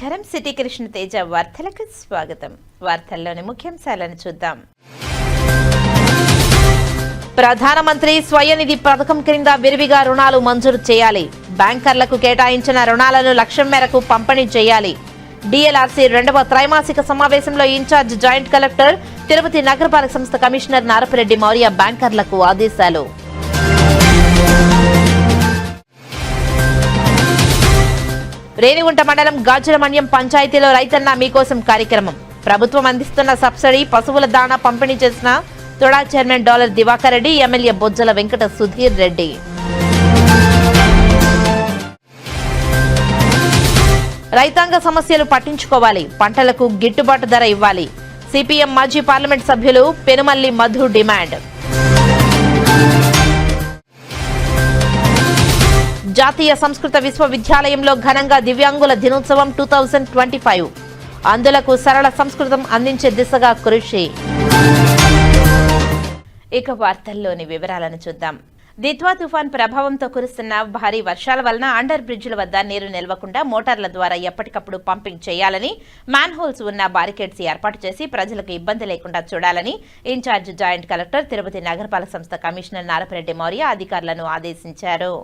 నమస్కారం. సిటీ కృష్ణ తేజ వార్తలకు స్వాగతం. వార్తల్లోని ముఖ్యాంశాలను చూద్దాం. ప్రధానమంత్రి స్వయనిధి పథకం కింద విరివిగా రుణాలు మంజూరు చేయాలి. బ్యాంకర్లకు కేటాయించిన రుణాలను లక్ష్యం మేరకు పంపిణీ చేయాలి. డిఎల్ఆర్సీ 2వ త్రైమాసిక సమావేశంలో ఇన్ఛార్జ్ జాయింట్ కలెక్టర్ తిరుపతి నగరపాలక సంస్థ కమిషనర్ నారపరెడ్డి మౌర్య బ్యాంకర్లకు ఆదేశాలు. రేణిగుంట మండలం గాజులమణ్యం పంచాయతీలో రైతన్న మీకోసం కార్యక్రమం. ప్రభుత్వం అందిస్తున్న సబ్సిడీ పశువుల దాణా పంపిణీ చేసిన TUDA chairman Dollar Divakar Reddy, MLA Bojjala Venkata Sudhir Reddy. రైతాంగ సమస్యలు పట్టించుకోవాలి, పంటలకు గిట్టుబాటు ధర ఇవ్వాలి. సిపిఎం మాజీ పార్లమెంట్ సభ్యులు పెనుమల్లి మధు డిమాండ్. జాతీయ సంస్కృత విశ్వవిద్యాలయంలో ఘనంగా దివ్యాంగుల దినోత్సవం 2025. అందులకు సరళ సంస్కృతం అందించే దిశగా కృషి. ఇక వార్తల్లోని వివరాలను చూద్దాం. దిత్వా తుఫాన్ ప్రభావంతో కురుస్తున్న భారీ వర్షాల వలన అండర్ బ్రిడ్జిల వద్ద నీరు నిల్వకుండా మోటార్ల ద్వారా ఎప్పటికప్పుడు పంపింగ్ చేయాలని, మ్యాన్ హోల్స్ ఉన్న బారికేడ్స్ ఏర్పాటు చేసి ప్రజలకు ఇబ్బంది లేకుండా చూడాలని ఇన్ఛార్జ్ జాయింట్ కలెక్టర్ తిరుపతి నగరపాలక సంస్థ కమిషనర్ నారపరెడ్డి మౌర్య అధికారులను ఆదేశించారు.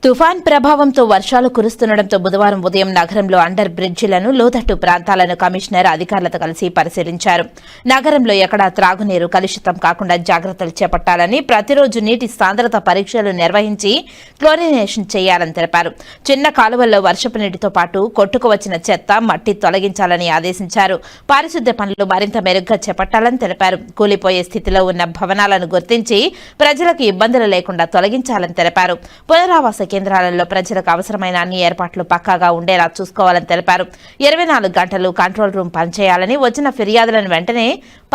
తుఫాన్ ప్రభావంతో వర్షాలు కురుస్తుండటంతో బుధవారం ఉదయం నగరంలో అండర్ బ్రిడ్జిలను, లోతట్టు ప్రాంతాలను కమిషనర్ అధికారులతో కలిసి పరిశీలించారు. నగరంలో ఎక్కడా త్రాగునీరు కలుషితం కాకుండా జాగ్రత్తలు చేపట్టాలని, ప్రతిరోజు నీటి సాంద్రత పరీక్షలు నిర్వహించి క్లోరినేషన్ చేయాలని తెలిపారు. చిన్న కాలువల్లో వర్షపు నీటితో పాటు కొట్టుకువచ్చిన చెత్త, మట్టి తొలగించాలని ఆదేశించారు. పారిశుద్ధ్య పనులు మరింత మెరుగ్గా చేపట్టాలని తెలిపారు. కూలిపోయే స్థితిలో ఉన్న భవనాలను గుర్తించి ప్రజలకు ఇబ్బందులు లేకుండా తొలగించాలని తెలిపారు. పునరావాస కేంద్రాలలో ప్రజలకు అవసరమైన అన్ని ఏర్పాట్లు పక్కాగా ఉండేలా చూసుకోవాలని తెలిపారు. 24 గంటలు కంట్రోల్ రూమ్ పనిచేయాలని, వచ్చిన ఫిర్యాదులను వెంటనే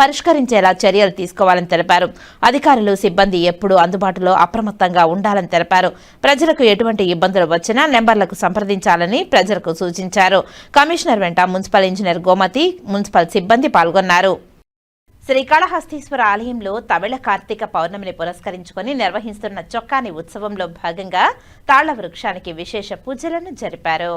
పరిష్కరించేలా చర్యలు తీసుకోవాలని తెలిపారు. అధికారులు, సిబ్బంది ఎప్పుడూ అందుబాటులో అప్రమత్తంగా ఉండాలని తెలిపారు. ప్రజలకు ఎటువంటి ఇబ్బందులు వచ్చినా నెంబర్లకు సంప్రదించాలని ప్రజలకు సూచించారు. కమిషనర్ వెంట మున్సిపల్ ఇంజనీర్ గోమతి, మున్సిపల్ సిబ్బంది పాల్గొన్నారు. శ్రీకాళహస్తీశ్వర ఆలయంలో తమిళ కార్తీక పౌర్ణమిని పురస్కరించుకుని నిర్వహిస్తున్న చొక్కాని ఉత్సవంలో భాగంగా తాళ్ల వృక్షానికి విశేష పూజలను జరిపారు.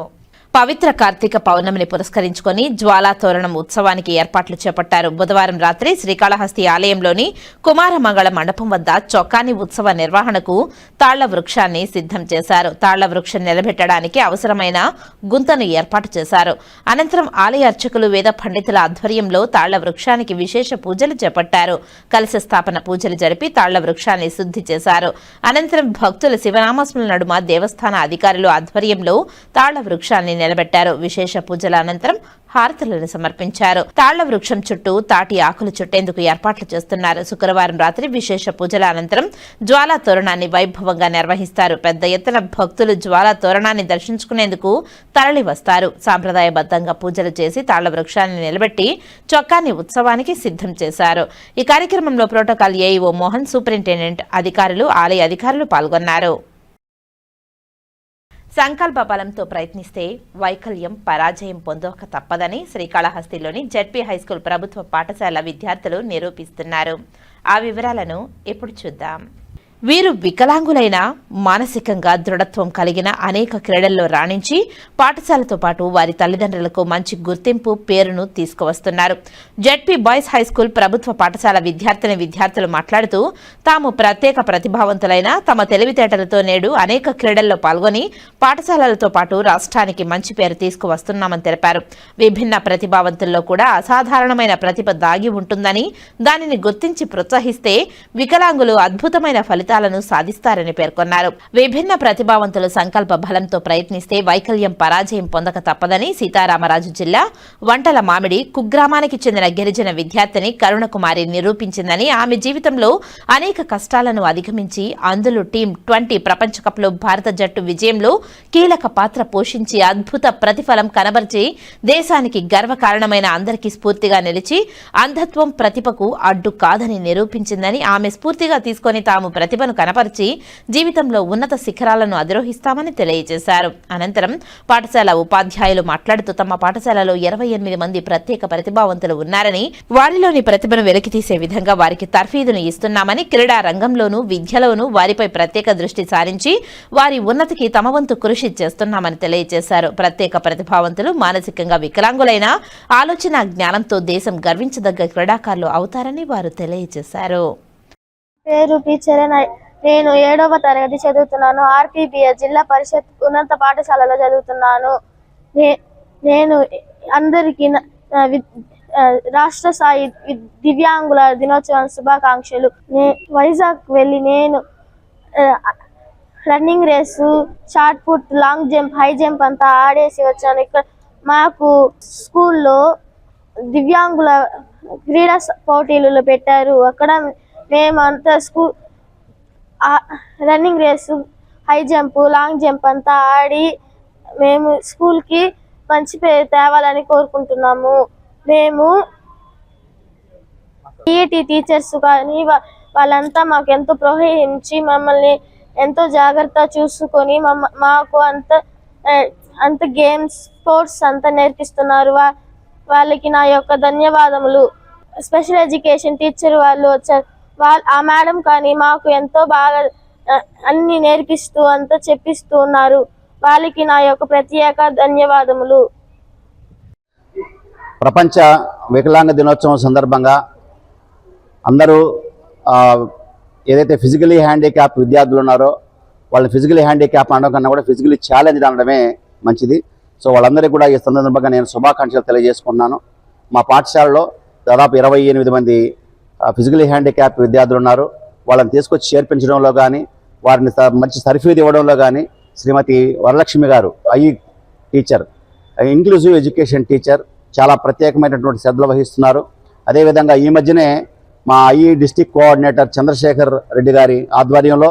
పవిత్ర కార్తీక పౌర్ణమిని పురస్కరించుకుని జ్వాలా తోరణం ఉత్సవానికి ఏర్పాట్లు చేపట్టారు. బుధవారం రాత్రి శ్రీకాళహస్తి ఆలయంలోని కుమారమంగళ మండపం వద్ద చొక్కాని ఉత్సవ నిర్వహణకు తాళ్ల వృక్షాన్ని సిద్ధం చేశారు. తాళ్ల వృక్షం నిలబెట్టడానికి అవసరమైన గుంతను ఏర్పాటు చేశారు. అనంతరం ఆలయ అర్చకులు, వేద పండితుల ఆధ్వర్యంలో తాళ్ల వృక్షానికి విశేష పూజలు చేపట్టారు. కలశ స్థాపన పూజలు జరిపి తాళ్ల వృక్షాన్ని శుద్ధి చేశారు. అనంతరం భక్తుల శివనామస్మరణ నడుమ దేవస్థాన అధికారులు ఆధ్వర్యంలో తాళ్ల వృక్షాన్ని నిలబెట్టారు. విశేష పూజల అనంతరం హారతులను సమర్పించారు. తాళ్ల వృక్షం చుట్టూ తాటి ఆకులు చుట్టేందుకు ఏర్పాట్లు చేస్తున్నారు. శుక్రవారం రాత్రి విశేష పూజల అనంతరం జ్వాలా తోరణాన్ని వైభవంగా నిర్వహిస్తారు. పెద్ద ఎత్తున భక్తులు జ్వాలా తోరణాన్ని దర్శించుకునేందుకు తరలి వస్తారు. సాంప్రదాయబద్ధంగా పూజలు చేసి తాళ్ల వృక్షాన్ని నిలబెట్టి చొక్కాని ఉత్సవానికి సిద్ధం చేశారు. ఈ కార్యక్రమంలో ప్రోటోకాల్ ఏఈఓ మోహన్, సూపరింటెండెంట్, అధికారులు, ఆలయ అధికారులు పాల్గొన్నారు. సంకల్ప బలంతో ప్రయత్నిస్తే వైకల్యం పరాజయం పొందక తప్పదని శ్రీకాళహస్తిలోని జెడ్పీ హైస్కూల్ ప్రభుత్వ పాఠశాల విద్యార్థులు నిరూపిస్తున్నారు. ఆ వివరాలను ఇప్పుడు చూద్దాం. వీరు వికలాంగులైన, మానసికంగా దృఢత్వం కలిగిన, అనేక క్రీడల్లో రాణించి పాఠశాలతో పాటు వారి తల్లిదండ్రులకు మంచి గుర్తింపు, పేరును తీసుకువస్తున్నారు. జెడ్పీ బాయ్స్ హైస్కూల్ ప్రభుత్వ పాఠశాల విద్యార్థులు మాట్లాడుతూ తాము ప్రత్యేక ప్రతిభావంతులైన, తమ తెలివితేటలతో నేడు అనేక క్రీడల్లో పాల్గొని పాఠశాలలతో పాటు రాష్ట్రానికి మంచి పేరు తీసుకువస్తున్నామని తెలిపారు. విభిన్న ప్రతిభావంతుల్లో కూడా అసాధారణమైన ప్రతిభ దాగి ఉంటుందని, దానిని గుర్తించి ప్రోత్సహిస్తే వికలాంగులు అద్భుతమైన ఫలితాలను సాధిస్తారని పేర్కొన్నారు. విభిన్న ప్రతిభావంతులు సంకల్ప బలంతో ప్రయత్నిస్తే వైకల్యం పరాజయం పొందక తప్పదని సీతారామరాజు జిల్లా వంటల మామిడి కుగ్రామానికి చెందిన గిరిజన విద్యార్థిని కరుణకుమారి నిరూపించిందని, ఆమె జీవితంలో అనేక కష్టాలను అధిగమించి అందులో టీ20 ప్రపంచ కప్లో భారత జట్టు విజయంలో కీలక పాత్ర పోషించి అద్భుత ప్రతిఫలం కనబరిచి దేశానికి గర్వకారణమైన, అందరికీ స్ఫూర్తిగా నిలిచి అంధత్వం ప్రతిభకు అడ్డు కాదని నిరూపించిందని, ఆమె స్ఫూర్తిగా తీసుకొని తాము ప్రతిభ ప్రతిభను కనపరిచి జీవితంలో ఉన్నత శిఖరాలను అధిరోహిస్తామని తెలియజేశారు. అనంతరం పాఠశాల ఉపాధ్యాయులు మాట్లాడుతూ తమ పాఠశాలలో 28 మంది ప్రత్యేక ప్రతిభావంతులు ఉన్నారని, వారిలోని ప్రతిభను వెలికితీసే విధంగా వారికి తర్ఫీదును ఇస్తున్నామని, క్రీడా రంగంలోనూ విద్యలోనూ వారిపై ప్రత్యేక దృష్టి సారించి వారి ఉన్నతికి తమ వంతు కృషి చేస్తున్నామని తెలియజేశారు. ప్రత్యేక ప్రతిభావంతులు మానసికంగా వికలాంగులైన ఆలోచన జ్ఞానంతో దేశం గర్వించదగ్గ క్రీడాకారులు అవుతారని వారు తెలియజేశారు. పేరు పి చరణ్. నేను 7వ తరగతి చదువుతున్నాను. ఆర్పీబీఎస్ జిల్లా పరిషత్ ఉన్నత పాఠశాలలో చదువుతున్నాను. నేను అందరికీ రాష్ట్ర స్థాయి దివ్యాంగుల దినోత్సవం శుభాకాంక్షలు. వైజాగ్ వెళ్ళి నేను running race, shot put, long jump, high jump అంతా ఆడేసి వచ్చాను. ఇక్కడ మాకు స్కూల్లో దివ్యాంగుల క్రీడా పోటీలు పెట్టారు. అక్కడ మేమంతా running race, high jump, long jump అంతా ఆడి మేము స్కూల్కి మంచి పేరు తేవాలని కోరుకుంటున్నాము. మేము పిఈటి టీచర్స్ కానీ వాళ్ళంతా మాకు ఎంతో ప్రోత్సహించి మమ్మల్ని ఎంతో జాగ్రత్త చూసుకొని మాకు అంత గేమ్స్, స్పోర్ట్స్ అంతా నేర్పిస్తున్నారు. వాళ్ళకి నా యొక్క ధన్యవాదములు. స్పెషల్ ఎడ్యుకేషన్ టీచర్ వాళ్ళు వచ్చారు. ఆ మేడం కానీ మాకు ఎంతో బాగా అన్ని నేర్పిస్తూ అంతా చెప్పిస్తూ ఉన్నారు. వాళ్ళకి నా యొక్క ప్రత్యేక ధన్యవాదములు. ప్రపంచ వికలాంగ దినోత్సవం సందర్భంగా అందరూ ఏదైతే ఫిజికలీ హ్యాండిక్యాప్ విద్యార్థులు ఉన్నారో వాళ్ళు ఫిజికలీ హ్యాండిక్యాప్ అనడం కన్నా కూడా ఫిజికలీ ఛాలెంజ్ అనడమే మంచిది. సో వాళ్ళందరికీ కూడా ఈ సందర్భంగా నేను శుభాకాంక్షలు తెలియజేసుకున్నాను. మా పాఠశాలలో దాదాపు 28 మంది ఫిజికలీ హ్యాండిక్యాప్ విద్యార్థులు ఉన్నారు. వాళ్ళని తీసుకొచ్చి చేర్పించడంలో కానీ వారిని మంచి తర్ఫీదు ఇవ్వడంలో కానీ Srimathi Varalakshmi garu IE teacher, inclusive education teacher చాలా ప్రత్యేకమైనటువంటి శ్రద్ధలు వహిస్తున్నారు. అదేవిధంగా ఈ మధ్యనే మా IE district coordinator Chandrasekhar Reddy గారి ఆధ్వర్యంలో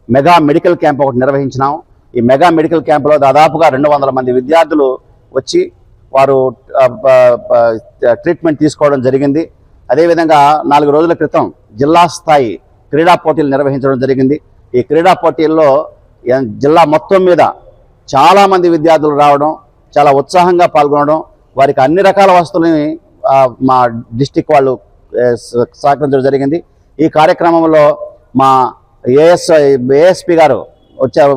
మెగా మెడికల్ క్యాంప్ ఒకటి నిర్వహించినాం. ఈ మెగా మెడికల్ క్యాంపులో దాదాపుగా 200 మంది విద్యార్థులు వచ్చి వారు ట్రీట్మెంట్ తీసుకోవడం జరిగింది. అదేవిధంగా 4 రోజుల క్రితం జిల్లా స్థాయి క్రీడా పోటీలు నిర్వహించడం జరిగింది. ఈ క్రీడా పోటీల్లో జిల్లా మొత్తం మీద చాలామంది విద్యార్థులు రావడం, చాలా ఉత్సాహంగా పాల్గొనడం, వారికి అన్ని రకాల వస్తువులని మా డిస్టిక్ వాళ్ళు సహకరించడం జరిగింది. ఈ కార్యక్రమంలో మా ఏఎస్పీ గారు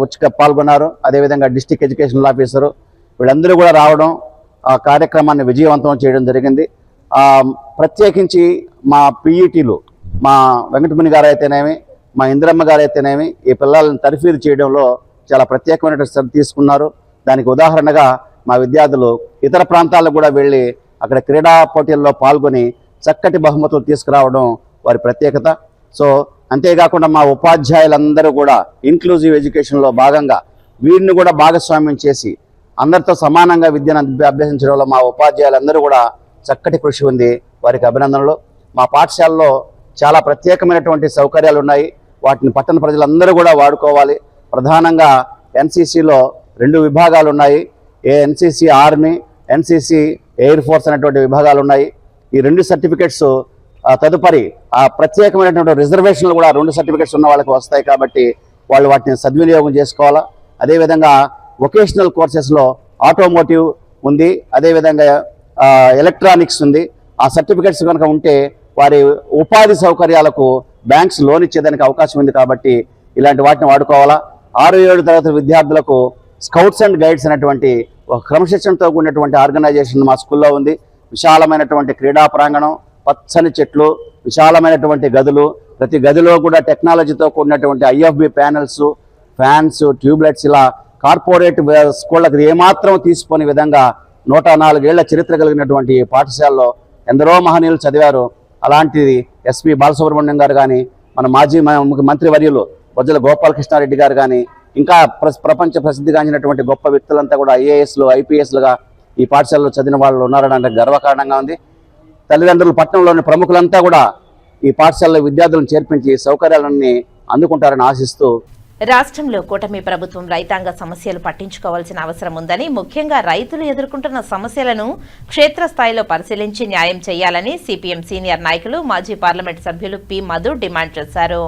వచ్చి పాల్గొన్నారు. అదేవిధంగా డిస్టిక్ ఎడ్యుకేషనల్ ఆఫీసరు వీళ్ళందరూ కూడా రావడం ఆ కార్యక్రమాన్ని విజయవంతం చేయడం జరిగింది. ప్రత్యేకించి మా పీఈటీలు మా వెంకటముని గారు అయితేనేమి, మా ఇందిరమ్మ గారు అయితేనేమి ఈ పిల్లలను తర్ఫీదు చేయడంలో చాలా ప్రత్యేకమైన శ్రద్ధ తీసుకున్నారు. దానికి ఉదాహరణగా మా విద్యార్థులు ఇతర ప్రాంతాలకు కూడా వెళ్ళి అక్కడ క్రీడా పోటీల్లో పాల్గొని చక్కటి బహుమతులు తీసుకురావడం వారి ప్రత్యేకత. సో అంతేకాకుండా మా ఉపాధ్యాయులందరూ కూడా ఇంక్లూజివ్ ఎడ్యుకేషన్లో భాగంగా వీరిని కూడా భాగస్వామ్యం చేసి అందరితో సమానంగా విద్యను అభ్యసించడంలో మా ఉపాధ్యాయులందరూ కూడా చక్కటి కృషి ఉంది. వారికి అభినందనలు. మా పాఠశాలలో చాలా ప్రత్యేకమైనటువంటి సౌకర్యాలు ఉన్నాయి. వాటిని పట్టణ ప్రజలందరూ కూడా వాడుకోవాలి. ప్రధానంగా ఎన్సీసీలో 2 విభాగాలు ఉన్నాయి. NCC army, NCC air force అనేటువంటి విభాగాలు ఉన్నాయి. ఈ 2 సర్టిఫికెట్స్ తదుపరి ఆ ప్రత్యేకమైనటువంటి రిజర్వేషన్లు కూడా 2 సర్టిఫికెట్స్ ఉన్న వాళ్ళకి వస్తాయి. కాబట్టి వాళ్ళు వాటిని సద్వినియోగం చేసుకోవాలా. అదేవిధంగా వొకేషనల్ కోర్సెస్లో ఆటోమోటివ్ ఉంది, అదేవిధంగా ఎలక్ట్రానిక్స్ ఉంది. ఆ సర్టిఫికెట్స్ కనుక ఉంటే వారి ఉపాధి సౌకర్యాలకు బ్యాంక్స్ లోన్ ఇచ్చేదానికి అవకాశం ఉంది. కాబట్టి ఇలాంటి వాటిని వాడుకోవాలా. 6-7 తరగతి విద్యార్థులకు స్కౌట్స్ అండ్ గైడ్స్ అనేటువంటి ఒక క్రమశిక్షణతో కూడినటువంటి ఆర్గనైజేషన్ మా స్కూల్లో ఉంది. విశాలమైనటువంటి క్రీడా ప్రాంగణం, పచ్చని చెట్లు, విశాలమైనటువంటి గదులు, ప్రతి గదిలో కూడా టెక్నాలజీతో కూడినటువంటి ఐఎఫ్బి ప్యానెల్స్, ఫ్యాన్స్, ట్యూబ్లైట్స్, ఇలా కార్పొరేట్ స్కూళ్ళకు ఏమాత్రం తీసిపోని విధంగా 104 ఏళ్ల చరిత్ర కలిగినటువంటి పాఠశాలలో ఎందరో మహనీయులు చదివారు. అలాంటిది ఎస్పి బాలసుబ్రహ్మణ్యం గారు కానీ, మన మాజీ మంత్రివర్యులు బొజ్జల గోపాలకృష్ణారెడ్డి గారు కానీ, ఇంకా ప్రపంచ ప్రసిద్ధిగాంచినటువంటి గొప్ప వ్యక్తులంతా కూడా ఐఏఎస్లు, ఐపీఎస్లుగా ఈ పాఠశాలలో చదివిన వాళ్ళు ఉన్నారని గర్వకారణంగా ఉంది. తల్లిదండ్రులు, పట్టణంలోని ప్రముఖులంతా కూడా ఈ పాఠశాలలో విద్యార్థులను చేర్పించి సౌకర్యాలన్నీ అందుకుంటారని ఆశిస్తూ, రాష్ట్రంలో కూటమి ప్రభుత్వం రైతాంగ సమస్యలు పట్టించుకోవాల్సిన అవసరం ఉందని, ముఖ్యంగా రైతులు ఎదుర్కొంటున్న సమస్యలను క్షేత్రస్థాయిలో పరిశీలించి న్యాయం చేయాలని సిపిఎం సీనియర్ నాయకులు, మాజీ పార్లమెంట్ సభ్యులు పి. మధు డిమాండ్ చేశారు.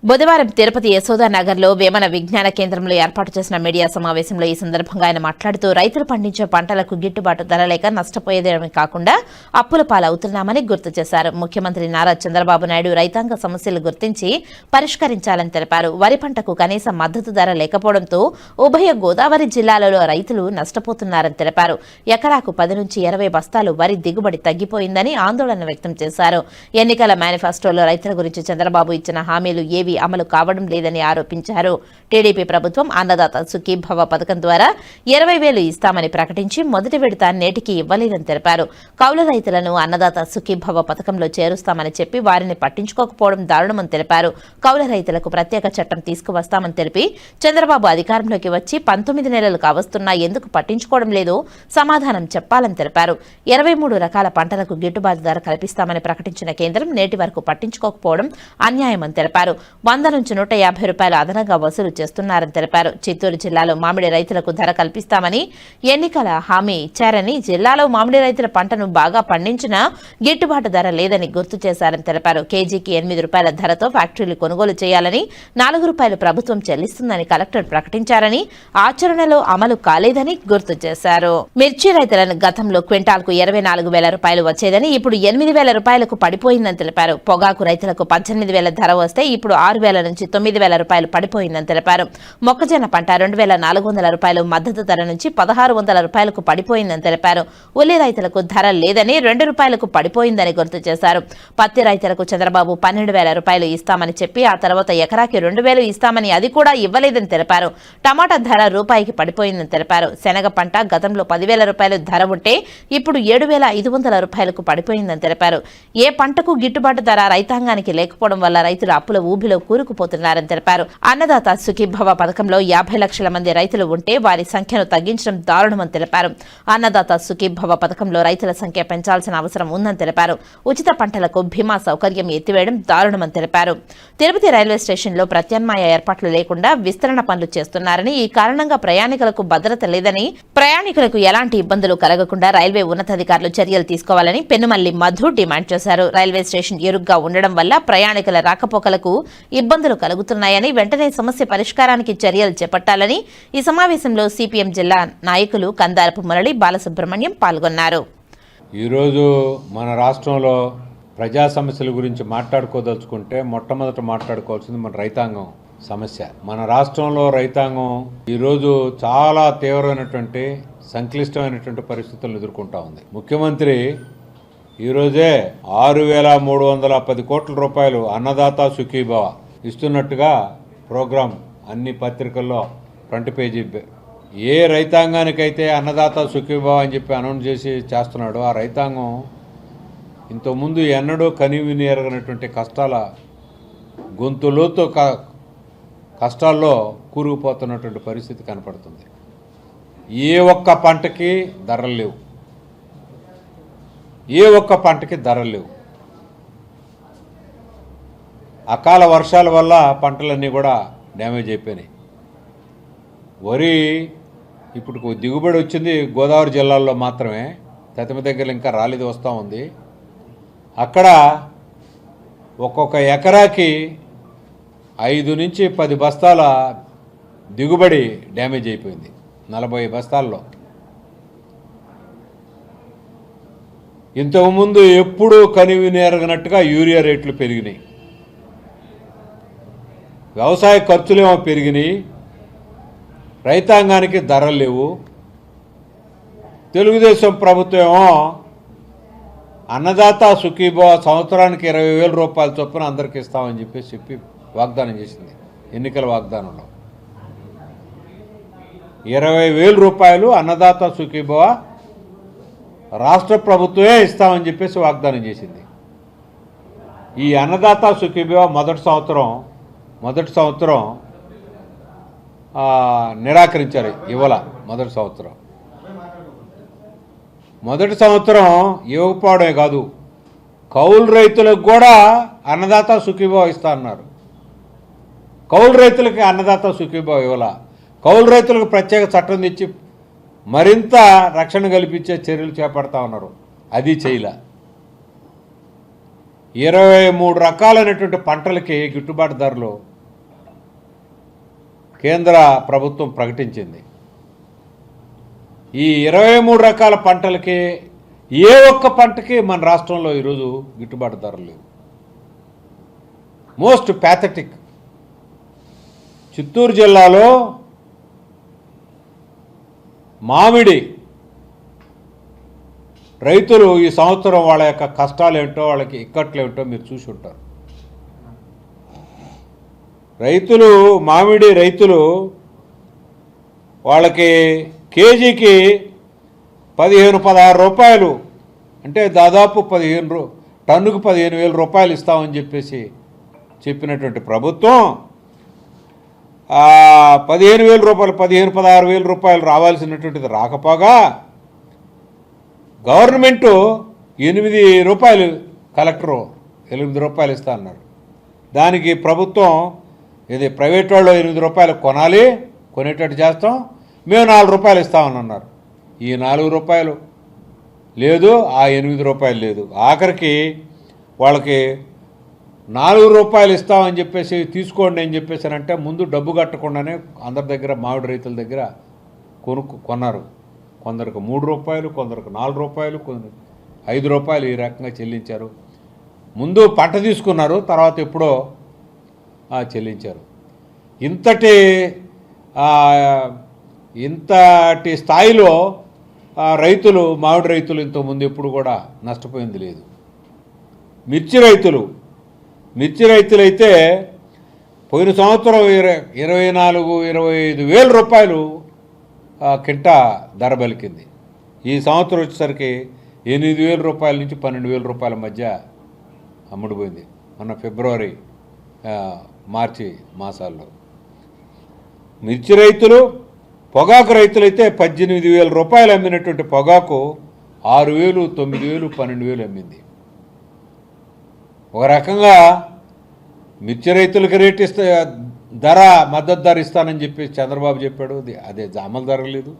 బుధవారం తిరుపతి యశోదానగర్లో వేమన విజ్ఞాన కేంద్రంలో ఏర్పాటు చేసిన మీడియా సమావేశంలో ఈ సందర్భంగా ఆయన మాట్లాడుతూ రైతులు పండించే పంటలకు గిట్టుబాటు ధర లేక నష్టపోయేదేమే కాకుండా అప్పుల పాలవుతున్నామని గుర్తు చేశారు. ముఖ్యమంత్రి నారా చంద్రబాబు నాయుడు రైతాంగ సమస్యలు గుర్తించి పరిష్కరించాలని తెలిపారు. వరి పంటకు కనీస మద్దతు ధర లేకపోవడంతో ఉభయ గోదావరి జిల్లాలలో రైతులు నష్టపోతున్నారని తెలిపారు. ఎకరాకు 10 నుంచి 20 బస్తాలు వరి దిగుబడి తగ్గిపోయిందని ఆందోళన వ్యక్తం చేశారు. ఎన్నికల మేనిఫెస్టోలో రైతుల గురించి చంద్రబాబు ఇచ్చిన హామీలు ఏవి అమలు కావడం లేదని ఆరోపించారు. టీడీపీ ప్రభుత్వం అన్నదాత సుఖీభవ పథకం ద్వారా 20,000 ఇస్తామని ప్రకటించి మొదటి విడత నేటికి ఇవ్వలేదని తెలిపారు. కౌలు రైతులను అన్నదాత సుఖీభవ పథకంలో చేరుస్తామని చెప్పి వారిని పట్టించుకోకపోవడం దారుణమని తెలిపారు. కౌలు రైతులకు ప్రత్యేక చట్టం తీసుకువస్తామని తెలిపి చంద్రబాబు అధికారంలోకి వచ్చి 19 నెలలు కావస్తున్నా ఎందుకు పట్టించుకోవడం లేదో సమాధానం చెప్పాలని తెలిపారు. 23 రకాల పంటలకు గిట్టుబాటు ధర కల్పిస్తామని ప్రకటించిన కేంద్రం నేటి వరకు పట్టించుకోకపోవడం అన్యాయమని తెలిపారు. 100 నుంచి 150 రూపాయలు అదనంగా వసూలు చేస్తున్నారని తెలిపారు. చిత్తూరు జిల్లాలో మామిడి రైతులకు ధర కల్పిస్తామని ఎన్నికల హామీ ఇచ్చారని, జిల్లాలో మామిడి రైతుల పంటను బాగా పండించినా గిట్టుబాటు ధర లేదని గుర్తు చేశారని తెలిపారు. కేజీకి 8 రూపాయల ధరతో ఫ్యాక్టరీలు కొనుగోలు చేయాలని, 4 రూపాయలు ప్రభుత్వం చెల్లిస్తుందని కలెక్టర్ ప్రకటించారని, ఆచరణలో అమలు కాలేదని గుర్తు చేశారు. మిర్చి రైతులను గతంలో క్వింటాల్కు 24,000 రూపాయలు వచ్చేదని ఇప్పుడు 8,000 రూపాయలకు పడిపోయిందని తెలిపారు. పొగాకు రైతులకు 18,000 ధర వస్తే ఇప్పుడు 6,000 నుంచి 9,000 రూపాయలు పడిపోయిందని తెలిపారు. మొక్కజొన్న పంట 2,400 రూపాయలు మద్దతు ధర నుంచి 1,600 రూపాయలకు పడిపోయిందని తెలిపారు. ఉల్లి రైతులకు ధర లేదని 2 రూపాయలకు పడిపోయిందని గుర్తు చేశారు. పత్తి రైతులకు చంద్రబాబు 12,000 రూపాయలు ఇస్తామని చెప్పి ఆ తర్వాత ఎకరాకి 2,000 ఇస్తామని అది కూడా ఇవ్వలేదని తెలిపారు. టమాటా ధర రూపాయికి పడిపోయిందని తెలిపారు. శనగ పంట గతంలో 10,000 రూపాయలు ధర ఉంటే ఇప్పుడు 7,500 రూపాయలకు పడిపోయిందని తెలిపారు. ఏ పంటకు గిట్టుబాటు ధర రైతాంగానికి లేకపోవడం వల్ల రైతులు అప్పుల ఊబిలో కూరుకుపోతున్నారని తెలిపారు. అన్నదాత సుఖీభవ పథకంలో 50 లక్షల మంది రైతులు ఉంటే వారి సంఖ్యను తగ్గించడం దారుణమని తెలిపారు. అన్నదాత సుఖీభవ పథకంలో రైతుల సంఖ్య పెంచాల్సిన అవసరం ఉందని తెలిపారు. ఉచిత పంటలకు బీమా సౌకర్యం ఎత్తివేయడం దారుణమని తెలిపారు. తిరుపతి రైల్వే స్టేషన్లో ప్రత్యామ్నాయ ఏర్పాట్లు లేకుండా విస్తరణ పనులు చేస్తున్నారని, ఈ కారణంగా ప్రయాణికులకు భద్రత లేదని, ప్రయాణికులకు ఎలాంటి ఇబ్బందులు కలగకుండా రైల్వే ఉన్నతాధికారులు చర్యలు తీసుకోవాలని పెనుమల్లి మధు డిమాండ్ చేశారు. రైల్వే స్టేషన్ ఇరుగ్గా ఉండడం వల్ల ప్రయాణికుల రాకపోకలకు ఇబ్బందులు కలుగుతున్నాయని, వెంటనే సమస్య పరిష్కారానికి చర్యలు చేపట్టాలని ఈ సమావేశంలో సిపిఎం జిల్లా నాయకులు కందారపు మురళి, బాలసుబ్రహ్మణ్యం పాల్గొన్నారు. ఈరోజు మన రాష్ట్రంలో ప్రజా సమస్యల గురించి మాట్లాడుకోదలుచుకుంటే మొట్టమొదట మాట్లాడుకోవాల్సింది మన రైతాంగం సమస్య. మన రాష్ట్రంలో రైతాంగం ఈరోజు చాలా తీవ్రమైనటువంటి సంక్లిష్టమైనటువంటి పరిస్థితులను ఎదుర్కొంటా ఉంది. ముఖ్యమంత్రి ఈరోజే 6,310 కోట్ల రూపాయలు అన్నదాత సుఖీభవ ఇస్తున్నట్టుగా ప్రోగ్రాం అన్ని పత్రికల్లో ఫ్రంట్ పేజీ. ఏ రైతాంగానికైతే అన్నదాత సుఖీభవ అని చెప్పి అనౌన్స్ చేసి చేస్తున్నాడో ఆ రైతాంగం ఇంతకుముందు ఎన్నడూ కనివిని ఎరగనటువంటి కష్టాల గొంతులోతో కష్టాల్లో కూరుకుపోతున్నటువంటి పరిస్థితి కనపడుతుంది. ఏ ఒక్క పంటకి ధరలు లేవు, ఏ ఒక్క పంటకి ధరలు లేవు. అకాల వర్షాల వల్ల పంటలన్నీ కూడా డ్యామేజ్ అయిపోయినాయి. వరి ఇప్పుడు దిగుబడి వచ్చింది గోదావరి జిల్లాల్లో మాత్రమే, తతిమ దగ్గర ఇంకా రాలేదు, వస్తూ ఉంది. అక్కడ ఒక్కొక్క ఎకరాకి 5 నుంచి 10 బస్తాల దిగుబడి డ్యామేజ్ అయిపోయింది 40 బస్తాల్లో. ఇంతకుముందు ఎప్పుడూ కనివినేరగనట్టుగా యూరియా రేట్లు పెరిగినాయి, వ్యవసాయ ఖర్చులేమో పెరిగినాయి, రైతాంగానికి ధరలు లేవు. తెలుగుదేశం ప్రభుత్వం ఏమో అన్నదాత సుఖీభవ సంవత్సరానికి 20,000 రూపాయల చొప్పున అందరికి ఇస్తామని చెప్పి వాగ్దానం చేసింది. ఎన్నికల వాగ్దానంలో 20,000 రూపాయలు అన్నదాత సుఖీభవ రాష్ట్ర ప్రభుత్వమే ఇస్తామని చెప్పేసి వాగ్దానం చేసింది. ఈ అన్నదాత సుఖీభవ మొదటి సంవత్సరం నిరాకరించారు, ఇవ్వాల. మొదటి సంవత్సరం ఇవ్వకపోవడమే కాదు, కౌలు రైతులకు కూడా అన్నదాత సుఖీభవ ఇస్తా అన్నారు. కౌలు రైతులకి అన్నదాత సుఖీభవ ఇవ్వాల. కౌలు రైతులకు ప్రత్యేక చట్టం తెచ్చి మరింత రక్షణ కల్పించే చర్యలు చేపడతా ఉన్నారు, అది చేయలే. 23 రకాలైనటువంటి పంటలకి గిట్టుబాటు ధరలు కేంద్ర ప్రభుత్వం ప్రకటించింది. ఈ 23 రకాల పంటలకి ఏ ఒక్క పంటకి మన రాష్ట్రంలో ఈరోజు గిట్టుబాటు ధరలు లేవు. Most pathetic. చిత్తూరు జిల్లాలో మామిడి రైతులు ఈ సంవత్సరం వాళ్ళ యొక్క కష్టాలు ఏమిటో, వాళ్ళకి ఇక్కట్లు ఏమిటో మీరు చూసి ఉంటారు. మామిడి రైతులు వాళ్ళకి కేజీకి 15-16 రూపాయలు, అంటే దాదాపు టన్నుకు 15,000 రూపాయలు ఇస్తామని చెప్పేసి చెప్పినటువంటి ప్రభుత్వం 15,000 రూపాయలు 15-16,000 రూపాయలు రావాల్సినటువంటిది రాకపోగా గవర్నమెంటు 8 రూపాయలు, కలెక్టరు 8 రూపాయలు ఇస్తా అన్నారు. దానికి ప్రభుత్వం ఇది ప్రైవేట్ వాళ్ళు 8 రూపాయలు కొనాలి, కొనేటట్టు చేస్తాం, మేము 4 రూపాయలు ఇస్తామని అన్నారు. ఈ 4 రూపాయలు లేదు, ఆ 8 రూపాయలు లేదు. ఆఖరికి వాళ్ళకి 4 రూపాయలు ఇస్తామని చెప్పేసి తీసుకోండి అని చెప్పేసారంటే ముందు డబ్బు కట్టకుండానే అందరి దగ్గర మామిడి రైతుల దగ్గర కొన్నారు. కొందరికి 3 రూపాయలు, కొందరికి 4 రూపాయలు, కొందరికి 5 రూపాయలు ఈ రకంగా చెల్లించారు. ముందు పంట తీసుకున్నారు, తర్వాత ఎప్పుడో చెల్లించారు. ఇంతటి స్థాయిలో రైతులు, మామిడి రైతులు ఇంతకుముందు ఎప్పుడు కూడా నష్టపోయింది లేదు. మిర్చి రైతులు అయితే పోయిన సంవత్సరం 24-25 వేల రూపాయలు కింటా ధర పలికింది. ఈ సంవత్సరం వచ్చేసరికి 8,000 రూపాయల నుంచి 12,000 రూపాయల మధ్య అమ్ముడుపోయింది మొన్న ఫిబ్రవరి మార్చి మాసాల్లో. మిర్చి రైతులు, పొగాకు రైతులైతే 18,000 రూపాయలు అమ్మినటువంటి పొగాకు 6,000, 9,000, 12,000 అమ్మింది. ఒక రకంగా మిర్చి రైతులకి రేట్ ధర, మద్దతు ధర ఇస్తానని చెప్పి చంద్రబాబు చెప్పాడు, అదే అమలు జరగలేదు.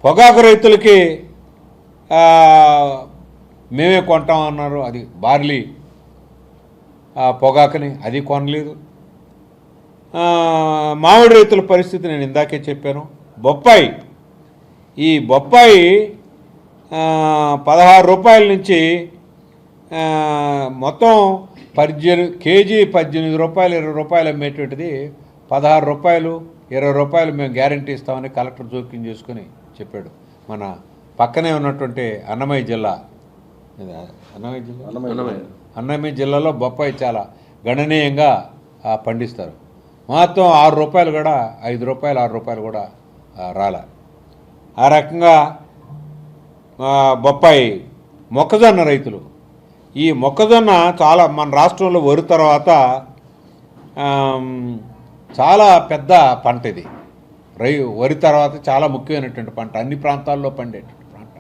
పొగాకు రైతులకి మేమే కొంటామన్నారు, అది బార్లీ పొగాకుని, అది కొనలేదు. మామిడి రైతుల పరిస్థితి నేను ఇందాకే చెప్పాను. ఈ బొప్పాయి 16 రూపాయల నుంచి మొత్తం కేజీ 18 రూపాయలు, 20 రూపాయలు అమ్మేటువంటిది 16 రూపాయలు, 20 రూపాయలు మేము గ్యారంటీ ఇస్తామని కలెక్టర్ జోక్యం చేసుకుని చెప్పాడు. మన పక్కనే ఉన్నటువంటి అన్నమయ్య జిల్లాలో బొప్పాయి చాలా గణనీయంగా పండిస్తారు. మొత్తం 6 రూపాయలు కూడా, 5 రూపాయలు, 6 రూపాయలు కూడా రాలే. ఆ రకంగా బొప్పాయి. మొక్కజొన్న రైతులు, ఈ మొక్కజొన్న చాలా మన రాష్ట్రంలో వరి తర్వాత చాలా పెద్ద పంట ఇది. వరి తర్వాత చాలా ముఖ్యమైనటువంటి పంట, అన్ని ప్రాంతాల్లో పండేటువంటి పంట,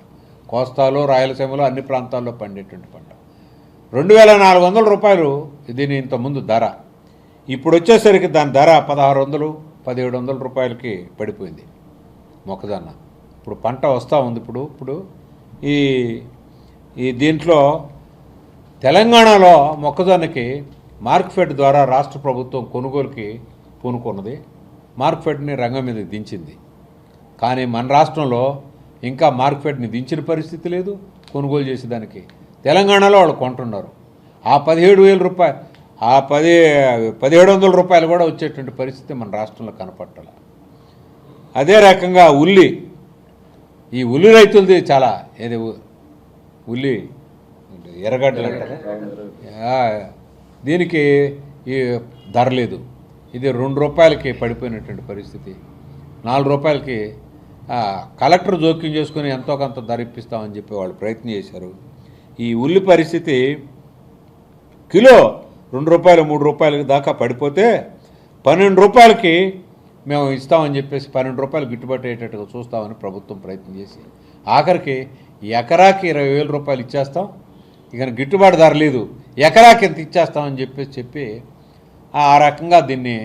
కోస్తాలో, రాయలసీమలో అన్ని ప్రాంతాల్లో పండేటువంటి పంట. 2,400 రూపాయలు దీని ఇంతకుముందు ధర. ఇప్పుడు వచ్చేసరికి దాని ధర 1,600, 1,700 రూపాయలకి పడిపోయింది మొక్కజొన్న. ఇప్పుడు పంట వస్తూ ఉంది. ఇప్పుడు ఈ దీంట్లో తెలంగాణలో మొక్కజొన్నకి మార్క్ఫెడ్ ద్వారా రాష్ట్ర ప్రభుత్వం కొనుగోలుకి పూనుకున్నది. మార్క్ఫెడ్ని రంగం మీద దించింది. కానీ మన రాష్ట్రంలో ఇంకా మార్క్ఫెడ్ని దించిన పరిస్థితి లేదు. కొనుగోలు చేసేదానికి తెలంగాణలో వాళ్ళు కొంటున్నారు. ఆ 17,000 రూపాయలు, ఆ 1,700 రూపాయలు కూడా వచ్చేటువంటి పరిస్థితి మన రాష్ట్రంలో కనపట్టాల. అదే రకంగా ఈ ఉల్లి రైతులది చాలా, ఏది ఉల్లి ఎర్రగడ్డలు అంటారు, దీనికి ఈ ధర లేదు. ఇది 2 రూపాయలకి పడిపోయినటువంటి పరిస్థితి. 4 రూపాయలకి కలెక్టర్ జోక్యం చేసుకుని ఎంతో కొంత ధర ఇప్పిస్తామని చెప్పి వాళ్ళు ప్రయత్నం చేశారు. ఈ ఉల్లి పరిస్థితి కిలో 2 రూపాయలు, 3 రూపాయల దాకా పడిపోతే 12 రూపాయలకి మేము ఇస్తామని చెప్పేసి 12 రూపాయలు గిట్టుబాటు అయ్యేటట్టుగా చూస్తామని ప్రభుత్వం ప్రయత్నం చేసి ఆఖరికి ఎకరాకి 20,000 రూపాయలు ఇచ్చేస్తాం, ఇక గిట్టుబాటు ధర లేదు, ఎకరాకి ఎంత ఇచ్చేస్తామని చెప్పి ఆ రకంగా దీన్ని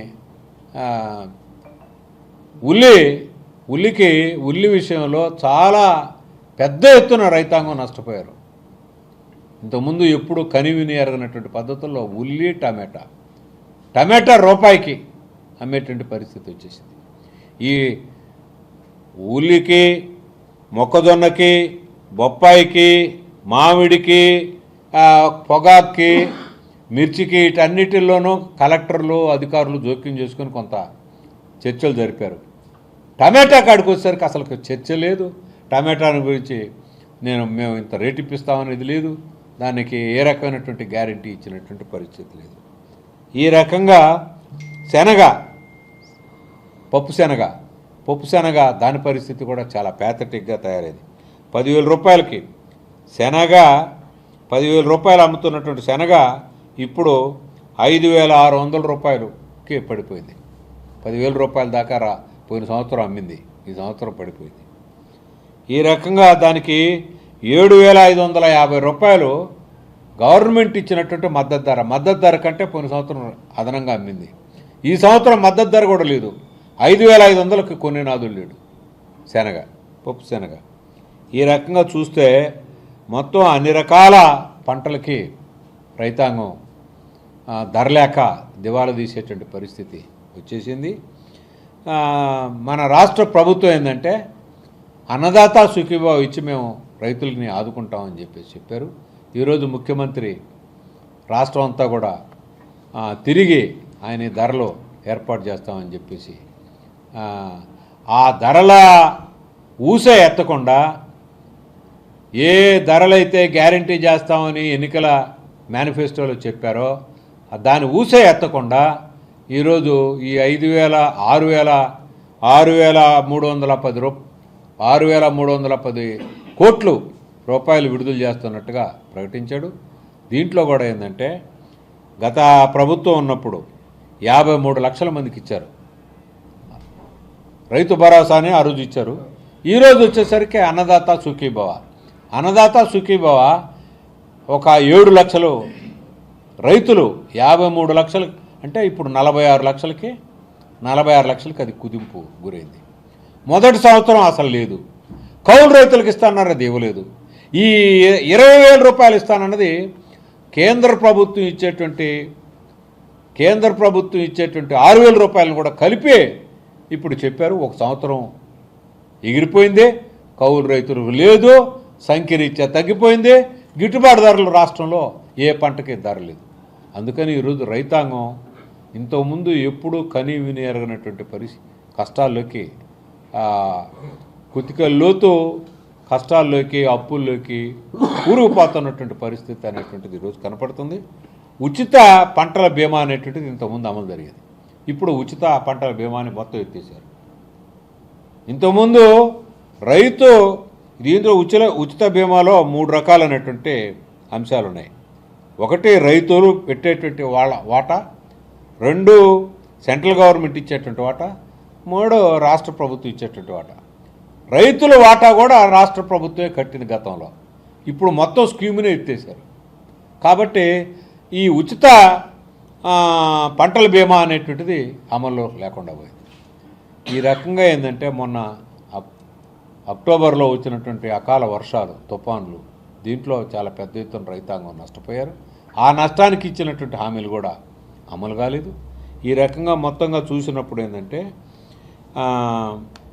ఉల్లి విషయంలో చాలా పెద్ద ఎత్తున రైతాంగం నష్టపోయారు. ఇంతకుముందు ఎప్పుడు కనివిని ఎరగనటువంటి పద్ధతుల్లో ఉల్లి, టమాటా రూపాయికి అమ్మేటువంటి పరిస్థితి వచ్చేసింది. ఈ ఉల్లికి, మొక్కజొన్నకి, బొప్పాయికి, మామిడికి, పొగాక్కి, మిర్చికి, వీటన్నిటిల్లోనూ కలెక్టర్లు అధికారులు జోక్యం చేసుకొని కొంత చర్చలు జరిపారు. టమాటా కాడికి వచ్చేసరికి అసలు చర్చ లేదు. టమాటాని గురించి మేము ఇంత రేటు ఇప్పిస్తామనేది లేదు. దానికి ఏ రకమైనటువంటి గ్యారంటీ ఇచ్చినటువంటి పరిస్థితి లేదు. ఈ రకంగా శనగ, పప్పు శనగ దాని పరిస్థితి కూడా చాలా ప్యాథటిక్గా తయారైంది. 10,000 రూపాయలకి శనగ, 10,000 రూపాయలు అమ్ముతున్నటువంటి శనగ ఇప్పుడు 5,600 రూపాయలకి పడిపోయింది. 10,000 రూపాయల దాకా పోయిన సంవత్సరం అమ్మింది, ఈ సంవత్సరం పడిపోయింది. ఈ రకంగా దానికి 7,550 రూపాయలు గవర్నమెంట్ ఇచ్చినటువంటి మద్దతు ధర కంటే పోయిన సంవత్సరం అదనంగా అమ్మింది. ఈ సంవత్సరం మద్దతు ధర కూడా లేదు. 5,500కి కొనే నాదులు లేడు పప్పు శనగ. ఈ రకంగా చూస్తే మొత్తం అన్ని రకాల పంటలకి రైతాంగం ధర లేక దివాలా తీసేటువంటి పరిస్థితి వచ్చేసింది. మన రాష్ట్ర ప్రభుత్వం ఏంటంటే అన్నదాత సుఖీభావ ఇచ్చి మేము రైతులని ఆదుకుంటామని చెప్పారు. ఈరోజు ముఖ్యమంత్రి రాష్ట్రం అంతా కూడా తిరిగి ఆయన ధరలు ఏర్పాటు చేస్తామని చెప్పేసి ఆ ధరల ఊసే ఎత్తకుండా ఏ ధరలైతే గ్యారంటీ చేస్తామని ఎన్నికల మేనిఫెస్టోలో చెప్పారో దాని ఊసే ఎత్తకుండా ఈరోజు ఈ 6,310 కోట్లు రూపాయలు విడుదల చేస్తున్నట్టుగా ప్రకటించాడు. దీంట్లో కూడా ఏంటంటే గత ప్రభుత్వం ఉన్నప్పుడు 53 లక్షల మందికి ఇచ్చారు రైతు భరోసాని, ఆ రోజు ఇచ్చారు. ఈరోజు వచ్చేసరికి అన్నదాత సుఖీభవ ఒక 7 లక్షలు రైతులు 53 లక్షలు అంటే ఇప్పుడు 46 లక్షలకి అది కుదింపు గురైంది. మొదటి సంవత్సరం అసలు లేదు. కౌలు రైతులకు ఇస్తానన్నారు, అది ఇవ్వలేదు. ఈ 20,000 రూపాయలు ఇస్తానన్నది కేంద్ర ప్రభుత్వం ఇచ్చేటువంటి 6,000 రూపాయలను కూడా కలిపి ఇప్పుడు చెప్పారు. ఒక సంవత్సరం ఎగిరిపోయింది, కౌలు రైతులకు లేదు, సంఖ్యరీత్యా తగ్గిపోయింది, గిట్టుబాటు ధరలు రాష్ట్రంలో ఏ పంటకి ధర లేదు. అందుకని ఈరోజు రైతాంగం ఇంతకుముందు ఎప్పుడూ కని విని ఎరగనటువంటి కష్టాల్లోకి కుతికల్లోతు కష్టాల్లోకి అప్పుల్లోకి కూరుకుపోతున్నటువంటి పరిస్థితి అనేటువంటిది ఈరోజు కనపడుతుంది. ఉచిత పంటల బీమా అనేటువంటిది ఇంతకుముందు అమలు జరిగేది. ఇప్పుడు ఉచిత పంటల బీమాని మొత్తం ఎత్తేసారు. ఇంతకుముందు రైతు దీంట్లో ఉచిత బీమాలో 3 రకాలైనటువంటి అంశాలు ఉన్నాయి. ఒకటి రైతులు పెట్టేటువంటి వాళ్ళ వాటా, 2 సెంట్రల్ గవర్నమెంట్ ఇచ్చేటువంటి వాటా, 3 రాష్ట్ర ప్రభుత్వం ఇచ్చేటువంటి వాటా. రైతుల వాటా కూడా రాష్ట్ర ప్రభుత్వమే కట్టింది గతంలో. ఇప్పుడు మొత్తం స్కీమునే ఎత్తేసారు. కాబట్టి ఈ ఉచిత పంటల బీమా అనేటువంటిది అమల్లో లేకుండా పోయింది. ఈ రకంగా ఏంటంటే మొన్న అక్టోబర్లో వచ్చినటువంటి అకాల వర్షాలు, తుఫాన్లు, దీంట్లో చాలా పెద్ద ఎత్తున రైతాంగం నష్టపోయారు. ఆ నష్టానికి ఇచ్చినటువంటి హామీలు కూడా అమలు కాలేదు. ఈ రకంగా మొత్తంగా చూసినప్పుడు ఏంటంటే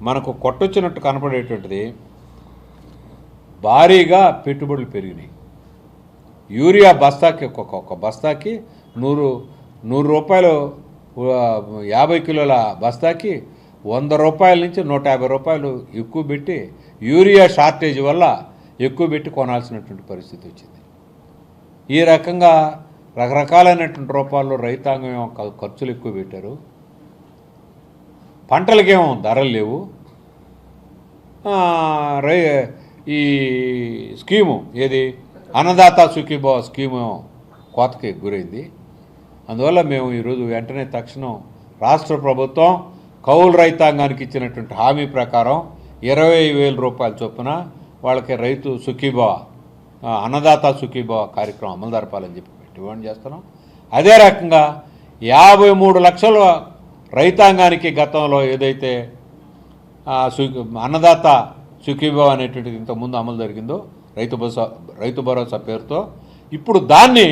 మనకు కొట్టొచ్చినట్టు కనపడేటువంటిది భారీగా పెట్టుబడులు పెరిగినాయి. యూరియా బస్తాకి ఒక్కొక్క బస్తాకి 100 రూపాయలు, 50 కిలోల బస్తాకి 100 రూపాయల నుంచి 150 రూపాయలు ఎక్కువ పెట్టి యూరియా షార్టేజ్ వల్ల ఎక్కువ పెట్టి కొనాల్సినటువంటి పరిస్థితి వచ్చింది. ఈ రకంగా రకరకాలైనటువంటి రూపాల్లో రైతాంగం ఏమో ఖర్చులు ఎక్కువ పెట్టారు, పంటలకేమో ధరలు లేవు. ఈ స్కీము ఏది అన్నదాత సుఖీభావ స్కీము కోతకి గురైంది. అందువల్ల మేము ఈరోజు వెంటనే తక్షణం రాష్ట్ర ప్రభుత్వం కౌలు రైతాంగానికి ఇచ్చినటువంటి హామీ ప్రకారం 20,000 రూపాయల చొప్పున వాళ్ళకి రైతు సుఖీభావ అన్నదాత సుఖీభావ కార్యక్రమం అమలు జరపాలని చెప్పి డిమాండ్ చేస్తున్నాం. అదే రకంగా 53 లక్షల రైతాంగానికి గతంలో ఏదైతే అన్నదాత సుఖీభావ అనేటువంటిది ఇంతకుముందు అమలు జరిగిందో రైతు భరోసా పేరుతో, ఇప్పుడు దాన్ని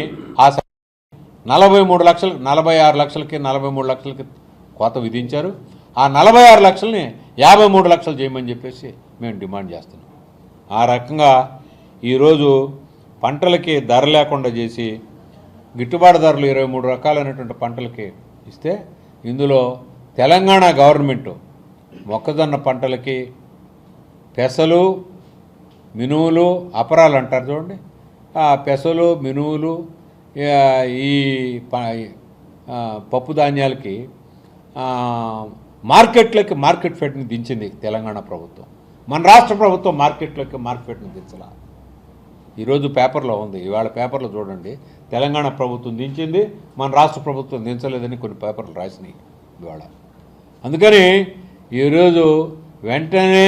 46 లక్షలకి 43 లక్షలకి కోత విధించారు. ఆ 46 లక్షల్ని 53 లక్షలు చేయమని చెప్పేసి మేము డిమాండ్ చేస్తున్నాం. ఆ రకంగా ఈరోజు పంటలకి ధర లేకుండా చేసి గిట్టుబాటు ధరలు 23 రకాలైనటువంటి పంటలకి ఇస్తే ఇందులో తెలంగాణ గవర్నమెంటు మొక్కజొన్న పంటలకి పెసలు, మినువులు, అపరాలు అంటారు చూడండి, ఆ పెసలు, మినువులు, ఈ పప్పు ధాన్యాలకి మార్కెట్ ఫెట్ని దించింది తెలంగాణ ప్రభుత్వం. మన రాష్ట్ర ప్రభుత్వం మార్కెట్ ఫెట్ని దించాల. ఈరోజు పేపర్లో ఉంది, ఇవాళ పేపర్లో చూడండి, తెలంగాణ ప్రభుత్వం దించింది, మన రాష్ట్ర ప్రభుత్వం దించలేదని కొన్ని పేపర్లు రాసినాయి ఇవాళ. అందుకని ఈరోజు వెంటనే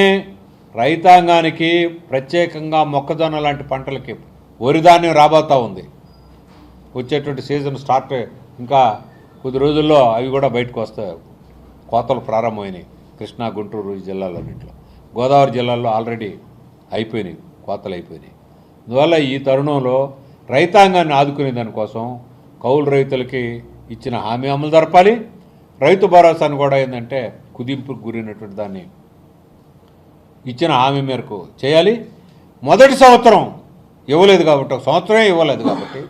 రైతాంగానికి ప్రత్యేకంగా మొక్కజొన్న లాంటి పంటలకి వరి ధాన్యం రాబోతూ ఉంది. వచ్చేటువంటి సీజన్ స్టార్ట్ ఇంకా కొద్ది రోజుల్లో అవి కూడా బయటకు వస్తాయి. కోతలు ప్రారంభమైనాయి కృష్ణా, గుంటూరు జిల్లాలన్నింటిలో. గోదావరి జిల్లాల్లో ఆల్రెడీ అయిపోయినాయి, కోతలు అయిపోయినాయి. అందువల్ల ఈ తరుణంలో రైతాంగాన్ని ఆదుకునే దానికోసం కౌలు రైతులకి ఇచ్చిన హామీ అమలు జరపాలి. రైతు భరోసాను కూడా ఏంటంటే కుదింపుకు గురైనటువంటి దాన్ని ఇచ్చిన హామీ మేరకు చేయాలి. మొదటి సంవత్సరం ఇవ్వలేదు కాబట్టి, ఒక సంవత్సరమే ఇవ్వలేదు కాబట్టి,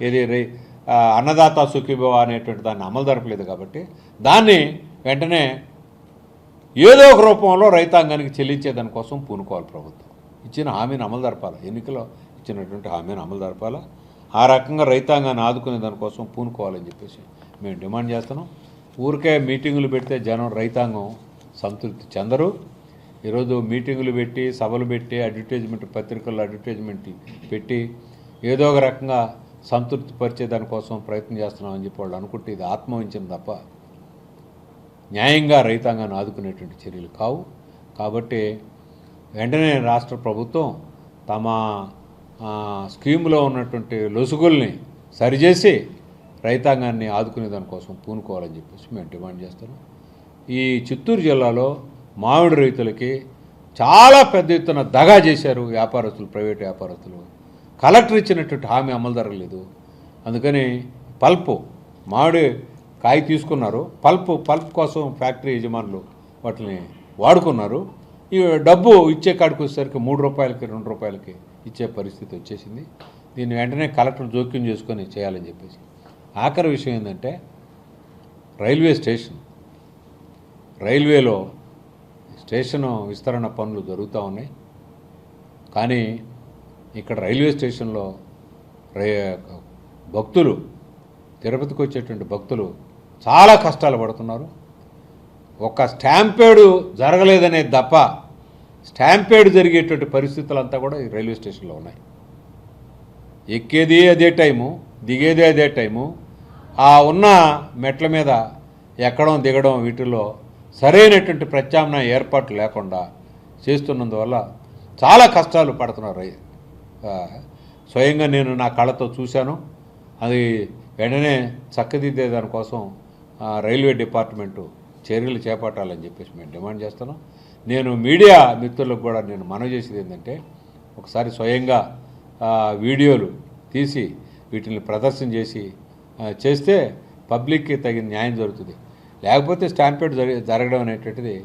ఇది అన్నదాత సుఖీభవ అనేటువంటి దాన్ని అమలు జరపలేదు కాబట్టి దాన్ని వెంటనే ఏదో ఒక రూపంలో రైతాంగానికి చెల్లించే దానికోసం పూనుకోవాలి. ప్రభుత్వం ఇచ్చిన హామీని అమలు జరపాలి, ఎన్నికలో ఇచ్చినటువంటి హామీని అమలు జరపాలి. ఆ రకంగా రైతాంగాన్ని ఆదుకునే దానికోసం పూనుకోవాలని చెప్పేసి మేము డిమాండ్ చేస్తున్నాం. ఊరికే మీటింగులు పెడితే రైతాంగం సంతృప్తి చెందరు. ఈరోజు మీటింగులు పెట్టి, సభలు పెట్టి, అడ్వర్టైజ్మెంట్, పత్రికల్లో అడ్వర్టైజ్మెంట్ పెట్టి ఏదో ఒక రకంగా సంతృప్తి పరిచే దానికోసం ప్రయత్నం చేస్తున్నామని చెప్పి వాళ్ళు అనుకుంటే ఇది ఆత్మవంచన తప్ప న్యాయంగా రైతాంగాన్ని ఆదుకునేటువంటి చర్యలు కావు. కాబట్టి వెంటనే రాష్ట్ర ప్రభుత్వం తమ స్కీములో ఉన్నటువంటి లొసుగుల్ని సరిచేసి రైతాంగాన్ని ఆదుకునే దానికోసం పూనుకోవాలని చెప్పేసి మేము డిమాండ్ చేస్తున్నాం. ఈ చిత్తూరు జిల్లాలో మామిడి రైతులకి చాలా పెద్ద ఎత్తున దగా చేశారు వ్యాపారస్తులు, ప్రైవేట్ వ్యాపారస్తులు. కలెక్టర్ ఇచ్చినటువంటి హామీ అమలు జరగలేదు. అందుకని మామిడి కాయ తీసుకున్నారు, పల్ప్ కోసం ఫ్యాక్టరీ యజమానులు వాటిని వాడుకున్నారు. ఈ డబ్బు ఇచ్చే కాడికి వచ్చేసరికి 3 రూపాయలకి 2 రూపాయలకి ఇచ్చే పరిస్థితి వచ్చేసింది. దీన్ని వెంటనే కలెక్టర్ జోక్యం చేసుకొని చేయాలని చెప్పేసి. ఆఖరి విషయం ఏంటంటే రైల్వేలో స్టేషను విస్తరణ పనులు జరుగుతూ ఉన్నాయి. కానీ ఇక్కడ రైల్వే స్టేషన్లో భక్తులు, తిరుపతికి వచ్చేటువంటి భక్తులు చాలా కష్టాలు పడుతున్నారు. ఒక స్టాంపేడు జరగలేదనేది తప్ప స్టాంపేడు జరిగేటువంటి పరిస్థితులంతా కూడా ఈ రైల్వే స్టేషన్లో ఉన్నాయి. ఎక్కేది అదే టైము, దిగేది అదే టైము. ఆ ఉన్న మెట్ల మీద ఎక్కడం దిగడం వీటిల్లో సరైనటువంటి ప్రత్యామ్నాయ ఏర్పాట్లు లేకుండా చేస్తున్నందువల్ల చాలా కష్టాలు పడుతున్నారు. స్వయంగా నేను నా కళ్ళతో చూశాను. అది వెంటనే చక్కదిద్దే దానికోసం రైల్వే డిపార్ట్మెంటు చర్యలు చేపట్టాలని చెప్పేసి మేము డిమాండ్ చేస్తున్నాం. నేను మీడియా మిత్రులకు కూడా నేను మనవి చేసేది ఏంటంటే ఒకసారి స్వయంగా వీడియోలు తీసి వీటిని ప్రదర్శన చేస్తే పబ్లిక్కి తగిన న్యాయం జరుగుతుంది. లేకపోతే స్టాంపేడ్ జరగడం అనేటువంటిది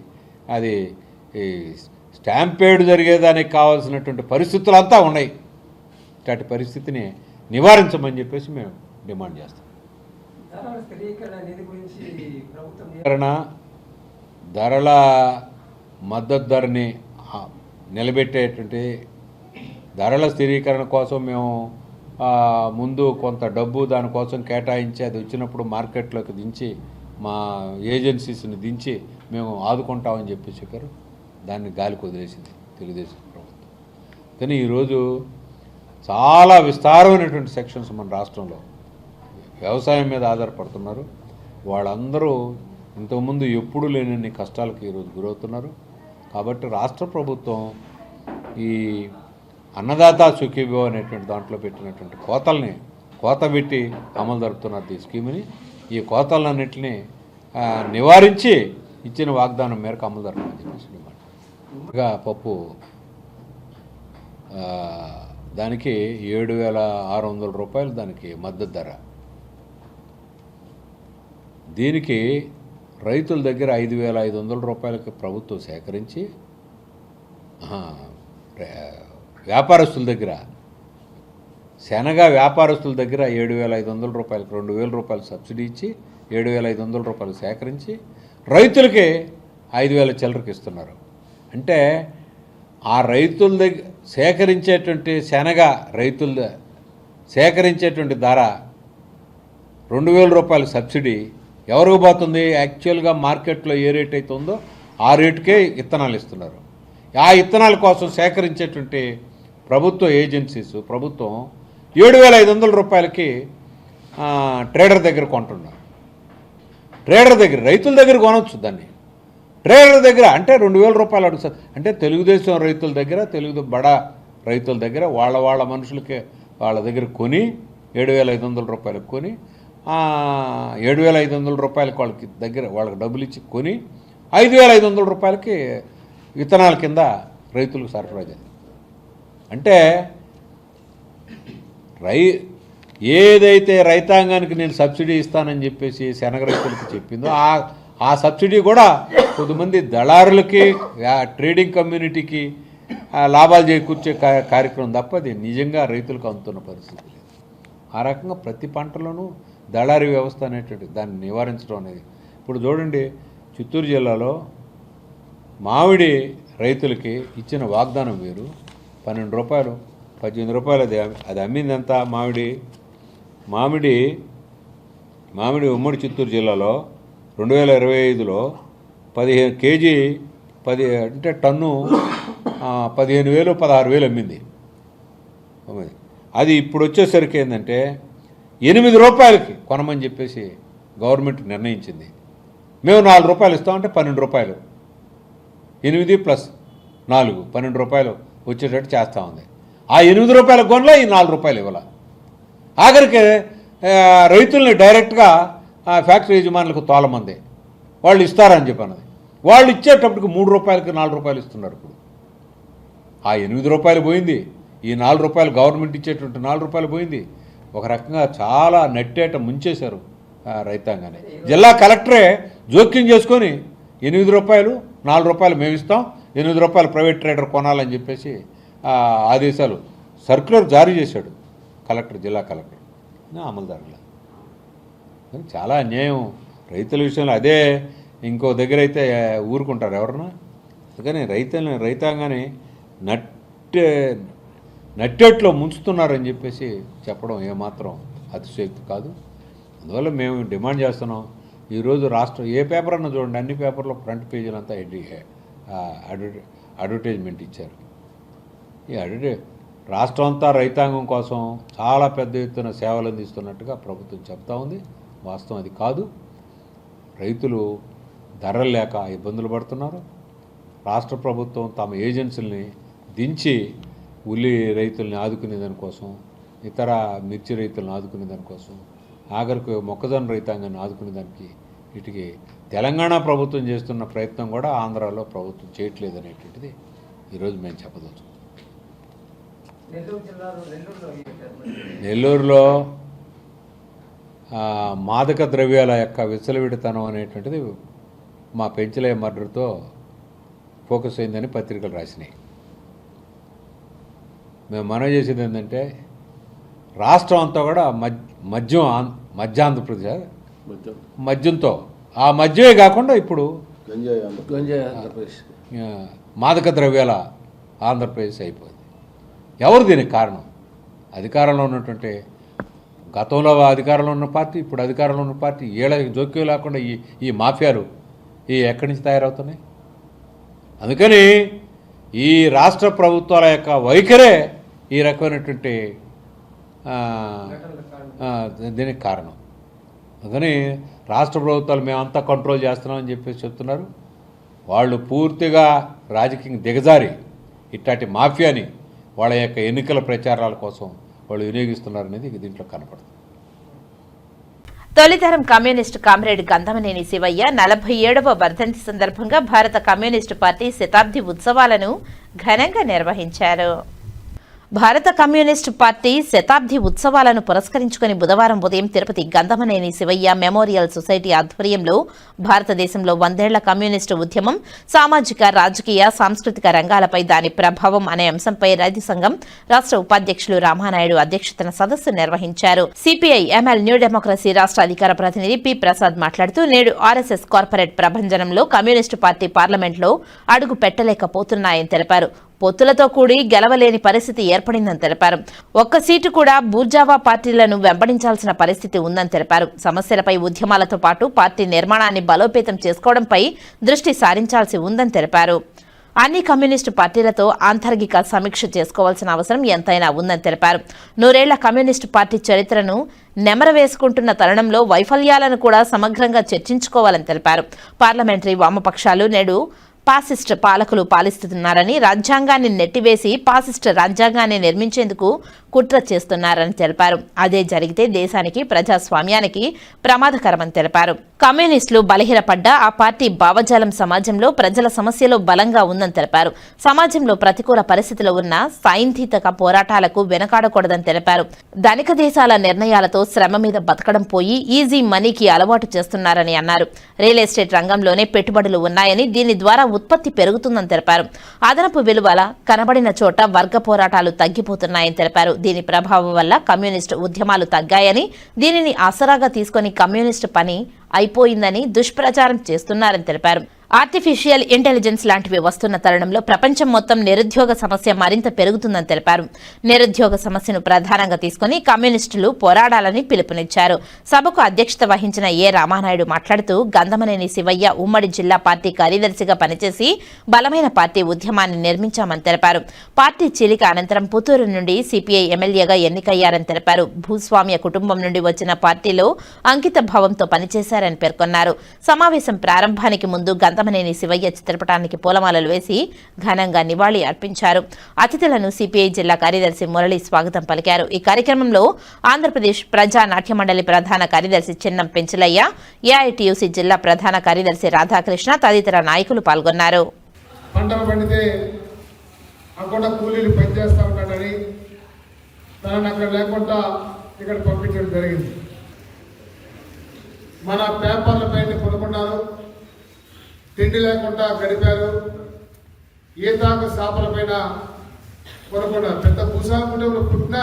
అది ఈ స్టాంపేడ్ జరిగేదానికి కావాల్సినటువంటి పరిస్థితులు అంతా ఉన్నాయి. ఇట్లాంటి పరిస్థితిని నివారించమని చెప్పేసి మేము డిమాండ్ చేస్తాం. ధరల మద్దతు ధరని నిలబెట్టేటువంటి ధరల స్థిరీకరణ కోసం మేము ముందు కొంత డబ్బు దానికోసం కేటాయించి అది వచ్చినప్పుడు మార్కెట్లోకి దించి మా ఏజెన్సీస్ని దించి మేము ఆదుకుంటామని చెప్పి చెప్పారు. దాన్ని గాలికి వదిలేసింది తెలుగుదేశం ప్రభుత్వం. కానీ ఈరోజు చాలా విస్తారమైనటువంటి సెక్షన్స్ మన రాష్ట్రంలో వ్యవసాయం మీద ఆధారపడుతున్నారు. వాళ్ళందరూ ఇంతకుముందు ఎప్పుడు లేనన్ని కష్టాలకు ఈరోజు గురవుతున్నారు. కాబట్టి రాష్ట్ర ప్రభుత్వం ఈ అన్నదాత సుఖీభవ అనేటువంటి దాంట్లో పెట్టినటువంటి కోత పెట్టి అమలు జరుపుతున్నారు ఈ స్కీమ్ని. ఈ కోతలన్నింటినీ నివారించి ఇచ్చిన వాగ్దానం మేరకు అమలు జరపమని చెప్పేసి డిమాండ్. పప్పు దానికి 7,600 రూపాయలు దానికి మద్దతు ధర. దీనికి రైతుల దగ్గర 5,500 రూపాయలకి ప్రభుత్వం సేకరించి వ్యాపారస్తుల దగ్గర శనగ వ్యాపారస్తుల దగ్గర 7,500 రూపాయలకి 2,000 రూపాయలు సబ్సిడీ ఇచ్చి 7,500 రూపాయలు సేకరించి రైతులకి 5,000 చిల్లరకి ఇస్తున్నారు. అంటే ఆ రైతుల దగ్గర సేకరించేటువంటి శనగ రైతుల సేకరించేటువంటి ధర 2,000 రూపాయల సబ్సిడీ ఎవరికి పోతుంది? యాక్చువల్గా మార్కెట్లో ఏ రేట్ అయితే ఉందో ఆ రేటుకే విత్తనాలు ఇస్తున్నారు. ఆ విత్తనాల కోసం సేకరించేటువంటి ప్రభుత్వ ఏజెన్సీస్ ప్రభుత్వం 7,500 రూపాయలకి ట్రేడర్ దగ్గర కొంటున్నారు. ట్రేడర్ దగ్గర రైతుల దగ్గర కొనవచ్చు దాన్ని. ట్రేడర్ దగ్గర అంటే 2,000 రూపాయలు అడుగుతారు. అంటే తెలుగుదేశం రైతుల దగ్గర బడా రైతుల దగ్గర వాళ్ళ మనుషులకి వాళ్ళ దగ్గర కొని 7,500 రూపాయలకు కొని 7,500 రూపాయలకి వాళ్ళకి డబ్బులు ఇచ్చి కొని 5,500 రూపాయలకి విత్తనాల కింద రైతులకు సరఫరా చేయాలి. అంటే ఏదైతే రైతాంగానికి నేను సబ్సిడీ ఇస్తానని చెప్పేసి శనగ రైతులకు చెప్పిందో ఆ సబ్సిడీ కూడా కొద్దిమంది దళారులకి ట్రేడింగ్ కమ్యూనిటీకి లాభాలు చేకూర్చే కార్యక్రమం తప్ప అది నిజంగా రైతులకు అందుతున్న పరిస్థితి లేదు. ఆ రకంగా ప్రతి పంటలోనూ దళారీ వ్యవస్థ అనేటువంటి దాన్ని నివారించడం అనేది. ఇప్పుడు చూడండి, చిత్తూరు జిల్లాలో మామిడి రైతులకి ఇచ్చిన వాగ్దానం వేరు. 12 రూపాయలు 18 రూపాయలు అది అమ్మింది ఎంత? మామిడి ఉమ్మడి చిత్తూరు జిల్లాలో 2025లో 15 కేజీ అంటే టన్ను 15,000 16,000 అమ్మింది. అది ఇప్పుడు వచ్చేసరికి ఏంటంటే 8 రూపాయలకి కొనమని చెప్పేసి గవర్నమెంట్ నిర్ణయించింది. మేము 4 రూపాయలు ఇస్తామంటే 12 రూపాయలు, 8 + 4 12 రూపాయలు వచ్చేటట్టు చేస్తూ ఉంది. ఆ 8 రూపాయల కొనలో ఈ 4 రూపాయలు ఇవ్వాల. ఆఖరికి రైతుల్ని డైరెక్ట్గా ఫ్యాక్టరీ యజమానులకు తోలమంది వాళ్ళు ఇస్తారని చెప్పన్నది. వాళ్ళు ఇచ్చేటప్పటికి 3 రూపాయలకి 4 రూపాయలు ఇస్తున్నారు. ఇప్పుడు ఆ 8 రూపాయలు పోయింది, ఈ 4 రూపాయలు గవర్నమెంట్ ఇచ్చేటువంటి 4 రూపాయలు పోయింది. ఒక రకంగా చాలా నెట్టేట ముంచేశారు రైతాంగాన్ని. జిల్లా కలెక్టరే జోక్యం చేసుకొని 8 రూపాయలు 4 రూపాయలు మేము ఇస్తాం, 8 రూపాయలు ప్రైవేట్ ట్రేడర్ కొనాలని చెప్పేసి ఆదేశాలు సర్క్యులర్ జారీ చేశాడు జిల్లా కలెక్టర్. అమలుదారుల చాలా అన్యాయం రైతుల విషయంలో. అదే ఇంకో దగ్గర అయితే ఊరుకుంటారు ఎవరన్నా. అందుకని రైతాంగాన్ని నట్టేట్లో ముంచుతున్నారని చెప్పేసి చెప్పడం ఏమాత్రం అతిశయోక్తి కాదు. అందువల్ల మేము డిమాండ్ చేస్తున్నాం. ఈరోజు రాష్ట్రం ఏ పేపర్ అన్నా చూడండి, అన్ని పేపర్లో ఫ్రంట్ పేజీలంతా అడ్వర్టైజ్మెంట్ ఇచ్చారు. ఈ రాష్ట్రం అంతా రైతాంగం కోసం చాలా పెద్ద ఎత్తున సేవలు అందిస్తున్నట్టుగా ప్రభుత్వం చెప్తా ఉంది. వాస్తవం అది కాదు. రైతులు ధరలు లేక ఇబ్బందులు పడుతున్నారు. రాష్ట్ర ప్రభుత్వం తమ ఏజెన్సీలని దించి ఉల్లి రైతుల్ని ఆదుకునే దానికోసం, ఇతర మిర్చి రైతులను ఆదుకునే దానికోసం, ఆఖరికి మొక్కజొన్న రైతాంగాన్ని ఆదుకునే దానికి వీటికి తెలంగాణ ప్రభుత్వం చేస్తున్న ప్రయత్నం కూడా ఆంధ్రాలో ప్రభుత్వం చేయట్లేదు అనేటువంటిది ఈరోజు మేము చెప్పదలుచుకున్నాం. నెల్లూరులో మాదక ద్రవ్యాల యొక్క విచ్చలవిడితనం అనేటువంటిది మా పెంచలే మర్డర్తో ఫోకస్ అయిందని పత్రికలు రాసినాయి. మేము మనవి చేసేది ఏంటంటే రాష్ట్రం అంతా కూడా మధ్యాంధ్రప్రదేశ్ మద్యంతో, ఆ మద్యమే కాకుండా ఇప్పుడు మాదక ద్రవ్యాల ఆంధ్రప్రదేశ్ అయిపోయింది. ఎవరు దీనికి కారణం? అధికారంలో ఉన్నటువంటి, గతంలో అధికారంలో ఉన్న పార్టీ, ఇప్పుడు అధికారంలో ఉన్న పార్టీ. ఏళ్ళకి జోక్యం లేకుండా ఈ మాఫియాలు ఎక్కడి నుంచి తయారవుతున్నాయి? అందుకని ఈ రాష్ట్ర ప్రభుత్వాల యొక్క వైఖరే ఈ రకమైనటువంటి దీనికి కారణం. అందుకని రాష్ట్ర ప్రభుత్వాలు మేమంతా కంట్రోల్ చేస్తున్నామని చెప్పేసి చెప్తున్నారు. వాళ్ళు పూర్తిగా రాజకీయం దిగజారి ఇట్లాంటి మాఫియాని వాళ్ళ యొక్క ఎన్నికల ప్రచారాల కోసం వాళ్ళు వినియోగిస్తున్నారనేది దీంట్లో కనపడుతుంది. తొలితరం కమ్యూనిస్టు కామ్రేడ్ గంధమనేని శివయ్య 47వ వర్ధంతి సందర్భంగా భారత కమ్యూనిస్టు పార్టీ శతాబ్ది ఉత్సవాలను ఘనంగా నిర్వహించారు. భారత కమ్యూనిస్టు పార్టీ శతాబ్ది ఉత్సవాలను పురస్కరించుకుని బుధవారం ఉదయం తిరుపతి గంధమనేని శివయ్య మెమోరియల్ సొసైటీ ఆధ్వర్యంలో భారతదేశంలో 100 కమ్యూనిస్టు ఉద్యమం, సామాజిక, రాజకీయ, సాంస్కృతిక రంగాలపై దాని ప్రభావం అనే అంశంపై రైతు సంఘం రాష్ట్ర ఉపాధ్యక్షులు రామానాయుడు అధ్యక్షతన సదస్సు నిర్వహించారు. సిపిఐ ఎంఎల్ న్యూ డెమోక్రసీ రాష్ట్ర అధికార ప్రతినిధి పి ప్రసాద్ మాట్లాడుతూ నేడు ఆర్ఎస్ఎస్ కార్పొరేట్ ప్రభంజనంలో కమ్యూనిస్టు పార్టీ పార్లమెంట్లో అడుగు పెట్టలేకపోతున్నాయని తెలిపారు. పొత్తులతో కూడి గెలవలేని పరిస్థితి ఏర్పడిందని తెలిపారు. ఒక్క సీటు కూడా బూర్జావా పార్టీలను వెంబడించాల్సిన పరిస్థితి ఉందని తెలిపారు. సమస్యలపై ఉద్యమాలతో పాటు పార్టీ నిర్మాణాన్ని బలోపేతం చేసుకోవడంపై దృష్టి సారించాల్సి ఉందని తెలిపారు. అన్ని కమ్యూనిస్టు పార్టీలతో ఆంతర్గిక సమీక్ష చేసుకోవాల్సిన అవసరం ఎంతైనా ఉందని తెలిపారు. 100 ఏళ్ల కమ్యూనిస్టు పార్టీ చరిత్రను నెమరవేసుకుంటున్న తరుణంలో వైఫల్యాలను కూడా సమగ్రంగా చర్చించుకోవాలని తెలిపారు. పార్లమెంటరీ వామపక్షాలు నేడు పాసిస్ట్ పాలకులు పాలిస్తున్నారని, రాజ్యాంగాన్ని నెట్టివేసి పాసిస్ట్ రాజ్యాంగాన్ని నిర్మించేందుకు కుట్ర చేస్తున్నారని తెలిపారు. అదే జరిగితే దేశానికి, ప్రజాస్వామ్యానికి ప్రమాదకరమని తెలిపారు. కమ్యూనిస్టులు బలహీనపడ్డ ఆ పార్టీ భావజాలం సమాజంలో ప్రజల సమస్యలో బలంగా ఉందని తెలిపారు. సమాజంలో ప్రతికూల పరిస్థితులు ఉన్న సైద్ధాంతిక పోరాటాలకు వెనకాడకూడదని తెలిపారు. ధనిక దేశాల నిర్ణయాలతో శ్రమ మీద బతకడం పోయి ఈజీ మనీకి అలవాటు చేస్తున్నారని అన్నారు. రియల్ ఎస్టేట్ రంగంలోనే పెట్టుబడులు ఉన్నాయని, దీని ద్వారా ఉత్పత్తి పెరుగుతుందని తెలిపారు. అదనపు విలువల కనబడిన చోట వర్గ పోరాటాలు తగ్గిపోతున్నాయని తెలిపారు. దీని ప్రభావం వల్ల కమ్యూనిస్టు ఉద్యమాలు తగ్గాయని, దీనిని ఆసరాగా తీసుకుని కమ్యూనిస్టు పని అయిపోయిందని దుష్ప్రచారం చేస్తున్నారని తెలిపారు. ఆర్టిఫిషియల్ ఇంటెలిజెన్స్ లాంటివి వస్తున్న తరుణంలో ప్రపంచం మొత్తం నిరుద్యోగ సమస్య మరింత పెరుగుతుందని తెలిపారు. నిరుద్యోగ సమస్యను ప్రధానంగా తీసుకుని కమ్యూనిస్టులు పోరాడాలని పిలుపునిచ్చారు. సభకు అధ్యక్షత వహించిన ఏ రామానాయుడు మాట్లాడుతూ గంధమనేని శివయ్య ఉమ్మడి జిల్లా పార్టీ కార్యదర్శిగా పనిచేసి బలమైన పార్టీ ఉద్యమాన్ని నిర్మించామని తెలిపారు. పార్టీ చీలిక అనంతరం పుత్తూరు నుండి సిపిఐ ఎమ్మెల్యేగా ఎన్నికయ్యారని తెలిపారు. భూస్వామ్య కుటుంబం నుండి వచ్చిన పార్టీలో అంకిత భావంతో పనిచేశారని పేర్కొన్నారు. సమావేశం ప్రారంభానికి ముందు గంధమనేని శివయ్య చిత్రపటానికి పూలమాలలు వేసి ఘనంగా నివాళి అర్పించారు. అతిథులను సిపిఐ జిల్లా కార్యదర్శి మురళి స్వాగతం పలికారు. ఈ కార్యక్రమంలో ఆంధ్రప్రదేశ్ ప్రజా నాట్య మండలి ప్రధాన కార్యదర్శి చిన్నం పెంచలయ్య, ఏఐటియుసి జిల్లా ప్రధాన కార్యదర్శి రాధాకృష్ణ తదితర నాయకులు పాల్గొన్నారు. పంటలు పండితే అక్కడ కూలీలు పనిచేస్తూ ఉంటాడని తనని అక్కడ లేకుండా ఇక్కడ పంపించడం జరిగింది. మన పేపర్ల పైన కొనుక్కున్నారు, తిండి లేకుండా గడిపారు. ఈతాకు చేపల పైన కొనుక్కున్నారు. పెద్ద భూస్వాముడు పుట్టిన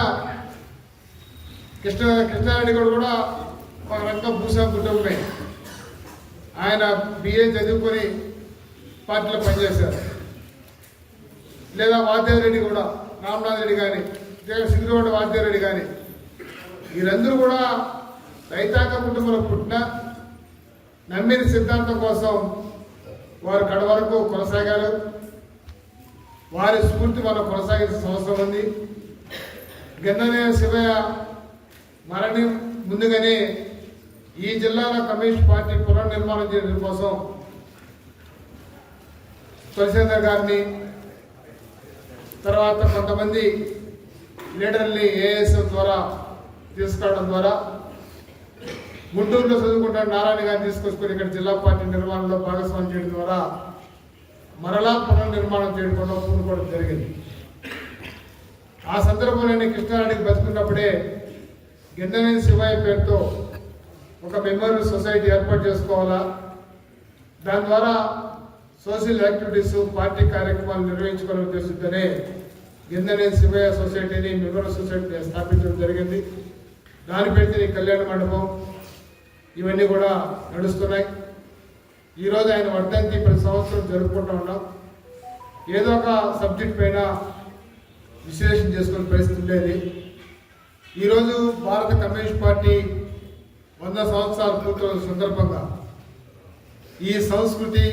కృష్ణారెడ్డి కూడా ఒక రకంగా భూస్వామి కుటుంబమే. ఆయన బిఏ చదువుకొని పార్టీలో పనిచేశారు. లేదా వాద్యారెడ్డి కూడా, రామనాథ్ రెడ్డి కానీ, సింగరోడ్ వాద్యారెడ్డి కానీ, వీరందరూ కూడా రైతాంగ కుటుంబంలో పుట్టిన నమ్మిన సిద్ధాంతం కోసం వారు కడ వరకు కొనసాగారు. వారి స్ఫూర్తి మనం కొనసాగించిన అవసరం ఉంది. గంధమనేని శివయ్య మరణి ముందుగానే ఈ జిల్లాలో కమ్యూనిస్ట్ పార్టీ పునర్నిర్మాణం చేయడం కోసం తులసేందర్ గారిని, తర్వాత కొంతమంది లీడర్ని ఏఎస్ఎఫ్ ద్వారా తీసుకురావడం ద్వారా గుంటూరులో చదువుకుంటున్న నారాయణ గారిని తీసుకొచ్చుకొని ఇక్కడ జిల్లా పార్టీ నిర్మాణంలో భాగస్వామ్యం చేయడం ద్వారా మరలా పునర్నిర్మాణం చేయడం కోసం పూనుకోవడం జరిగింది. ఆ సందర్భంలోనే కృష్ణారెడ్డికి బతుకున్నప్పుడే గంధమనేని శివయ్య పేరుతో ఒక మెమోరియల్ సొసైటీ ఏర్పాటు చేసుకోవాలా, దాని ద్వారా సోషల్ యాక్టివిటీస్, పార్టీ కార్యక్రమాలు నిర్వహించుకోవాలని ఉద్దేశిస్తూనే గంధమనేని శివయ్య సొసైటీని, మెమోరియల్ సొసైటీని స్థాపించడం జరిగింది. దాని పెడితే కళ్యాణ మండపం ఇవన్నీ కూడా నడుస్తున్నాయి. ఈరోజు ఆయన వర్ధంతి ప్రతి సంవత్సరం జరుపుకుంటూ ఉన్నాం. ఏదో ఒక సబ్జెక్ట్ పైన విశ్లేషణ చేసుకునే పరిస్థితి ఉండేది. ఈరోజు భారత కమ్యూనిస్ట్ పార్టీ 100 సంవత్సరాలు పూర్తయిన సందర్భంగా ఈ సంస్కృతి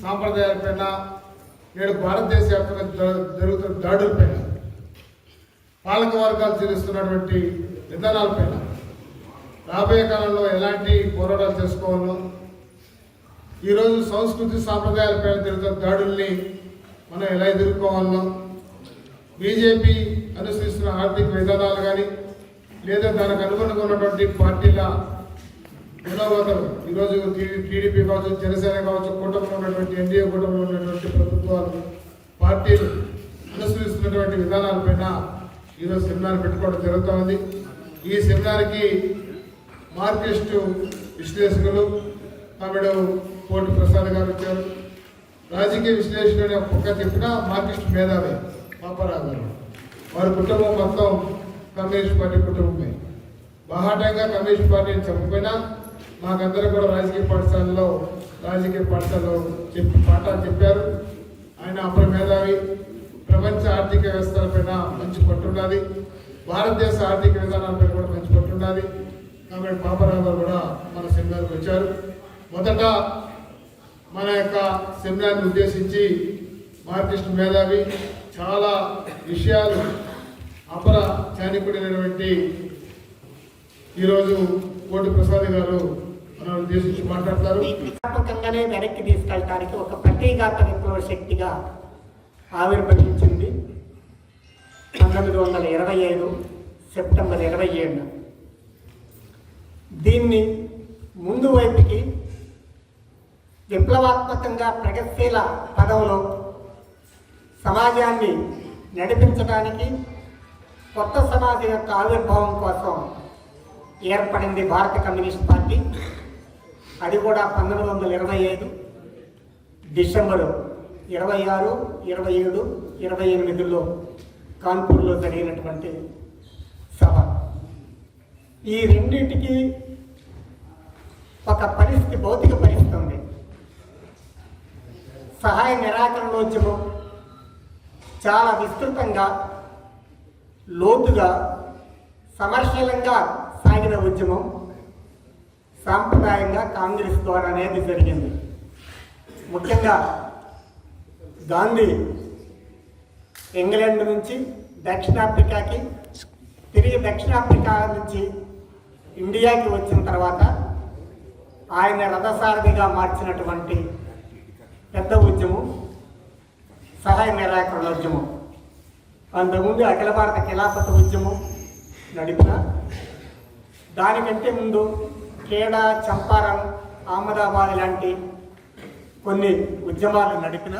సాంప్రదాయాలపైన, నేడు భారతదేశ వ్యాప్తంగా జరుగుతున్న దాడులపైన, పాలక వర్గాలు చెల్లిస్తున్నటువంటి విధానాలపైన రాబోయే కాలంలో ఎలాంటి పోరాటాలు చేసుకోవాలో, ఈరోజు సంస్కృతి సాంప్రదాయాలపైన జరుగుతున్న దాడుల్ని మనం ఎలా ఎదుర్కోవాలో, బీజేపీ అనుసరిస్తున్న ఆర్థిక విధానాలు కానీ లేదా దానికి అనుగుణంగా ఉన్నటువంటి పార్టీల వినోదలు, ఈరోజు టీడీపీ కావచ్చు, జనసేన కావచ్చు, కూటమిలో ఉన్నటువంటి ఎన్డీఏ కూటమిలో ఉన్నటువంటి ప్రభుత్వాలు, పార్టీలు అనుసరిస్తున్నటువంటి విధానాలపైన ఈరోజు సెమినార్ పెట్టుకోవడం జరుగుతోంది. ఈ సెమినార్కి మార్క్సిస్టు విశ్లేషకులు తమిళ కోటి ప్రసాద్ గారు వచ్చారు. రాజకీయ విశ్లేషకుడు ఒక్క చెప్పిన మార్క్సిస్ట్ మేధావి పాపారావు గారు. వారి కుటుంబం మొత్తం కమ్యూనిస్ట్ పార్టీ కుటుంబమే. బాహాటంగా కమ్యూనిస్ట్ పార్టీని చెప్పకపోయినా మాకందరూ కూడా రాజకీయ పాఠశాలలో పాఠాలు చెప్పారు. ఆయన అపర మేధావి. ప్రపంచ ఆర్థిక వ్యవస్థలపైన మంచి పట్టున్నది. భారతదేశ ఆర్థిక విధానాలపై కూడా మంచి పట్టున్నది. కాబట్టి పాపారావు గారు కూడా మన సెమినార్కి వచ్చారు. మొదట మన యొక్క సెమినార్ని ఉద్దేశించి మార్క్సిస్ట్ మేధావి చాలా విషయాలు అపర చాణికుడైనటువంటి ఈరోజు కోటి ప్రసాద్ గారు మన ఉద్దేశించి మాట్లాడతారు. వ్యూహాత్మకంగానే వెనక్కి తీసుకెళ్ళడానికి ఒక ప్రతీకాత్మ విప్లవ శక్తిగా ఆవిర్భవించింది 1925 సెప్టెంబర్ 27. దీన్ని ముందు వైపుకి విప్లవాత్మకంగా ప్రగతిశీల పదంలో సమాజాన్ని నడిపించడానికి, కొత్త సమాజం యొక్క ఆవిర్భావం కోసం ఏర్పడింది భారత కమ్యూనిస్ట్ పార్టీ. అది కూడా 1925 డిసెంబరు 26, 27, 28లో కాన్పూర్లో జరిగినటువంటి సభ. ఈ రెండింటికి ఒక పరిస్థితి, భౌతిక పరిస్థితి ఉంది. సహాయ నిరాకరణోద్యమం చాలా విస్తృతంగా, లోతుగా, సమర్శీలంగా సాగిన ఉద్యమం సాంప్రదాయంగా కాంగ్రెస్ ద్వారా అనేది జరిగింది. ముఖ్యంగా గాంధీ ఇంగ్లాండ్ నుంచి దక్షిణాఫ్రికాకి, తిరిగి దక్షిణాఫ్రికా నుంచి ఇండియాకి వచ్చిన తర్వాత ఆయన రథసారథిగా మార్చినటువంటి పెద్ద ఉద్యమం సహాయ నిరాకరణోద్యమం. అంతకుముందు అఖిల భారత ఖిలాఫత్ ఉద్యమం నడిపిన, దానికంటే ముందు ఖేడా, చంపారన్, అహ్మదాబాద్ లాంటి కొన్ని ఉద్యమాలు నడిపిన,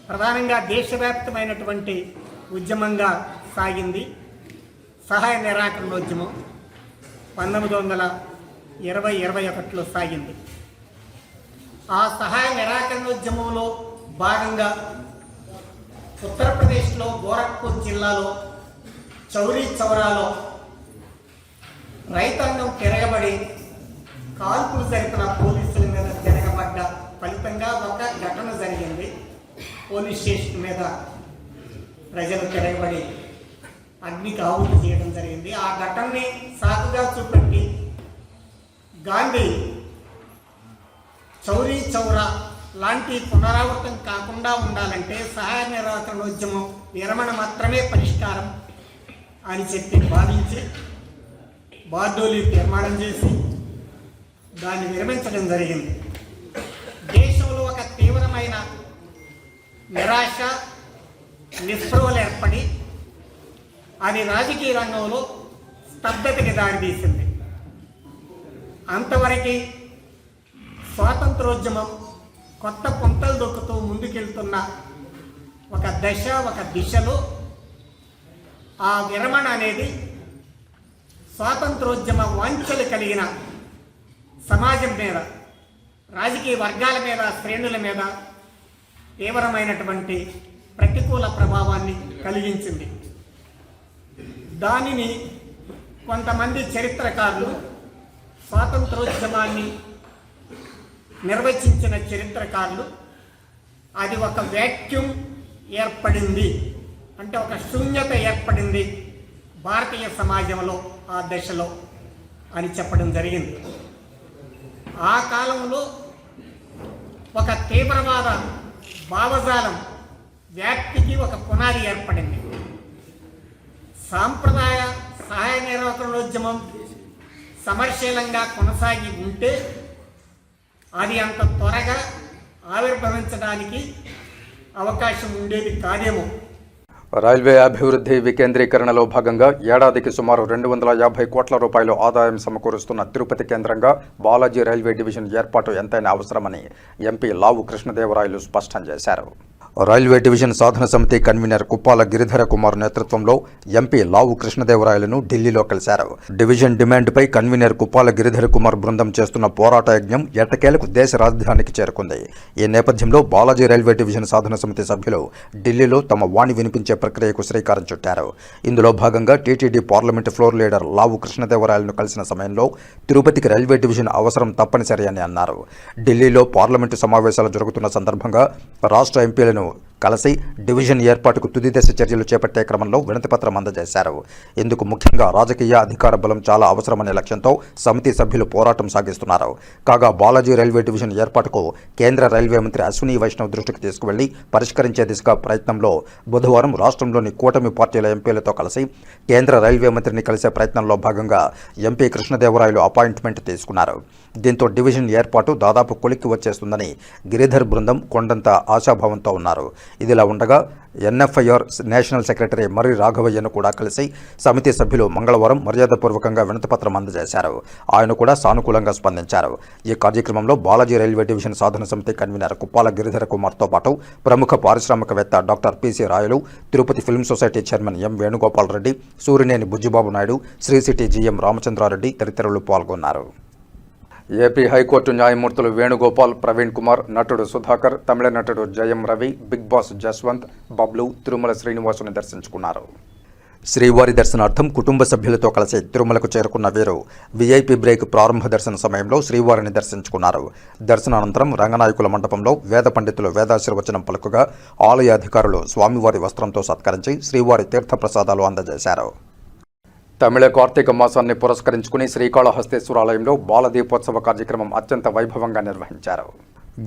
ప్రధానంగా దేశవ్యాప్తమైనటువంటి ఉద్యమంగా సాగింది సహాయ నిరాకరణోద్యమం. 1920-21లో సాగింది. ఆ సహాయ నిరాకరణోద్యమంలో భాగంగా ఉత్తరప్రదేశ్లో గోరఖ్పూర్ జిల్లాలో చౌరీ చౌరాలో రైతాంగం తిరగబడి కాల్పులు జరిపిన పోలీసుల మీద తిరగబడ్డ ఫలితంగా ఒక ఘటన జరిగింది. పోలీస్ స్టేషన్ మీద ప్రజలు తిరగబడి అగ్నికి ఆహుతి చేయడం జరిగింది. ఆ ఘటనని సాకుగా చూపెట్టి గాంధీ చౌరీ చౌరా లాంటి పునరావృతం కాకుండా ఉండాలంటే సహాయ నిరాకరణోద్యమం విరమణ మాత్రమే పరిష్కారం అని చెప్పి భావించి బార్డోలీ తీర్మానం చేసి దాన్ని విరమించడం జరిగింది. దేశంలో ఒక తీవ్రమైన నిరాశ, నిస్పృహలు ఏర్పడి అది రాజకీయ రంగంలో స్తబ్దతకి దారితీసింది. అంతవరకు స్వాతంత్రోద్యమం కొత్త పుంతలు దొక్కుతూ ముందుకెళ్తున్న ఒక దశ, ఒక దిశలో ఆ విరమణ అనేది స్వాతంత్రోద్యమ వాంఛలు కలిగిన సమాజం మీద, రాజకీయ వర్గాల మీద, శ్రేణుల మీద తీవ్రమైనటువంటి ప్రతికూల ప్రభావాన్ని కలిగించింది. దానిని కొంతమంది చరిత్రకారులు, స్వాతంత్రోద్యమాన్ని నిర్వచించిన చరిత్రకారులు, అది ఒక వ్యాక్యూమ్ ఏర్పడింది, అంటే ఒక శూన్యత ఏర్పడింది భారతీయ సమాజంలో ఆ దశలో అని చెప్పడం జరిగింది. ఆ కాలంలో ఒక తీవ్రవాద భావజాలం వ్యాప్తికి ఒక పునాది ఏర్పడింది. సాంప్రదాయ సహాయ నిరాకరణోద్యమం సమర్శీలంగా కొనసాగి ఉంటే అది అంత త్వరగా ఆవిర్భవించడానికి అవకాశం ఉండేది కాదేమో. రైల్వే అభివృద్ధి వికేంద్రీకరణలో భాగంగా ఏడాదికి సుమారు 250 కోట్ల రూపాయలు ఆదాయం సమకూరుస్తున్న తిరుపతి కేంద్రంగా బాలాజీ రైల్వే డివిజన్ ఏర్పాటు ఎంతైనా అవసరమని ఎంపీ లావు కృష్ణదేవరాయలు స్పష్టం చేశారు. రైల్వే డివిజన్ సాధన సమితి కన్వీనర్ కుప్పాల గిరిధర కుమార్ నేతృత్వంలో ఎంపీ లావు కృష్ణదేవరాయలను ఢిల్లీలో కలిశారు. డివిజన్ డిమాండ్పై కన్వీనర్ కుప్పాల గిరిధర కుమార్ బృందం చేస్తున్న పోరాట యజ్ఞం ఎట్టకేలకు దేశ రాజధానికి చేరుకుంది. ఈ నేపథ్యంలో బాలాజీ రైల్వే డివిజన్ సాధన సమితి సభ్యులు ఢిల్లీలో తమ వాణి వినిపించే ప్రక్రియకు శ్రీకారం చుట్టారు. ఇందులో భాగంగా టీటీడీ పార్లమెంటు ఫ్లోర్ లీడర్ లావు కృష్ణదేవరాయలను కలిసిన సమయంలో తిరుపతికి రైల్వే డివిజన్ అవసరం తప్పనిసరి అని అన్నారు. ఢిల్లీలో పార్లమెంటు సమావేశాలు జరుగుతున్న సందర్భంగా రాష్ట్ర ఎంపీలను కలిసి డివిజన్ ఏర్పాటుకు తుది దశ చర్యలు చేపట్టే క్రమంలో వినతిపత్రం అందజేశారు. ఇందుకు ముఖ్యంగా రాజకీయ అధికార బలం చాలా అవసరమనే లక్ష్యంతో సమితి సభ్యులు పోరాటం సాగిస్తున్నారు. కాగా బాలాజీ రైల్వే డివిజన్ ఏర్పాటుకు కేంద్ర రైల్వే మంత్రి అశ్విని వైష్ణవ్ దృష్టికి తీసుకువెళ్లి పరిష్కరించే దిశగా ప్రయత్నంలో బుధవారం రాష్ట్రంలోని కూటమి పార్టీల ఎంపీలతో కలిసి కేంద్ర రైల్వే మంత్రిని కలిసే ప్రయత్నంలో భాగంగా ఎంపీ కృష్ణదేవరాయలు అపాయింట్మెంట్ తీసుకున్నారు. దీంతో డివిజన్ ఏర్పాటు దాదాపు కొలిక్కి వచ్చేస్తుందని గిరిధర్ బృందం కొండంత ఆశాభావంతో ఉన్నారు. ఇదిలా ఉండగా ఎన్ఎఫ్ఐఆర్ నేషనల్ సెక్రటరీ మర్రి రాఘవయ్యను కూడా కలిసి సమితి సభ్యులు మంగళవారం మర్యాదపూర్వకంగా వినతిపత్రం అందజేశారు. ఆయన కూడా సానుకూలంగా స్పందించారు. ఈ కార్యక్రమంలో బాలాజీ రైల్వే డివిజన్ సాధన సమితి కన్వీనర్ కుప్పాల గిరిధర కుమార్తో పాటు ప్రముఖ పారిశ్రామికవేత్త doctor PC Rayalu, Tirupati film society chairman M Venugopal Reddy, Surineni Bujjibabu Naidu, Sri City GM Ramachandra Reddy తదితరులు పాల్గొన్నారు. ఏపీ హైకోర్టు న్యాయమూర్తులు వేణుగోపాల్, ప్రవీణ్ కుమార్, నటుడు సుధాకర్, తమిళ నటుడు జయం రవి, బిగ్ బాస్ జస్వంత్, బబ్లు తిరుమల శ్రీనివాసుని దర్శించుకున్నారు. శ్రీవారి దర్శనార్థం కుటుంబ సభ్యులతో కలిసి తిరుమలకు చేరుకున్న వీరు వీఐపీ బ్రేక్ ప్రారంభ దర్శన సమయంలో శ్రీవారిని దర్శించుకున్నారు. దర్శనానంతరం రంగనాయకుల మండపంలో వేద పండితులు వేదాశీర్వచనం పలుకుగా ఆలయ అధికారులు స్వామివారి వస్త్రంతో సత్కరించి శ్రీవారి తీర్థప్రసాదాలు అందజేశారు. తమిళ కార్తీక మాసాన్ని పురస్కరించుకుని శ్రీకాళహస్తేశ్వరాలయంలో బాలదీపోత్సవ కార్యక్రమం అత్యంత వైభవంగా నిర్వహించారు.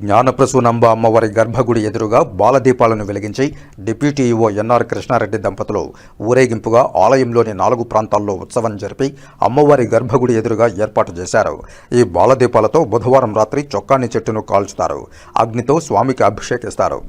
జ్ఞానప్రసూనంబ అమ్మవారి గర్భగుడి ఎదురుగా బాలదీపాలను వెలిగించి డిప్యూటీ ఈవో ఎన్ఆర్ కృష్ణారెడ్డి దంపతులు ఊరేగింపుగా ఆలయంలోని 4 ప్రాంతాల్లో ఉత్సవం జరిపి అమ్మవారి గర్భగుడి ఎదురుగా ఏర్పాటు చేశారు. ఈ బాలదీపాలతో బుధవారం రాత్రి చొక్కాని చెట్టును కాల్చుతారు. అగ్నితో స్వామికి అభిషేకిస్తారు.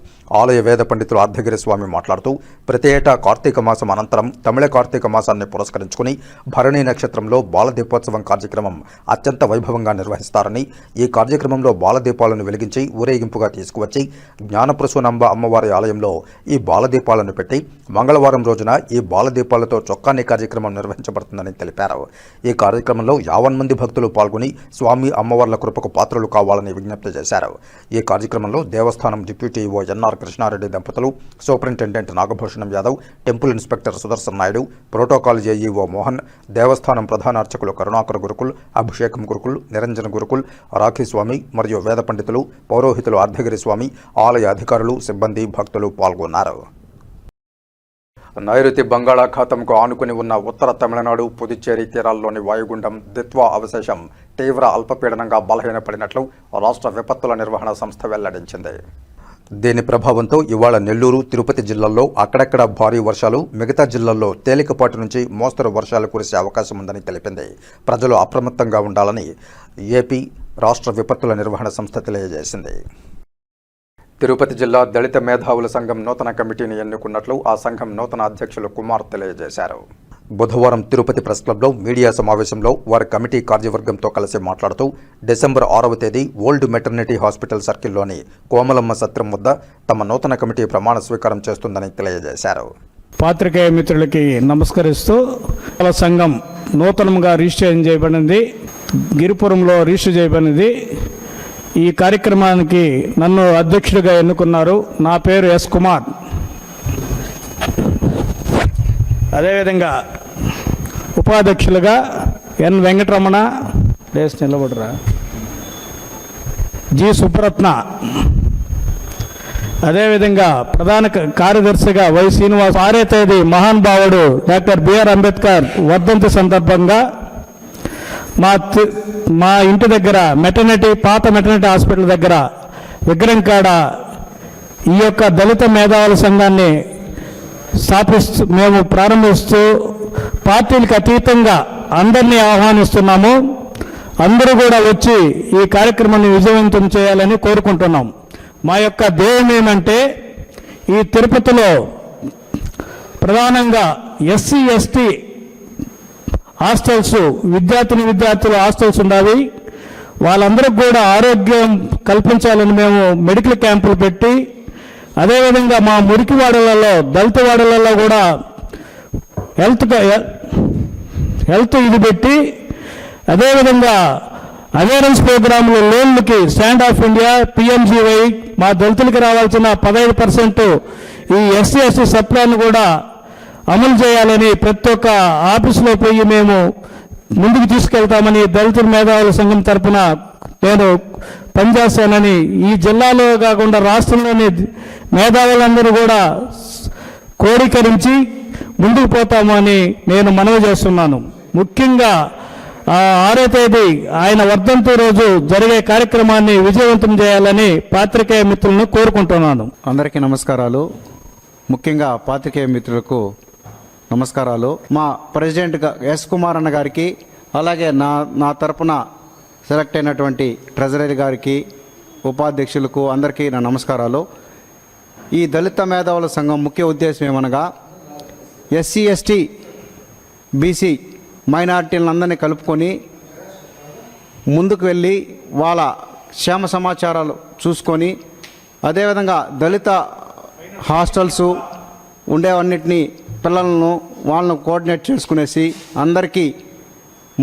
ఆలయ వేద పండితులు అర్ధగిరి స్వామి మాట్లాడుతూ ప్రతి ఏటా కార్తీక మాసం అనంతరం తమిళ కార్తీక మాసాన్ని పురస్కరించుకుని భరణి నక్షత్రంలో బాలదీపోత్సవం కార్యక్రమం అత్యంత వైభవంగా నిర్వహిస్తారని, ఈ కార్యక్రమంలో బాలదీపాలను వెలిగించి ఊరేగింపుగా తీసుకువచ్చి జ్ఞానప్రసూనంబ అమ్మవారి ఆలయంలో ఈ బాలదీపాలను పెట్టి మంగళవారం రోజున ఈ బాలదీపాలతో చొక్కాని కార్యక్రమం నిర్వహించబడుతుందని తెలిపారు. ఈ కార్యక్రమంలో 50 మంది భక్తులు పాల్గొని స్వామి అమ్మవార్ల కృపకు పాత్రలు కావాలని విజ్ఞప్తి చేశారు. ఈ కార్యక్రమంలో దేవస్థానం డిప్యూటీ ఈవో ఎన్ఆర్ కృష్ణారెడ్డి దంపతులు, superintendent Nagabhushanam Yadav, temple inspector Sudarshan Naidu, protocol AEO Mohan, దేవస్థానం ప్రధాన అర్చకులు కరుణాకర్ గురుకుల్, అభిషేకం గురుకుల్, నిరంజన గురుకుల్, రాఖీ స్వామి మరియు వేద పండితులు, పౌరోహితులు అర్ధగిరి స్వామి, ఆలయ అధికారులు, సిబ్బంది, భక్తులు పాల్గొన్నారు. నైరుతి బంగాళాఖాతంకు ఆనుకుని ఉన్న ఉత్తర తమిళనాడు, పుదుచ్చేరి తీరాల్లోని వాయుగుండం దిత్వా అవశేషం తీవ్ర అల్పపీడనంగా బలహీనపడినట్లు రాష్ట్ర విపత్తుల నిర్వహణ సంస్థ వెల్లడించింది. దీని ప్రభావంతో ఇవాళ నెల్లూరు, తిరుపతి జిల్లాల్లో అక్కడక్కడ భారీ వర్షాలు, మిగతా జిల్లాల్లో తేలికపాటి నుంచి మోస్తరు వర్షాలు కురిసే అవకాశం ఉందని తెలిపింది. ప్రజలు అప్రమత్తంగా ఉండాలని ఏపీ రాష్ట్ర విపత్తుల నిర్వహణ సంస్థ తెలియజేసింది. తిరుపతి జిల్లా దళిత మేధావుల సంఘం నూతన కమిటీని ఎన్నుకున్నట్లు ఆ సంఘం నూతన అధ్యక్షులు కుమార్ తెలియజేశారు. బుధవారం తిరుపతి ప్రెస్ క్లబ్లో మీడియా సమావేశంలో వారి కమిటీ కార్యవర్గంతో కలిసి మాట్లాడుతూ డిసెంబర్ 6వ తేదీ ఓల్డ్ మెటర్నిటీ హాస్పిటల్ సర్కిల్లోని కోమలమ్మ సత్రం వద్ద తమ నూతన కమిటీ ప్రమాణ స్వీకారం చేస్తుందని తెలియజేశారు. పాత్రికేయ మిత్రులకి నమస్కరిస్తూ సంఘం నూతనంగా రిజిస్ట్రేషన్ చేయబడింది, గిరిపురంలో రిజిస్టర్ చేయబడింది. ఈ కార్యక్రమానికి నన్ను అధ్యక్షుడిగా ఎన్నుకున్నారు. నా పేరు ఎస్ కుమార్. అదేవిధంగా ఉపాధ్యక్షులుగా ఎన్ వెంకటరమణ, లేచి నిలబడరా, జి సుబ్రత్న, అదేవిధంగా ప్రధాన కార్యదర్శిగా వై శ్రీనివాస్. 6వ తేదీ మహానుభావుడు డాక్టర్ బిఆర్ అంబేద్కర్ వర్ధంతి సందర్భంగా మా ఇంటి దగ్గర పాత మెటర్నిటీ హాస్పిటల్ దగ్గర విగ్రహం కాడ ఈ యొక్క దళిత మేధావుల సంఘాన్ని మేము ప్రారంభిస్తూ పార్టీలకు అతీతంగా అందరినీ ఆహ్వానిస్తున్నాము. అందరూ కూడా వచ్చి ఈ కార్యక్రమాన్ని విజయవంతం చేయాలని కోరుకుంటున్నాం. మా యొక్క ధ్యేయం ఏమంటే ఈ తిరుపతిలో ప్రధానంగా ఎస్సీ ఎస్టీ హాస్టల్స్, విద్యార్థుల హాస్టల్స్ ఉండాలి. వాళ్ళందరికీ కూడా ఆరోగ్యం కల్పించాలని మేము మెడికల్ క్యాంపులు పెట్టి అదేవిధంగా మా మురికివాడలలో దళిత వాడలలో కూడా హెల్త్ ఇది పెట్టి, అదేవిధంగా అవేర్నెస్ ప్రోగ్రాంలు లోన్లకి స్టాండ్ ఆఫ్ ఇండియా, పిఎంజీవై మా దళితులకి రావాల్సిన 15% ఈ ఎస్సీ ఎస్టీ సప్లాన్ కూడా అమలు చేయాలని ప్రతి ఒక్క ఆఫీసులో పోయి మేము ముందుకు తీసుకెళ్తామని దళితుల మేధావుల సంఘం తరఫున నేను పనిచేస్తానని, ఈ జిల్లాలో కాకుండా రాష్ట్రంలోని మేధావులందరూ కూడా కోరికరించి ముందుకు పోతాము అని నేను మనవి చేస్తున్నాను. ముఖ్యంగా 6వ తేదీ ఆయన వర్ధంతి రోజు జరిగే కార్యక్రమాన్ని విజయవంతం చేయాలని పాత్రికేయ మిత్రులను కోరుకుంటున్నాను. అందరికీ నమస్కారాలు. ముఖ్యంగా పాత్రికేయ మిత్రులకు నమస్కారాలు. మా ప్రెసిడెంట్ ఎస్ కుమార్ అన్న గారికి, అలాగే నా తరపున సెలెక్ట్ అయినటువంటి ట్రెజరీ గారికి, ఉపాధ్యక్షులకు అందరికీ నా నమస్కారాలు. ఈ దళిత మేధావుల సంఘం ముఖ్య ఉద్దేశం ఏమనగా ఎస్సీ ఎస్టీ బీసీ మైనారిటీలందరినీ కలుపుకొని ముందుకు వెళ్ళి వాళ్ళ క్షేమ సమాచారాలు చూసుకొని, అదేవిధంగా దళిత హాస్టల్స్ ఉండేవన్నిటినీ పిల్లలను వాళ్ళను కోఆర్డినేట్ చేసుకునేసి అందరికీ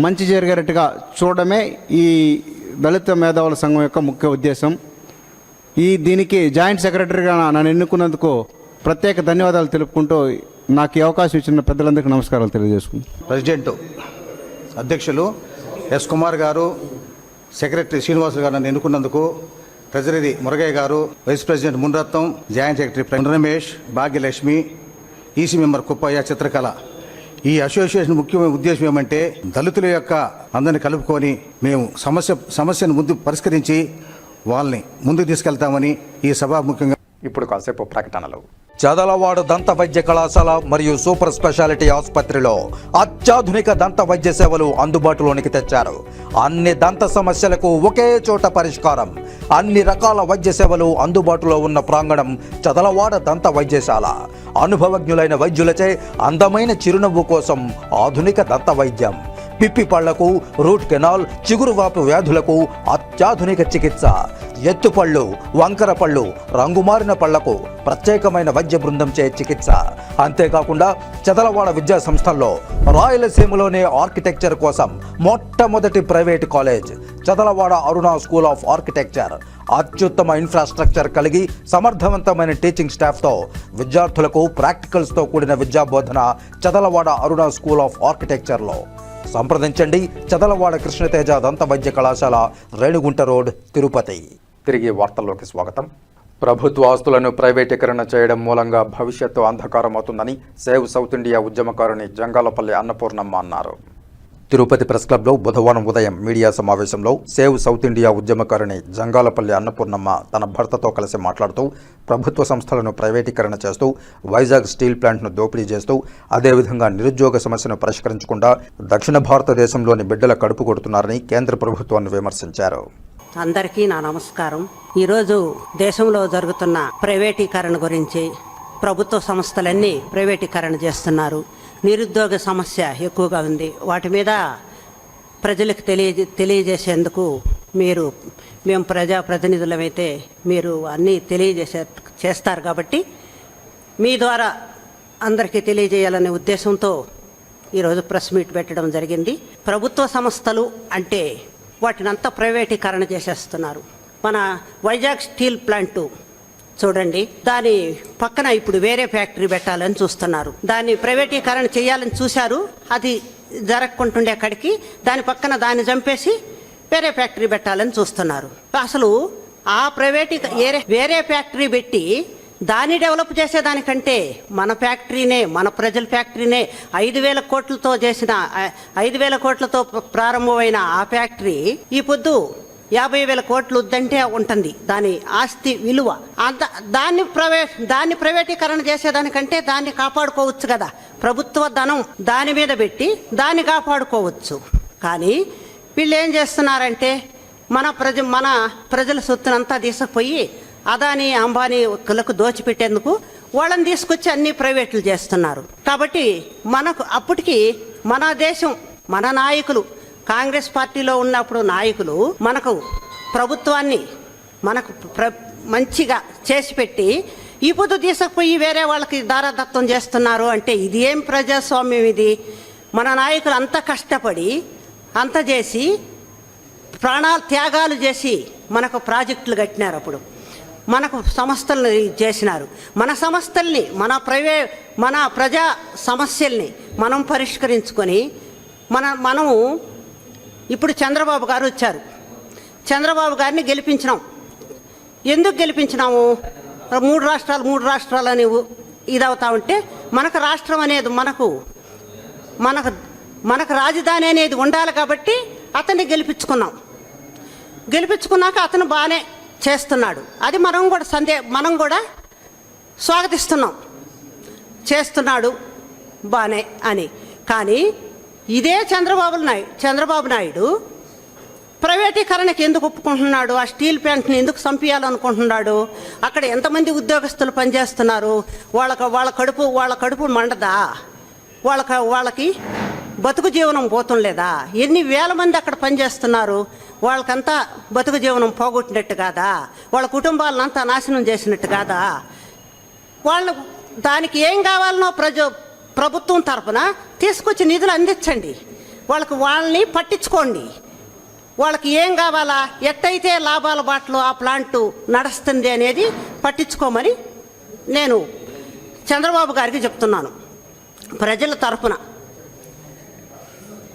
మంచి జరిగేటట్టుగా చూడడమే ఈ దళిత మేధావుల సంఘం యొక్క ముఖ్య ఉద్దేశం. దీనికి జాయింట్ సెక్రటరీగా నన్ను ఎన్నుకున్నందుకు ప్రత్యేక ధన్యవాదాలు తెలుపుకుంటూ నాకు ఈ అవకాశం ఇచ్చిన పెద్దలందరికీ నమస్కారాలు తెలియజేసుకుంటాను. ప్రెసిడెంట్ అధ్యక్షులు ఎస్ కుమార్ గారు, సెక్రటరీ శ్రీనివాసులు గారు నన్ను ఎన్నుకున్నందుకు, treasury Muragayya garu, vice president Munratnam, joint secretary Ramesh, Bhagyalakshmi, EC member Kuppayya, Chitrakala. ఈ అసోసియేషన్ ముఖ్యమైన ఉద్దేశం ఏమంటే దళితుల యొక్క అందరిని కలుపుకొని మేము సమస్యను ముందు పరిష్కరించి వాళ్ళని ముందుకు తీసుకెళ్తామని ఈ సభాముఖ్యంగా. ఇప్పుడు కాసేపు ప్రకటనలు. చదలవాడ దంత వైద్య కళాశాల మరియు సూపర్ స్పెషాలిటీ ఆసుపత్రిలో అత్యాధునిక దంత వైద్య సేవలు అందుబాటులోనికి తెచ్చారు. అన్ని దంత సమస్యలకు ఒకే చోట పరిష్కారం. అన్ని రకాల వైద్య సేవలు అందుబాటులో ఉన్న ప్రాంగణం చదలవాడ దంత వైద్యశాల. అనుభవజ్ఞులైన వైద్యులచే అందమైన చిరునవ్వు కోసం ఆధునిక దంత వైద్యం. పిప్పి పళ్లకు, రూట్ కెనాల్, చిగురువాపు వ్యాధులకు అత్యాధునిక చికిత్స. ఎత్తుపళ్ళు, వంకర పళ్ళు, రంగుమారిన పళ్లకు ప్రత్యేకమైన వైద్య బృందంచే చికిత్స. అంతేకాకుండా చదలవాడ విద్యా సంస్థల్లో రాయలసీమలోనే ఆర్కిటెక్చర్ కోసం మొట్టమొదటి private college Chadalavada Aruna school of architecture. అత్యుత్తమ ఇన్ఫ్రాస్ట్రక్చర్ కలిగి సమర్థవంతమైన టీచింగ్ స్టాఫ్తో విద్యార్థులకు ప్రాక్టికల్స్తో కూడిన విద్యాబోధన చదలవాడ అరుణ స్కూల్ ఆఫ్ ఆర్కిటెక్చర్లో. సంప్రదించండి. చదలవాడ కృష్ణతేజ దంత వైద్య కళాశాల, రేణిగుంట రోడ్, తిరుపతి. తిరిగి వార్తల్లోకి స్వాగతం. ప్రభుత్వ ఆస్తులను ప్రైవేటీకరణ చేయడం మూలంగా భవిష్యత్తు అంధకారమవుతుందని సేవ్ సౌత్ ఇండియా ఉద్యమకారిణి జంగాలపల్లి అన్నపూర్ణమ్మ అన్నారు. తిరుపతి ప్రెస్ క్లబ్లో బుధవారం ఉదయం మీడియా సమావేశంలో సేవ్ సౌత్ ఇండియా ఉద్యమకారిణి జంగాలపల్లి అన్నపూర్ణమ్మ తన భర్తతో కలిసి మాట్లాడుతూ ప్రభుత్వ సంస్థలను ప్రైవేటీకరణ చేస్తూ వైజాగ్ స్టీల్ ప్లాంట్ను దోపిడీ చేస్తూ అదేవిధంగా నిరుద్యోగ సమస్యను పరిష్కరించకుండా దక్షిణ భారతదేశంలోని బిడ్డల కడుపు కొడుతున్నారని కేంద్ర ప్రభుత్వాన్ని విమర్శించారు. అందరికీ నా నమస్కారం. ఈరోజు దేశంలో జరుగుతున్న ప్రైవేటీకరణ గురించి, ప్రభుత్వ సంస్థలన్నీ ప్రైవేటీకరణ చేస్తున్నారు. నిరుద్యోగ సమస్య ఎక్కువగా ఉంది. వాటి మీద ప్రజలకు తెలియజేసేందుకు మేము ప్రజాప్రతినిధులమైతే మీరు అన్నీ చేస్తారు కాబట్టి మీ ద్వారా అందరికీ తెలియజేయాలనే ఉద్దేశంతో ఈరోజు ప్రెస్ మీట్ పెట్టడం జరిగింది. ప్రభుత్వ సంస్థలు అంటే వాటినంతా ప్రైవేటీకరణ చేసేస్తున్నారు. మన వైజాగ్ స్టీల్ ప్లాంటు చూడండి, దాని పక్కన ఇప్పుడు వేరే ఫ్యాక్టరీ పెట్టాలని చూస్తున్నారు. దాన్ని ప్రైవేటీకరణ చేయాలని చూశారు, అది జరగకుంటుండే అక్కడికి దాని పక్కన దాన్ని చంపేసి వేరే ఫ్యాక్టరీ పెట్టాలని చూస్తున్నారు. అసలు ఆ వేరే ఫ్యాక్టరీ పెట్టి దాన్ని డెవలప్ చేసేదానికంటే మన ఫ్యాక్టరీనే, మన ప్రజల ఫ్యాక్టరీనే 5,000 కోట్లతో చేసిన 5,000 కోట్లతో ప్రారంభమైన ఆ ఫ్యాక్టరీ ఈ పొద్దు 50,000 కోట్లు వద్దంటే ఉంటుంది దాని ఆస్తి విలువ. దాన్ని ప్రైవేటీకరణ చేసేదానికంటే దాన్ని కాపాడుకోవచ్చు కదా. ప్రభుత్వ ధనం దాని మీద పెట్టి దాన్ని కాపాడుకోవచ్చు. కానీ వీళ్ళు ఏం చేస్తున్నారంటే మన ప్రజల సొత్తునంతా తీసుకుపోయి అదాని అంబానీలకు దోచిపెట్టేందుకు వాళ్ళని తీసుకొచ్చి అన్ని ప్రైవేట్లు చేస్తున్నారు. కాబట్టి అప్పటికి మన దేశం, మన నాయకులు, కాంగ్రెస్ పార్టీలో ఉన్నప్పుడు నాయకులు మనకు ప్రభుత్వాన్ని మంచిగా చేసి పెట్టి ఈ పొద్దు తీసుకుపోయి వేరే వాళ్ళకి దారదత్తం చేస్తున్నారు అంటే ఇది ఏం ప్రజాస్వామ్యం ఇది? మన నాయకులు అంత కష్టపడి అంత చేసి ప్రాణాలు త్యాగాలు చేసి మనకు ప్రాజెక్టులు కట్టినారు, అప్పుడు మనకు సంస్థలను చేసినారు. మన సంస్థల్ని మన ప్రజా సమస్యల్ని మనం పరిష్కరించుకొని మనము ఇప్పుడు చంద్రబాబు గారు వచ్చారు. చంద్రబాబు గారిని గెలిపించినాం. ఎందుకు గెలిపించినాము? మూడు రాష్ట్రాలు అని ఇదవుతా ఉంటే మనకు రాష్ట్రం అనేది మనకు రాజధాని అనేది ఉండాలి కాబట్టి అతన్ని గెలిపించుకున్నాక అతను బాగానే చేస్తున్నాడు. అది మనం కూడా స్వాగతిస్తున్నాం, చేస్తున్నాడు బాగానే అని. కానీ ఇదే చంద్రబాబు నాయుడు ప్రైవేటీకరణకి ఎందుకు ఒప్పుకుంటున్నాడు? ఆ స్టీల్ ప్లాంట్ని ఎందుకు చంపేయాలనుకుంటున్నాడు? అక్కడ ఎంతమంది ఉద్యోగస్తులు పనిచేస్తున్నారు? వాళ్ళ కడుపు మండదా? వాళ్ళకి బతుకు జీవనం పోతుండలేదా? ఎన్ని వేల మంది అక్కడ పనిచేస్తున్నారు? వాళ్ళకంతా బతుకు జీవనం పోగొట్టినట్టు కాదా? వాళ్ళ కుటుంబాలనంతా నాశనం చేసినట్టు కాదా? దానికి ఏం కావాలనో ప్రభుత్వం తరఫున తీసుకొచ్చి నిధులు అందించండి. వాళ్ళని పట్టించుకోండి. వాళ్ళకి ఏం కావాలా, ఎట్టయితే లాభాల బాటలో ఆ ప్లాంటు నడుస్తుంది అనేది పట్టించుకోమని నేను చంద్రబాబు గారికి చెప్తున్నాను ప్రజల తరఫున.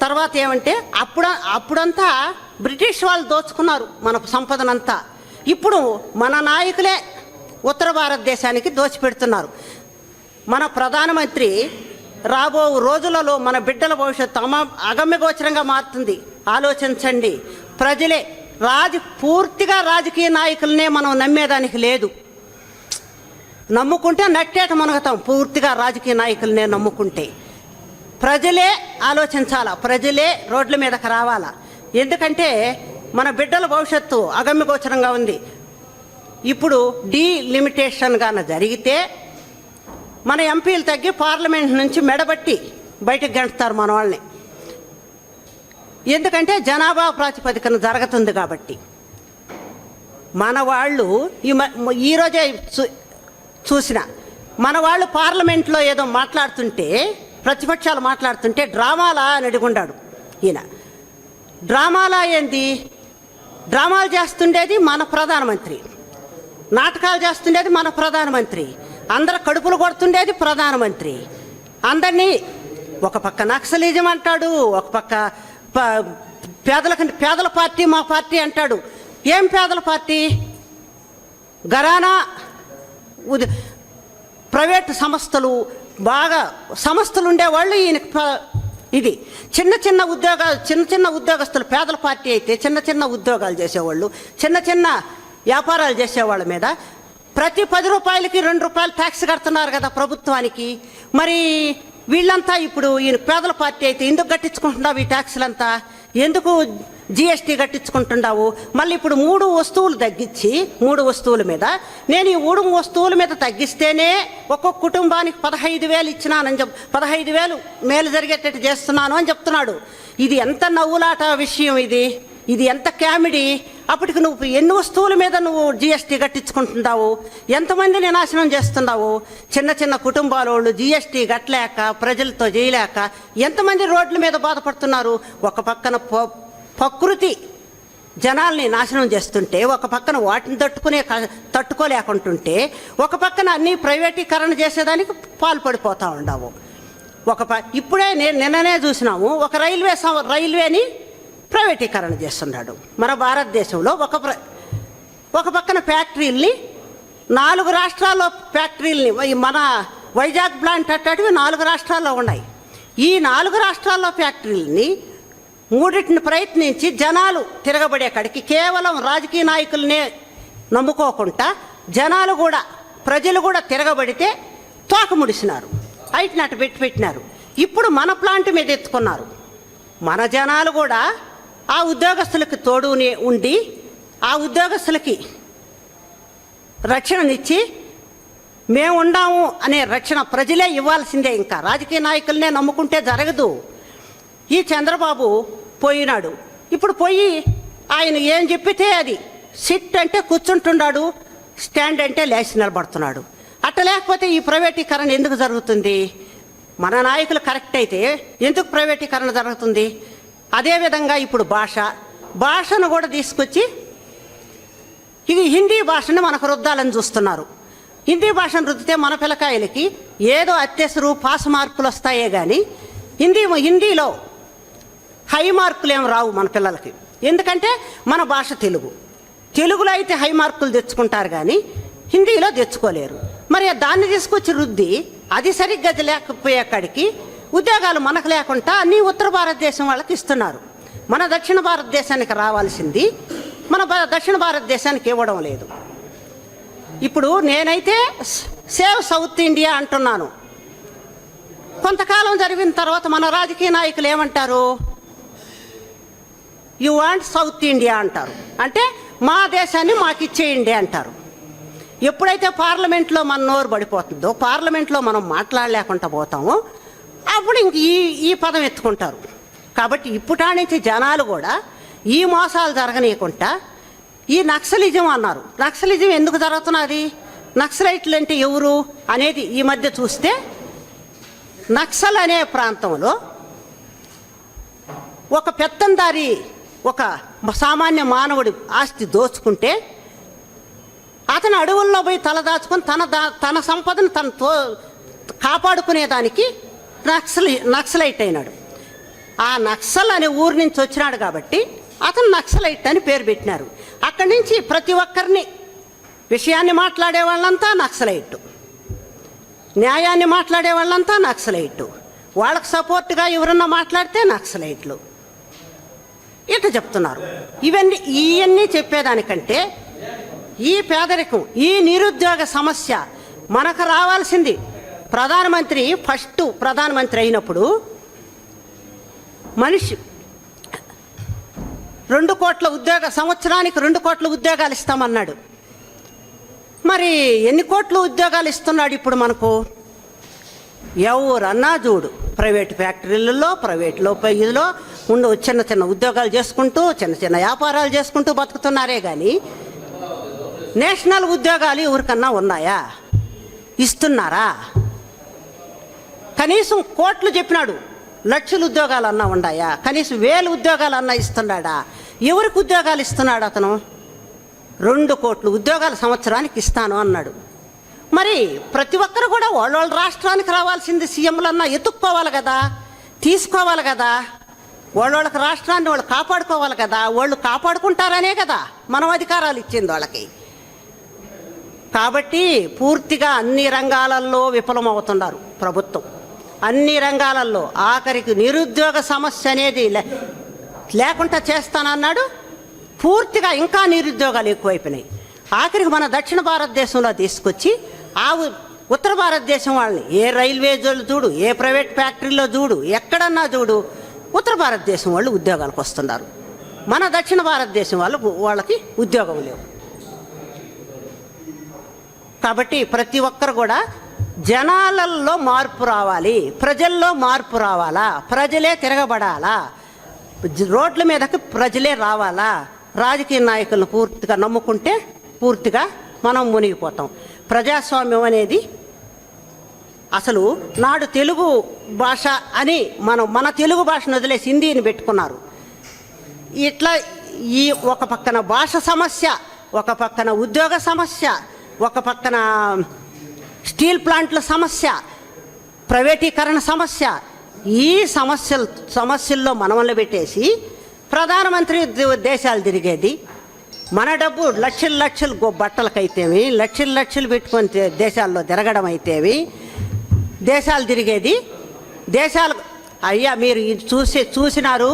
తర్వాత ఏమంటే అప్పుడంతా బ్రిటిష్ వాళ్ళు దోచుకున్నారు మన సంపదనంతా. ఇప్పుడు మన నాయకులే ఉత్తర భారతదేశానికి దోచిపెడుతున్నారు. మన ప్రధానమంత్రి రాబో రోజులలో మన బిడ్డల భవిష్యత్తు అగమ్యగోచరంగా మారుతుంది. ఆలోచించండి. ప్రజలే పూర్తిగా రాజకీయ నాయకులనే మనం నమ్మేదానికి లేదు. నమ్ముకుంటే నట్టేట మునగతాం. పూర్తిగా రాజకీయ నాయకులనే నమ్ముకుంటే ప్రజలే ఆలోచించాలా, ప్రజలే రోడ్ల మీదకి రావాలా. ఎందుకంటే మన బిడ్డల భవిష్యత్తు అగమ్యగోచరంగా ఉంది. ఇప్పుడు డీలిమిటేషన్ గాన జరిగితే మన ఎంపీలు తగ్గి పార్లమెంట్ నుంచి మెడబట్టి బయటకు గంటుతారు మన వాళ్ళని. ఎందుకంటే జనాభా ప్రాతిపదికన జరుగుతుంది కాబట్టి. మన వాళ్ళు ఈరోజే చూసిన మన వాళ్ళు పార్లమెంట్లో ఏదో మాట్లాడుతుంటే, ప్రతిపక్షాలు మాట్లాడుతుంటే డ్రామాలా అని అడుగుండాడు ఈయన. డ్రామాలా ఏంది? డ్రామాలు చేస్తుండేది మన ప్రధానమంత్రి, నాటకాలు చేస్తుండేది మన ప్రధానమంత్రి, అందరు కడుపులు కొడుతుండేది ప్రధానమంత్రి. అందరినీ ఒక పక్క నక్సలిజం అంటాడు, ఒక పక్క పేదల పార్టీ మా పార్టీ అంటాడు. ఏం పేదల పార్టీ? ఘరానా ప్రైవేటు సంస్థలు, బాగా సంస్థలు ఉండేవాళ్ళు ఈయన. ఇది చిన్న ఉద్యోగస్తులు. పేదల పార్టీ అయితే చిన్న ఉద్యోగాలు చేసేవాళ్ళు, చిన్న వ్యాపారాలు చేసేవాళ్ళ మీద ప్రతి 10 రూపాయలకి 2 రూపాయలు ట్యాక్స్ కడుతున్నారు కదా ప్రభుత్వానికి. మరి వీళ్ళంతా ఇప్పుడు ఈయన పేదల పార్టీ అయితే ఎందుకు కట్టించుకుంటున్నావు ఈ ట్యాక్సులంతా? ఎందుకు జిఎస్టీ కట్టించుకుంటున్నావు? మళ్ళీ ఇప్పుడు 3 వస్తువులు తగ్గించి 3 వస్తువుల మీద నేను ఈ 3 వస్తువుల మీద తగ్గిస్తేనే ఒక్కొక్క కుటుంబానికి 15,000 ఇచ్చినానని 15,000 మేలు జరిగేటట్టు చేస్తున్నాను అని చెప్తున్నాడు. ఇది ఎంత నవ్వులాట విషయం ఇది ఎంత కామెడీ. అప్పటికి నువ్వు ఎన్ని వస్తువుల మీద నువ్వు జిఎస్టీ కట్టించుకుంటున్నావు? ఎంతమందిని నాశనం చేస్తున్నావు? చిన్న కుటుంబాల వాళ్ళు జిఎస్టీ కట్టలేక, ప్రజలతో చేయలేక ఎంతమంది రోడ్ల మీద బాధపడుతున్నారు. ఒక పక్కన ప్రకృతి జనాల్ని నాశనం చేస్తుంటే, ఒక పక్కన వాటిని తట్టుకోలేకుంటుంటే, ఒక పక్కన అన్నీ ప్రైవేటీకరణ చేసేదానికి పాల్పడిపోతూ ఉండవు. ఇప్పుడే నిన్ననే చూసినాము, ఒక రైల్వేని ప్రైవేటీకరణ చేస్తున్నాడు మన భారతదేశంలో. ఒక పక్కన ఫ్యాక్టరీల్ని 4 రాష్ట్రాల్లో ఫ్యాక్టరీల్ని, మన వైజాగ్ ప్లాంట్ అట్టటివి 4 రాష్ట్రాల్లో ఉన్నాయి. ఈ 4 రాష్ట్రాల్లో ఫ్యాక్టరీల్ని 3 ప్రయత్నించి జనాలు తిరగబడే కాడికి కేవలం రాజకీయ నాయకులనే నమ్ముకోకుండా ప్రజలు కూడా తిరగబడితే తోక ముడిసినారు, అయిటినట్టు పెట్టినారు. ఇప్పుడు మన ప్లాంట్ మీద ఎత్తుకున్నారు. మన జనాలు కూడా ఆ ఉద్యోగస్తులకు తోడునే ఉండి, ఆ ఉద్యోగస్తులకి రక్షణనిచ్చి మేము ఉండాము అనే రక్షణ ప్రజలే ఇవ్వాల్సిందే. ఇంకా రాజకీయ నాయకులనే నమ్ముకుంటే జరగదు. ఈ చంద్రబాబు పోయినాడు. ఇప్పుడు ఆయన ఏం చెప్పితే అది. సిట్ అంటే కూర్చుంటున్నాడు, స్టాండ్ అంటే లేచి నిలబడుతున్నాడు. లేకపోతే ఈ ప్రైవేటీకరణ ఎందుకు జరుగుతుంది? మన నాయకులు కరెక్ట్ అయితే ఎందుకు ప్రైవేటీకరణ జరుగుతుంది? అదేవిధంగా ఇప్పుడు భాషను కూడా తీసుకొచ్చి ఇది హిందీ భాషను మనకు రుద్దాలని చూస్తున్నారు. హిందీ భాషను రుద్దితే మన పిల్లకాయలకి ఏదో అత్యసరు పాస్ మార్కులు వస్తాయే కానీ హిందీలో హై మార్కులు ఏం రావు మన పిల్లలకి. ఎందుకంటే మన భాష తెలుగులో అయితే హై మార్కులు తెచ్చుకుంటారు కానీ హిందీలో తెచ్చుకోలేరు. మరి దాన్ని తీసుకొచ్చి రుద్ది అది సరిగ్గా లేకపోయేకాడికి ఉద్యోగాలు మనకు లేకుండా అన్ని ఉత్తర భారతదేశం వాళ్ళకి ఇస్తున్నారు. మన దక్షిణ భారతదేశానికి రావాల్సింది మన దక్షిణ భారతదేశానికి ఇవ్వడం లేదు. ఇప్పుడు నేనైతే సేవ్ సౌత్ ఇండియా అంటున్నాను. కొంతకాలం జరిగిన తర్వాత మన రాజకీయ నాయకులు ఏమంటారు? యు వాంట్ సౌత్ ఇండియా అంటారు. అంటే మా దేశాన్ని మాకు ఇచ్చేయండి అంటారు. ఎప్పుడైతే పార్లమెంట్లో మన నోరు పడిపోతుందో, పార్లమెంట్లో మనం మాట్లాడలేకుండా పోతామో, అప్పుడు ఇంక ఈ పదం ఎత్తుకుంటారు. కాబట్టి ఇప్పుడా నుంచి జనాలు కూడా ఈ మోసాలు జరగనీయకుండా ఈ నక్సలిజం అన్నారు. నక్సలిజం ఎందుకు జరుగుతున్నది? నక్సలైట్లు అంటే ఎవరు అనేది ఈ మధ్య చూస్తే నక్సల్ అనే ప్రాంతంలో ఒక పెత్తందారి ఒక సామాన్య మానవుడి ఆస్తి దోచుకుంటే అతను అడవుల్లో పోయి తలదాచుకొని తన సంపదను తనతో కాపాడుకునేదానికి నక్సలైట్ అయినాడు. ఆ నక్సల్ అనే ఊరి నుంచి వచ్చినాడు కాబట్టి అతను నక్సలైట్ అని పేరు పెట్టినారు. అక్కడి నుంచి ప్రతి ఒక్కరిని విషయాన్ని మాట్లాడే వాళ్ళంతా నక్సలైట్, న్యాయాన్ని మాట్లాడే వాళ్ళంతా నక్సలైట్, వాళ్ళకు సపోర్ట్గా ఎవరన్నా మాట్లాడితే నక్సలైట్లు ఇట్లా చెప్తున్నారు. ఇవన్నీ చెప్పేదానికంటే ఈ పేదరికం, ఈ నిరుద్యోగ సమస్య మనకు రావాల్సింది. ఫస్ట్ ప్రధానమంత్రి అయినప్పుడు మనిషి 2 కోట్ల సంవత్సరానికి 2 కోట్ల ఉద్యోగాలు ఇస్తామన్నాడు. మరి ఎన్ని కోట్ల ఉద్యోగాలు ఇస్తున్నాడు ఇప్పుడు మనకు? ఎవరన్నా చూడు, ప్రైవేట్ ఫ్యాక్టరీలలో, ప్రైవేట్లో ఇదిలో చిన్న చిన్న ఉద్యోగాలు చేసుకుంటూ, చిన్న చిన్న వ్యాపారాలు చేసుకుంటూ బతుకుతున్నారే కానీ నేషనల్ ఉద్యోగాలు ఎవరికన్నా ఉన్నాయా? ఇస్తున్నారా? కనీసం కోట్లు చెప్పినాడు, లక్షల ఉద్యోగాలు అన్నా ఉన్నాయా? కనీసం 1000 ఉద్యోగాలు అన్నా ఇస్తున్నాడా? ఎవరికి ఉద్యోగాలు ఇస్తున్నాడు అతను? 2 కోట్ల ఉద్యోగాలు సంవత్సరానికి ఇస్తాను అన్నాడు. మరి ప్రతి ఒక్కరు కూడా వాళ్ళ రాష్ట్రానికి రావాల్సింది సీఎంలన్నా ఎత్తుక్కోవాలి కదా, తీసుకోవాలి కదా. వాళ్ళకి రాష్ట్రాన్ని వాళ్ళు కాపాడుకోవాలి కదా. వాళ్ళు కాపాడుకుంటారనే కదా మనం అధికారాలు ఇచ్చింది వాళ్ళకి. కాబట్టి పూర్తిగా అన్ని రంగాలలో విఫలమవుతున్నారు ప్రభుత్వం. అన్ని రంగాలలో ఆఖరికి నిరుద్యోగ సమస్య అనేది లేకుండా చేస్తానన్నాడు. పూర్తిగా ఇంకా నిరుద్యోగాలు ఎక్కువైపోయినాయి. ఆఖరికి మన దక్షిణ భారతదేశంలో తీసుకొచ్చి ఉత్తర భారతదేశం వాళ్ళని ఏ రైల్వేజోలు చూడు, ఏ ప్రైవేట్ ఫ్యాక్టరీలో చూడు, ఎక్కడన్నా చూడు, ఉత్తర భారతదేశం వాళ్ళు ఉద్యోగాలకు వస్తున్నారు. మన దక్షిణ భారతదేశం వాళ్ళకి ఉద్యోగం లేవు. కాబట్టి ప్రతి ఒక్కరు కూడా జనాలలో మార్పు రావాలి, ప్రజల్లో మార్పు రావాలా, ప్రజలే తిరగబడాలా, రోడ్ల మీదకి ప్రజలే రావాలా. రాజకీయ నాయకులను పూర్తిగా నమ్ముకుంటే పూర్తిగా మనం మునిగిపోతాం. ప్రజాస్వామ్యం అనేది అసలు నాడు తెలుగు భాష అని మన తెలుగు భాషను వదిలేసి హిందీని పెట్టుకున్నారు. ఇట్లా ఒక పక్కన భాష సమస్య, ఒక పక్కన ఉద్యోగ సమస్య, ఒక పక్కన స్టీల్ ప్లాంట్ల సమస్య, ప్రైవేటీకరణ సమస్య, ఈ సమస్యల్లో మనవల్ల పెట్టేసి ప్రధానమంత్రి దేశాలు తిరిగేది. మన డబ్బు లక్షలు బట్టలకైతేవి, లక్షలు పెట్టుకొని దేశాల్లో తిరగడం అయితేవి, దేశాలు తిరిగేది. అయ్యా మీరు చూసినారు,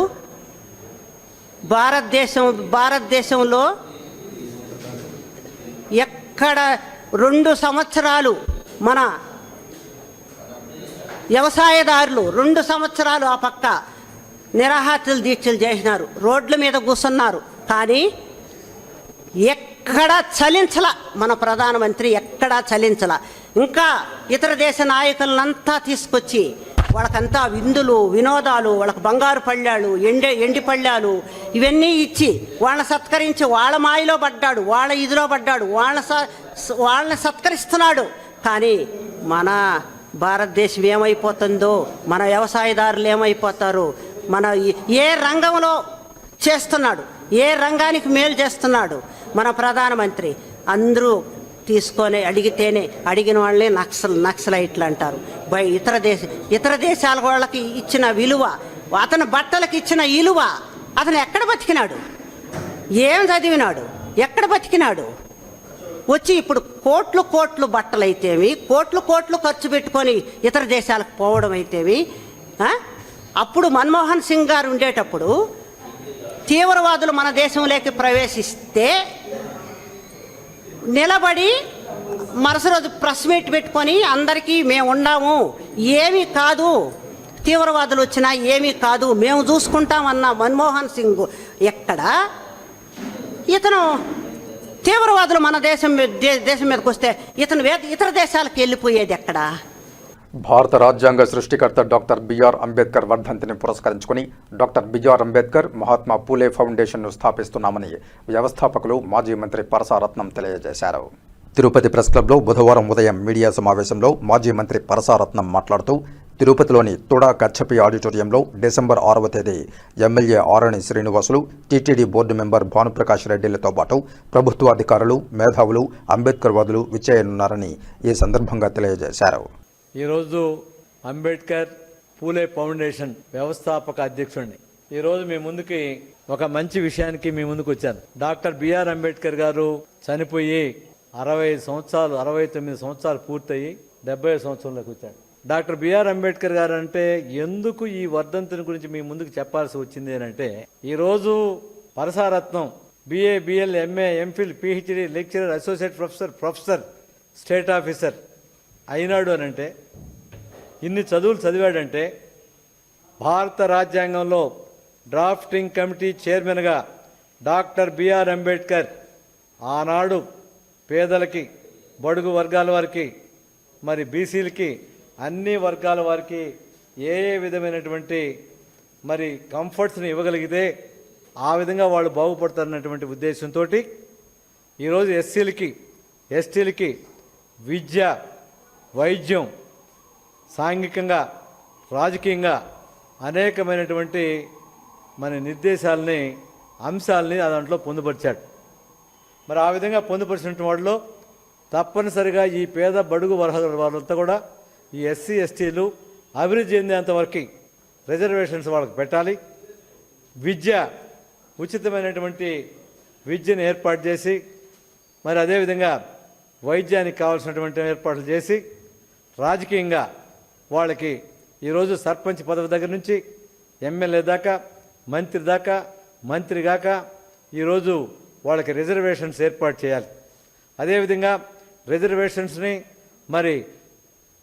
భారతదేశంలో ఎక్కడ 2 సంవత్సరాలు మన వ్యవసాయదారులు 2 సంవత్సరాలు ఆ పక్క నిరాహార దీక్షలు చేసినారు, రోడ్ల మీద కూర్చున్నారు. కానీ ఎక్కడా చలించల మన ప్రధానమంత్రి, ఎక్కడా చలించల. ఇంకా ఇతర దేశ నాయకులంతా తీసుకొచ్చి వాళ్ళకంతా విందులు, వినోదాలు, వాళ్ళకి బంగారు పళ్ళాలు, ఎండి పళ్ళాలు ఇవన్నీ ఇచ్చి వాళ్ళని సత్కరించి వాళ్ళ మాయలో పడ్డాడు, వాళ్ళ ఇదిలో పడ్డాడు, వాళ్ళని సత్కరిస్తున్నాడు. కానీ మన భారతదేశం ఏమైపోతుందో, మన వ్యవసాయదారులు ఏమైపోతారు, మన ఏ రంగంలో చేస్తున్నాడు, ఏ రంగానికి మేలు చేస్తున్నాడు మన ప్రధానమంత్రి, అందరూ తీసుకొని అడిగితేనే అడిగిన వాళ్ళే నక్సలైట్లు అంటారు. ఇతర దేశాల వాళ్ళకి ఇచ్చిన విలువ, అతని బట్టలకు ఇచ్చిన విలువ, అతను ఎక్కడ బతికినాడు, ఏం చదివినాడు, ఎక్కడ బతికినాడు? వచ్చి ఇప్పుడు కోట్లు బట్టలు అయితేవి, కోట్లు ఖర్చు పెట్టుకొని ఇతర దేశాలకు పోవడం అయితేవి. అప్పుడు మన్మోహన్ సింగ్ గారు ఉండేటప్పుడు తీవ్రవాదులు మన దేశంలోకి ప్రవేశిస్తే నిలబడి మరుసటి రోజు ప్రెస్ మీట్ పెట్టుకొని అందరికీ మేము ఉన్నాము, ఏమీ కాదు, తీవ్రవాదులు వచ్చినా ఏమీ కాదు, మేము చూసుకుంటామన్న మన్మోహన్ సింగ్ ఎక్కడ? ఇతను తీవ్రవాదులు మన దేశం మీదకి వస్తే ఇతను ఇతర దేశాలకు వెళ్ళిపోయేది ఎక్కడ? భారత రాజ్యాంగ సృష్టికర్త డాక్టర్ బిఆర్ అంబేద్కర్ వర్ధంతిని పురస్కరించుకుని డాక్టర్ బిఆర్ అంబేద్కర్ మహాత్మా పూలే ఫౌండేషన్ను స్థాపిస్తున్నామని వ్యవస్థాపకులు మాజీ మంత్రి పరసారత్నం తెలియజేశారు. తిరుపతి ప్రెస్ క్లబ్లో బుధవారం ఉదయం మీడియా సమావేశంలో మాజీ మంత్రి పరసారత్నం మాట్లాడుతూ తిరుపతిలోని తుడా కచ్చపి ఆడిటోరియంలో డిసెంబర్ 6వ తేదీ MLA Arani Srinivasulu, TTD board member Bhanuprakash రెడ్డిలతో పాటు ప్రభుత్వ అధికారులు, మేధావులు, అంబేద్కర్ వాదులు విచ్చేయనున్నారని ఈ సందర్భంగా తెలియజేశారు. ఈరోజు అంబేద్కర్ పూలే ఫౌండేషన్ వ్యవస్థాపక అధ్యక్షుడిని. ఈరోజు మీ ముందుకి ఒక మంచి విషయానికి మీ ముందుకు వచ్చాను. డాక్టర్ బిఆర్ అంబేద్కర్ గారు చనిపోయి 69 సంవత్సరాలు పూర్తయి 70 సంవత్సరంలోకి వచ్చాడు. డాక్టర్ బిఆర్ అంబేద్కర్ గారు అంటే ఎందుకు ఈ వర్ధంతిని గురించి మీ ముందుకు చెప్పాల్సి వచ్చింది అంటే, ఈరోజు Parasaratnam BA, BL, MA, MPhil, PhD, lecturer, associate professor, state officer అయినాడు అని అంటే, ఇన్ని చదువులు చదివాడంటే, భారత రాజ్యాంగంలో డ్రాఫ్టింగ్ కమిటీ చైర్మన్గా డాక్టర్ బిఆర్ అంబేద్కర్ ఆనాడు పేదలకి, బడుగు వర్గాల వారికి, మరి బీసీలకి, అన్ని వర్గాల వారికి ఏ విధమైనటువంటి మరి కంఫర్ట్స్ని ఇవ్వగలిగితే ఆ విధంగా వాళ్ళు బాగుపడతారన్నటువంటి ఉద్దేశంతో ఈరోజు ఎస్సీలకి, ఎస్టీలకి విద్య, వైద్యం, సాంఘికంగా, రాజకీయంగా అనేకమైనటువంటి మన నిర్దేశాలని, అంశాలని దాంట్లో పొందుపరిచాడు. మరి ఆ విధంగా పొందుపరిచిన వాటిలో తప్పనిసరిగా ఈ పేద బడుగు వాళ్ళంతా కూడా ఈ ఎస్సీ, ఎస్టీలు అభివృద్ధి చెందేంతవరకు రిజర్వేషన్స్ వాళ్ళకి పెట్టాలి. విద్య, ఉచితమైనటువంటి విద్యను ఏర్పాటు చేసి, మరి అదేవిధంగా వైద్యానికి కావాల్సినటువంటి ఏర్పాట్లు చేసి, రాజకీయంగా వాళ్ళకి ఈరోజు సర్పంచ్ పదవి దగ్గర నుంచి ఎమ్మెల్యే దాకా, మంత్రి దాకా, మంత్రి దాకా ఈరోజు వాళ్ళకి రిజర్వేషన్స్ ఏర్పాటు చేయాలి. అదేవిధంగా రిజర్వేషన్స్ని మరి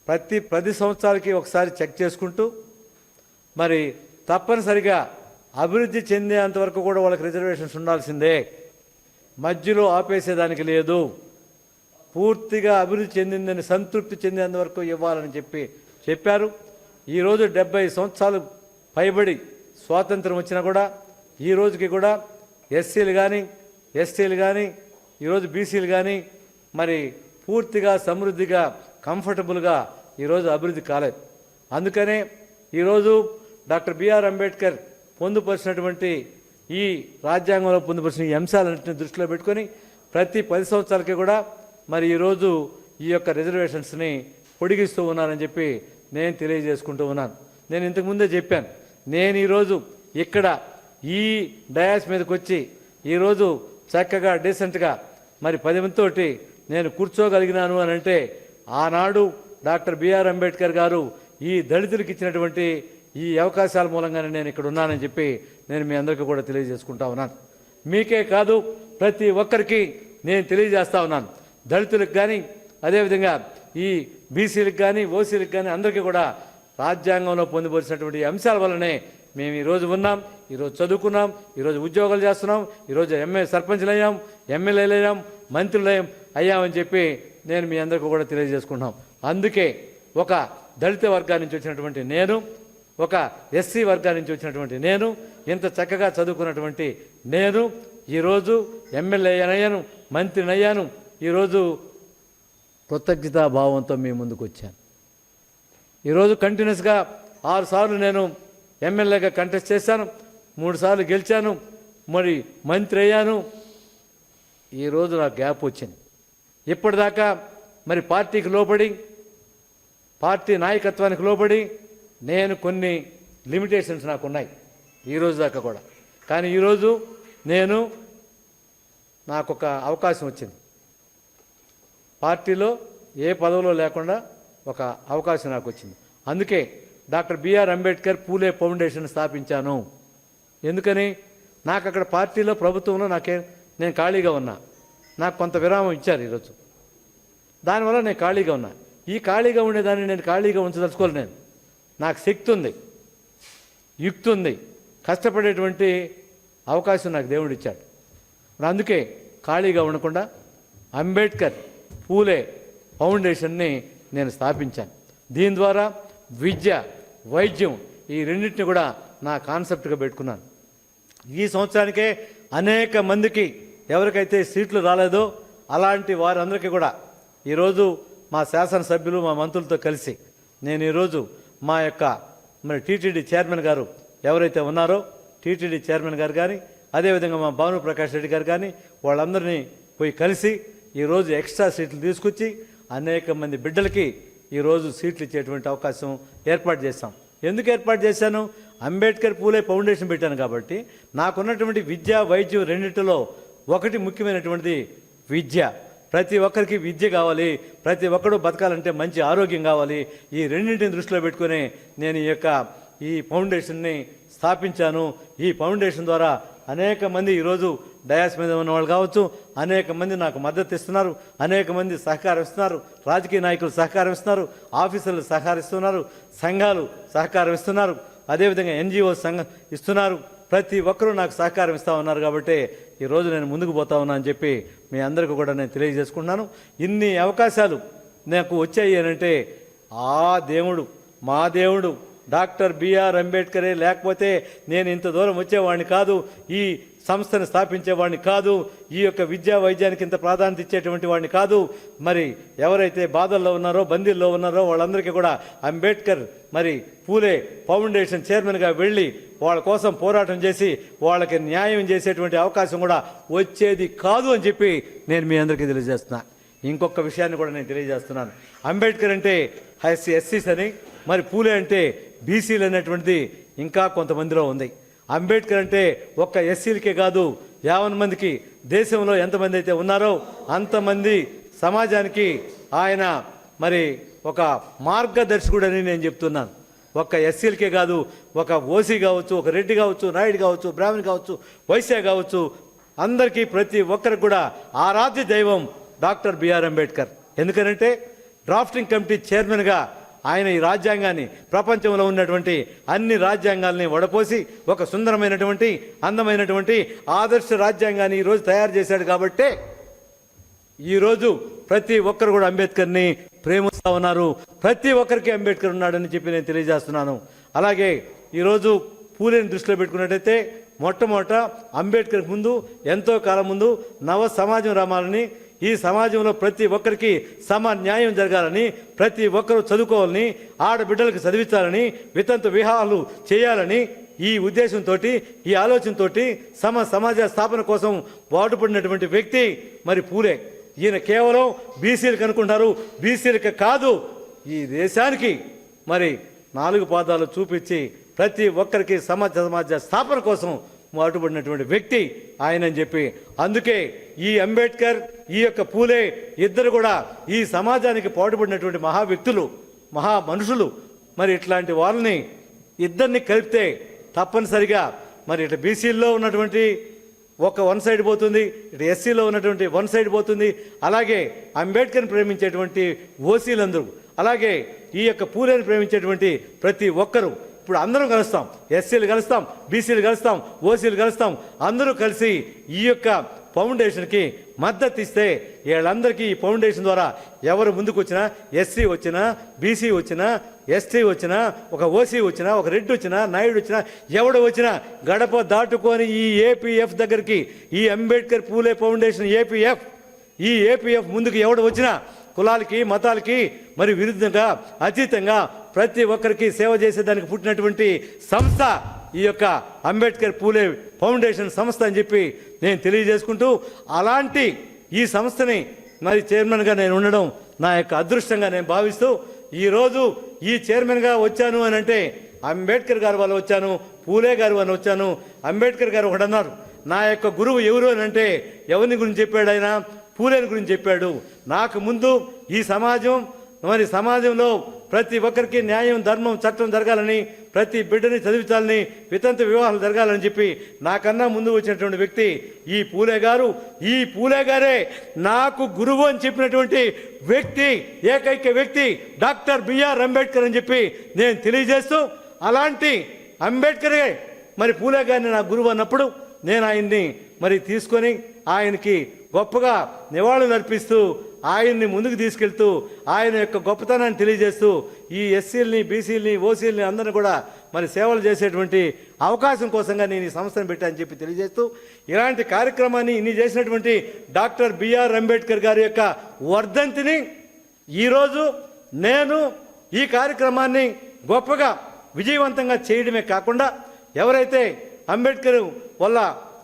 ప్రతి 10 సంవత్సరాలకి ఒకసారి చెక్ చేసుకుంటూ, మరి తప్పనిసరిగా అభివృద్ధి చెందేంతవరకు కూడా వాళ్ళకి రిజర్వేషన్స్ ఉండాల్సిందే, మధ్యలో ఆపేసేదానికి లేదు. పూర్తిగా అభివృద్ధి చెందిందని సంతృప్తి చెందేంత వరకు ఇవ్వాలని చెప్పారు. ఈరోజు 70 సంవత్సరాలు పైబడి స్వాతంత్రం వచ్చినా కూడా ఈ రోజుకి కూడా ఎస్సీలు కానీ, ఎస్టీలు కానీ, ఈరోజు బీసీలు కానీ మరి పూర్తిగా సమృద్ధిగా, కంఫర్టబుల్గా ఈరోజు అభివృద్ధి కాలేదు. అందుకనే ఈరోజు డాక్టర్ బిఆర్ అంబేద్కర్ పొందుపరిచినటువంటి ఈ రాజ్యాంగంలో పొందుపరిచిన ఈ అంశాలన్నింటినీ దృష్టిలో పెట్టుకొని ప్రతి 10 సంవత్సరాలకి కూడా మరి ఈరోజు ఈ యొక్క రిజర్వేషన్స్ని పొడిగిస్తూ ఉన్నానని చెప్పి నేను తెలియజేసుకుంటూ ఉన్నాను. నేను ఇంతకుముందే చెప్పాను, నేను ఈరోజు ఇక్కడ ఈ డయాస్ మీదకి వచ్చి ఈరోజు చక్కగా డీసెంట్గా మరి 10 మందితోటి నేను కూర్చోగలిగినాను అని అంటే ఆనాడు డాక్టర్ బిఆర్ అంబేద్కర్ గారు ఈ దళితులకు ఇచ్చినటువంటి ఈ అవకాశాల మూలంగానే నేను ఇక్కడ ఉన్నానని చెప్పి నేను మీ అందరికీ కూడా తెలియజేసుకుంటా ఉన్నాను. మీకే కాదు ప్రతి ఒక్కరికి నేను తెలియజేస్తా ఉన్నాను. దళితులకు కానీ, అదేవిధంగా ఈ బీసీలకు కానీ, ఓసీలకు కానీ అందరికీ కూడా రాజ్యాంగంలో పొందుపరిచినటువంటి అంశాల వల్లనే మేము ఈరోజు ఉన్నాం, ఈరోజు చదువుకున్నాం, ఈరోజు ఉద్యోగాలు చేస్తున్నాం, ఈరోజు సర్పంచ్లు అయ్యాం, ఎమ్మెల్యేలు అయ్యాం, మంత్రులు అయ్యామని చెప్పి నేను మీ అందరికీ కూడా తెలియజేసుకుంటున్నాం. అందుకే ఒక దళిత వర్గాన్ని నుంచి వచ్చినటువంటి నేను, ఒక ఎస్సీ వర్గాన్ని నుంచి వచ్చినటువంటి నేను, ఇంత చక్కగా చదువుకున్నటువంటి నేను ఈరోజు ఎమ్మెల్యే అయ్యాను, మంత్రిని అయ్యాను, ఈరోజు కృతజ్ఞతాభావంతో మీ ముందుకు వచ్చాను. ఈరోజు కంటిన్యూస్గా 6 సార్లు నేను ఎమ్మెల్యేగా కంటెస్ట్ చేశాను, 3 సార్లు గెలిచాను, మరి మంత్రి అయ్యాను. ఈరోజు నాకు గ్యాప్ వచ్చింది. ఇప్పటిదాకా మరి పార్టీకి లోబడి, పార్టీ నాయకత్వానికి లోబడి నేను కొన్ని లిమిటేషన్స్ నాకు ఉన్నాయి ఈరోజు దాకా కూడా. కానీ ఈరోజు నాకొక అవకాశం వచ్చింది. పార్టీలో ఏ పదవిలో లేకుండా ఒక అవకాశం నాకు వచ్చింది. అందుకే డాక్టర్ బిఆర్ అంబేద్కర్ పూలే ఫౌండేషన్ స్థాపించాను. ఎందుకని? నాకు అక్కడ పార్టీలో, ప్రభుత్వంలో నేను ఖాళీగా ఉన్నా. నాకు కొంత విరామం ఇచ్చారు ఈరోజు. దానివల్ల నేను ఖాళీగా ఉన్నా. ఈ ఖాళీగా ఉండేదాన్ని నేను ఖాళీగా ఉంచదలుచుకోవాలి. నాకు శక్తి ఉంది, యుక్తి ఉంది, కష్టపడేటువంటి అవకాశం నాకు దేవుడు ఇచ్చాడు. అందుకే ఖాళీగా ఉండకుండా అంబేద్కర్ పూలే ఫౌండేషన్ని నేను స్థాపించాను. దీని ద్వారా విద్య, వైద్యం ఈ రెండింటిని కూడా నా కాన్సెప్ట్గా పెట్టుకున్నాను. ఈ సంవత్సరానికే అనేక మందికి ఎవరికైతే సీట్లు రాలేదో అలాంటి వారందరికీ కూడా ఈరోజు మా శాసనసభ్యులు, మా మంత్రులతో కలిసి నేను ఈరోజు మా యొక్క మరి టీటీడీ చైర్మన్ గారు ఎవరైతే ఉన్నారో, టీటీడీ చైర్మన్ గారు కానీ, అదేవిధంగా మా భాను ప్రకాష్ రెడ్డి గారు కానీ, వాళ్ళందరినీ పోయి కలిసి ఈరోజు ఎక్స్ట్రా సీట్లు తీసుకొచ్చి అనేక మంది బిడ్డలకి ఈరోజు సీట్లు ఇచ్చేటువంటి అవకాశం ఏర్పాటు చేశాం. ఎందుకు ఏర్పాటు చేశాను? అంబేద్కర్ పూలే ఫౌండేషన్ పెట్టాను కాబట్టి నాకున్నటువంటి విద్య, వైద్యం రెండింటిలో ఒకటి ముఖ్యమైనటువంటిది విద్య. ప్రతి ఒక్కరికి విద్య కావాలి, ప్రతి ఒక్కరు బతకాలంటే మంచి ఆరోగ్యం కావాలి. ఈ రెండింటిని దృష్టిలో పెట్టుకుని నేను ఈ ఫౌండేషన్ని స్థాపించాను. ఈ ఫౌండేషన్ ద్వారా అనేక మంది ఈరోజు డయాస్ మీద ఉన్న వాళ్ళు కావచ్చు, అనేక మంది నాకు మద్దతు ఇస్తున్నారు, అనేక మంది సహకారం ఇస్తున్నారు, రాజకీయ నాయకులు సహకారం ఇస్తున్నారు, ఆఫీసర్లు సహకరిస్తున్నారు, సంఘాలు సహకారం ఇస్తున్నారు, అదేవిధంగా ఎన్జిఓ సంఘం ఇస్తున్నారు. ప్రతి ఒక్కరూ నాకు సహకారం ఇస్తూ ఉన్నారు. కాబట్టి ఈరోజు నేను ముందుకు పోతా ఉన్నా అని చెప్పి మీ అందరికీ కూడా నేను తెలియజేసుకుంటున్నాను. ఇన్ని అవకాశాలు నాకు వచ్చాయి అంటే ఆ దేవుడు, మా దేవుడు డాక్టర్ బిఆర్ అంబేద్కరే. లేకపోతే నేను ఇంత దూరం వచ్చేవాడిని కాదు, ఈ సంస్థను స్థాపించేవాడిని కాదు, ఈ యొక్క విద్యా వైద్యానికి ఇంత ప్రాధాన్యత ఇచ్చేటువంటి వాడిని కాదు. మరి ఎవరైతే బాధల్లో ఉన్నారో, బందీల్లో ఉన్నారో వాళ్ళందరికీ కూడా అంబేద్కర్ మరి పూలే ఫౌండేషన్ చైర్మన్గా వెళ్ళి వాళ్ళ కోసం పోరాటం చేసి వాళ్ళకి న్యాయం చేసేటువంటి అవకాశం కూడా వచ్చేది కాదు అని చెప్పి నేను మీ అందరికీ తెలియజేస్తున్నా. ఇంకొక విషయాన్ని కూడా నేను తెలియజేస్తున్నాను. అంబేద్కర్ అంటే ఎస్సీస్ అని, మరి పూలే అంటే బీసీలు అనేటువంటిది ఇంకా కొంతమందిలో ఉంది. అంబేద్కర్ అంటే ఒక్క ఎస్సీలకే కాదు, 50 మందికి, దేశంలో ఎంతమంది అయితే ఉన్నారో అంతమంది సమాజానికి ఆయన మరి ఒక మార్గదర్శకుడని నేను చెప్తున్నాను. ఒక్క ఎస్సీలకే కాదు, ఒక ఓసీ కావచ్చు, ఒక రెడ్డి కావచ్చు, నాయుడు కావచ్చు, బ్రాహ్మణ్ కావచ్చు, వైశ్య కావచ్చు, అందరికీ ప్రతి ఒక్కరికి కూడా ఆరాధ్య దైవం డాక్టర్ బిఆర్ అంబేద్కర్. ఎందుకనంటే డ్రాఫ్టింగ్ కమిటీ చైర్మన్గా ఆయన ఈ రాజ్యాంగాన్ని, ప్రపంచంలో ఉన్నటువంటి అన్ని రాజ్యాంగాల్ని వడపోసి ఒక సుందరమైనటువంటి, అందమైనటువంటి ఆదర్శ రాజ్యాంగాన్ని ఈరోజు తయారు చేశాడు. కాబట్టే ఈరోజు ప్రతి ఒక్కరు కూడా అంబేద్కర్ని ప్రేమిస్తూ ఉన్నారు. ప్రతి ఒక్కరికి అంబేద్కర్ ఉన్నాడని చెప్పి నేను తెలియజేస్తున్నాను. అలాగే ఈరోజు పూలేని దృష్టిలో పెట్టుకున్నట్టయితే మొట్టమొదట అంబేద్కర్ ముందు, ఎంతో కాలం ముందు నవ సమాజం రామాలని, ఈ సమాజంలో ప్రతి ఒక్కరికి సమ న్యాయం జరగాలని, ప్రతి ఒక్కరూ చదువుకోవాలని, ఆడబిడ్డలకు చదివించాలని, వితంతు వివాహాలు చేయాలని ఈ ఉద్దేశంతో, ఈ ఆలోచనతో సమాజ స్థాపన కోసం పాటుపడినటువంటి వ్యక్తి మరి పూలే. ఈయన కేవలం బీసీలకు అనుకుంటారు, బీసీలకు కాదు, ఈ దేశానికి మరి 4 పాదాలు చూపించి ప్రతి ఒక్కరికి సమాజ స్థాపన కోసం పాటుపడినటువంటి వ్యక్తి ఆయన అని చెప్పి, అందుకే ఈ అంబేద్కర్, ఈ యొక్క పూలే ఇద్దరు కూడా ఈ సమాజానికి పాటుపడినటువంటి మహా వ్యక్తులు, మహా మనుషులు. మరి ఇట్లాంటి వాళ్ళని ఇద్దరిని కలిపితే తప్పనిసరిగా మరి ఇట్లా బీసీల్లో ఉన్నటువంటి ఒక వన్ సైడ్ పోతుంది, ఇటు ఎస్సీలో ఉన్నటువంటి వన్ సైడ్ పోతుంది. అలాగే అంబేద్కర్ని ప్రేమించేటువంటి ఓసీలందరూ, అలాగే ఈ యొక్క పూలేని ప్రేమించేటువంటి ప్రతి ఒక్కరూ ఇప్పుడు అందరం కలుస్తాం. ఎస్సీలు కలుస్తాం, బీసీలు కలుస్తాం, ఓసీలు కలుస్తాం. అందరూ కలిసి ఈ యొక్క ఫౌండేషన్కి మద్దతు ఇస్తే వీళ్ళందరికీ ఈ ఫౌండేషన్ ద్వారా ఎవరు ముందుకు వచ్చినా, ఎస్సీ వచ్చినా, బీసీ వచ్చినా, ఎస్టీ వచ్చినా, ఒక ఓసీ వచ్చినా, ఒక రెడ్డి వచ్చినా, నాయుడు వచ్చినా, ఎవడు వచ్చినా గడప దాటుకొని ఈ ఏపీఎఫ్ దగ్గరికి, ఈ అంబేద్కర్ పూలే ఫౌండేషన్ ఏపీఎఫ్, ఈ ఏపీఎఫ్ ముందుకు ఎవడు వచ్చినా కులాలకి మతాలకి మరి విరుద్ధంగా అతీతంగా ప్రతి ఒక్కరికి సేవ చేసేదానికి పుట్టినటువంటి సంస్థ ఈ యొక్క అంబేద్కర్ పూలే ఫౌండేషన్ సంస్థ అని చెప్పి నేను తెలియజేసుకుంటూ, అలాంటి ఈ సంస్థని మరి చైర్మన్గా నేను ఉండడం నా యొక్క అదృష్టంగా నేను భావిస్తూ, ఈరోజు ఈ చైర్మన్గా వచ్చాను అని అంటే అంబేద్కర్ గారి వల్ల వచ్చాను, పూలే గారి వల్ల వచ్చాను. అంబేద్కర్ గారు ఒకటి అన్నారు, నా యొక్క గురువు ఎవరు అని అంటే ఎవరిని గురించి చెప్పాడు ఆయన? పూలేని గురించి చెప్పాడు. నాకు ముందు ఈ సమాజం మరి సమాజంలో ప్రతి ఒక్కరికి న్యాయం, ధర్మం, చట్టం జరగాలని, ప్రతి బిడ్డని చదివించాలని, వితంతు వివాహాలు జరగాలని చెప్పి నాకన్నా ముందు వచ్చినటువంటి వ్యక్తి ఈ పూలే గారు. ఈ పూలే గారే నాకు గురువు అని చెప్పినటువంటి వ్యక్తి, ఏకైక వ్యక్తి డాక్టర్ బిఆర్ అంబేద్కర్ అని చెప్పి నేను తెలియజేస్తూ, అలాంటి అంబేద్కరే మరి పూలే గారిని నా గురువు అన్నప్పుడు నేను ఆయన్ని మరి తీసుకొని ఆయనకి గొప్పగా నివాళులు అర్పిస్తూ, ఆయన్ని ముందుకు తీసుకెళ్తూ, ఆయన యొక్క గొప్పతనాన్ని తెలియజేస్తూ, ఈ ఎస్సీలని, బీసీలని, ఓసీలని అందరిని కూడా మరి సేవలు చేసేటువంటి అవకాశం కోసంగా నేను ఈ సంస్థను పెట్టానని చెప్పి తెలియజేస్తూ, ఇలాంటి కార్యక్రమాన్ని ఇన్ని చేసినటువంటి డాక్టర్ బిఆర్ అంబేద్కర్ గారి యొక్క వర్ధంతిని ఈరోజు నేను ఈ కార్యక్రమాన్ని గొప్పగా విజయవంతంగా చేయడమే కాకుండా, ఎవరైతే అంబేద్కర్ వల్ల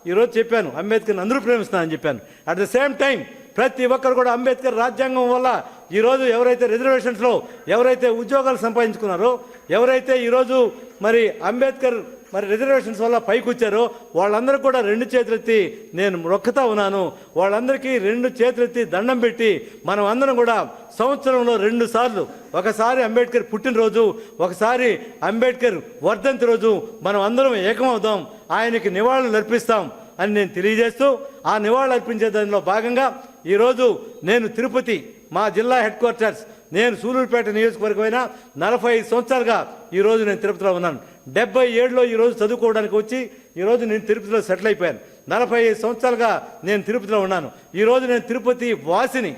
ఈరోజు చెప్పాను అంబేద్కర్ని అందరూ ప్రేమిస్తానని చెప్పాను, అట్ ద సేమ్ టైం ప్రతి ఒక్కరు కూడా అంబేద్కర్ రాజ్యాంగం వల్ల ఈరోజు ఎవరైతే రిజర్వేషన్స్లో ఎవరైతే ఉద్యోగాలు సంపాదించుకున్నారో, ఎవరైతే ఈరోజు మరి అంబేద్కర్ మరి రిజర్వేషన్స్ వల్ల పైకి వచ్చారో వాళ్ళందరూ కూడా 2 చేతులెత్తి నేను మొక్కుతా ఉన్నాను. వాళ్ళందరికీ 2 చేతులెత్తి దండం పెట్టి మనం అందరం కూడా సంవత్సరంలో 2 సార్లు, ఒకసారి అంబేద్కర్ పుట్టినరోజు, ఒకసారి అంబేద్కర్ వర్ధంతి రోజు మనం అందరం ఏకమవుదాం, ఆయనకి నివాళులు అర్పిస్తాం అని నేను తెలియజేస్తూ, ఆ నివాళులు అర్పించే దానిలో భాగంగా ఈరోజు నేను తిరుపతి మా జిల్లా హెడ్ క్వార్టర్స్, నేను సూలూరుపేట నియోజకవర్గమైన 45 సంవత్సరాలుగా ఈరోజు నేను తిరుపతిలో ఉన్నాను. 77లో ఈరోజు చదువుకోవడానికి వచ్చి ఈరోజు నేను తిరుపతిలో సెటిల్ అయిపోయాను. 45 సంవత్సరాలుగా నేను తిరుపతిలో ఉన్నాను. ఈరోజు నేను తిరుపతి వాసిని,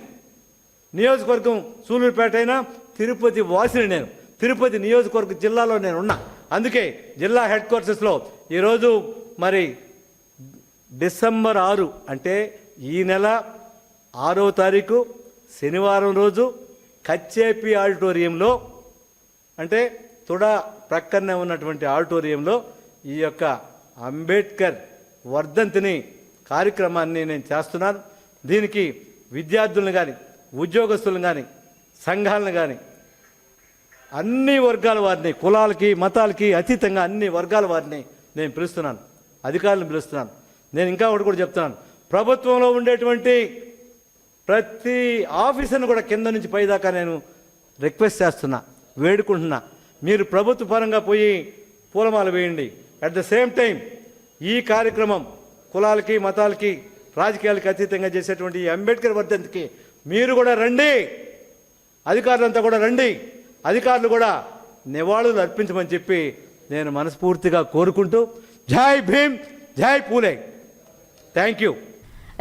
నియోజకవర్గం సూలూరుపేట అయినా తిరుపతి వాసిని, నేను తిరుపతి నియోజకవర్గ జిల్లాలో నేను ఉన్నా. అందుకే జిల్లా హెడ్ క్వార్టర్స్లో ఈరోజు మరి డిసెంబర్ 6 అంటే ఈ నెల 6వ తారీఖు శనివారం రోజు కచ్చేపి ఆడిటోరియంలో, అంటే తుడా ప్రక్కనే ఉన్నటువంటి ఆడిటోరియంలో ఈ యొక్క అంబేద్కర్ వర్ధంతిని కార్యక్రమాన్ని నేను చేస్తున్నాను. దీనికి విద్యార్థులను కానీ, ఉద్యోగస్తులను కానీ, సంఘాలను కానీ, అన్ని వర్గాల వారిని, కులాలకి మతాలకి అతీతంగా అన్ని వర్గాల వారిని నేను పిలుస్తున్నాను, అధికారులను పిలుస్తున్నాను. నేను ఇంకా ఒకటి కూడా చెప్తున్నాను, ప్రభుత్వంలో ఉండేటువంటి ప్రతి ఆఫీసర్ని కూడా కింద నుంచి పైదాకా నేను రిక్వెస్ట్ చేస్తున్నా, వేడుకుంటున్నా, మీరు ప్రభుత్వ పరంగా పోయి పూలమాల వేయండి. అట్ ద సేమ్ టైం ఈ కార్యక్రమం కులాలకి మతాలకి రాజకీయాలకి అతీతంగా చేసేటువంటి ఈ అంబేద్కర్ వర్ధంతికి మీరు కూడా రండి, అధికారులంతా కూడా రండి, అధికారులు కూడా నివాళులు అర్పించమని చెప్పి నేను మనస్ఫూర్తిగా కోరుకుంటూ, జై భీమ్, జై పూలే. Thank you.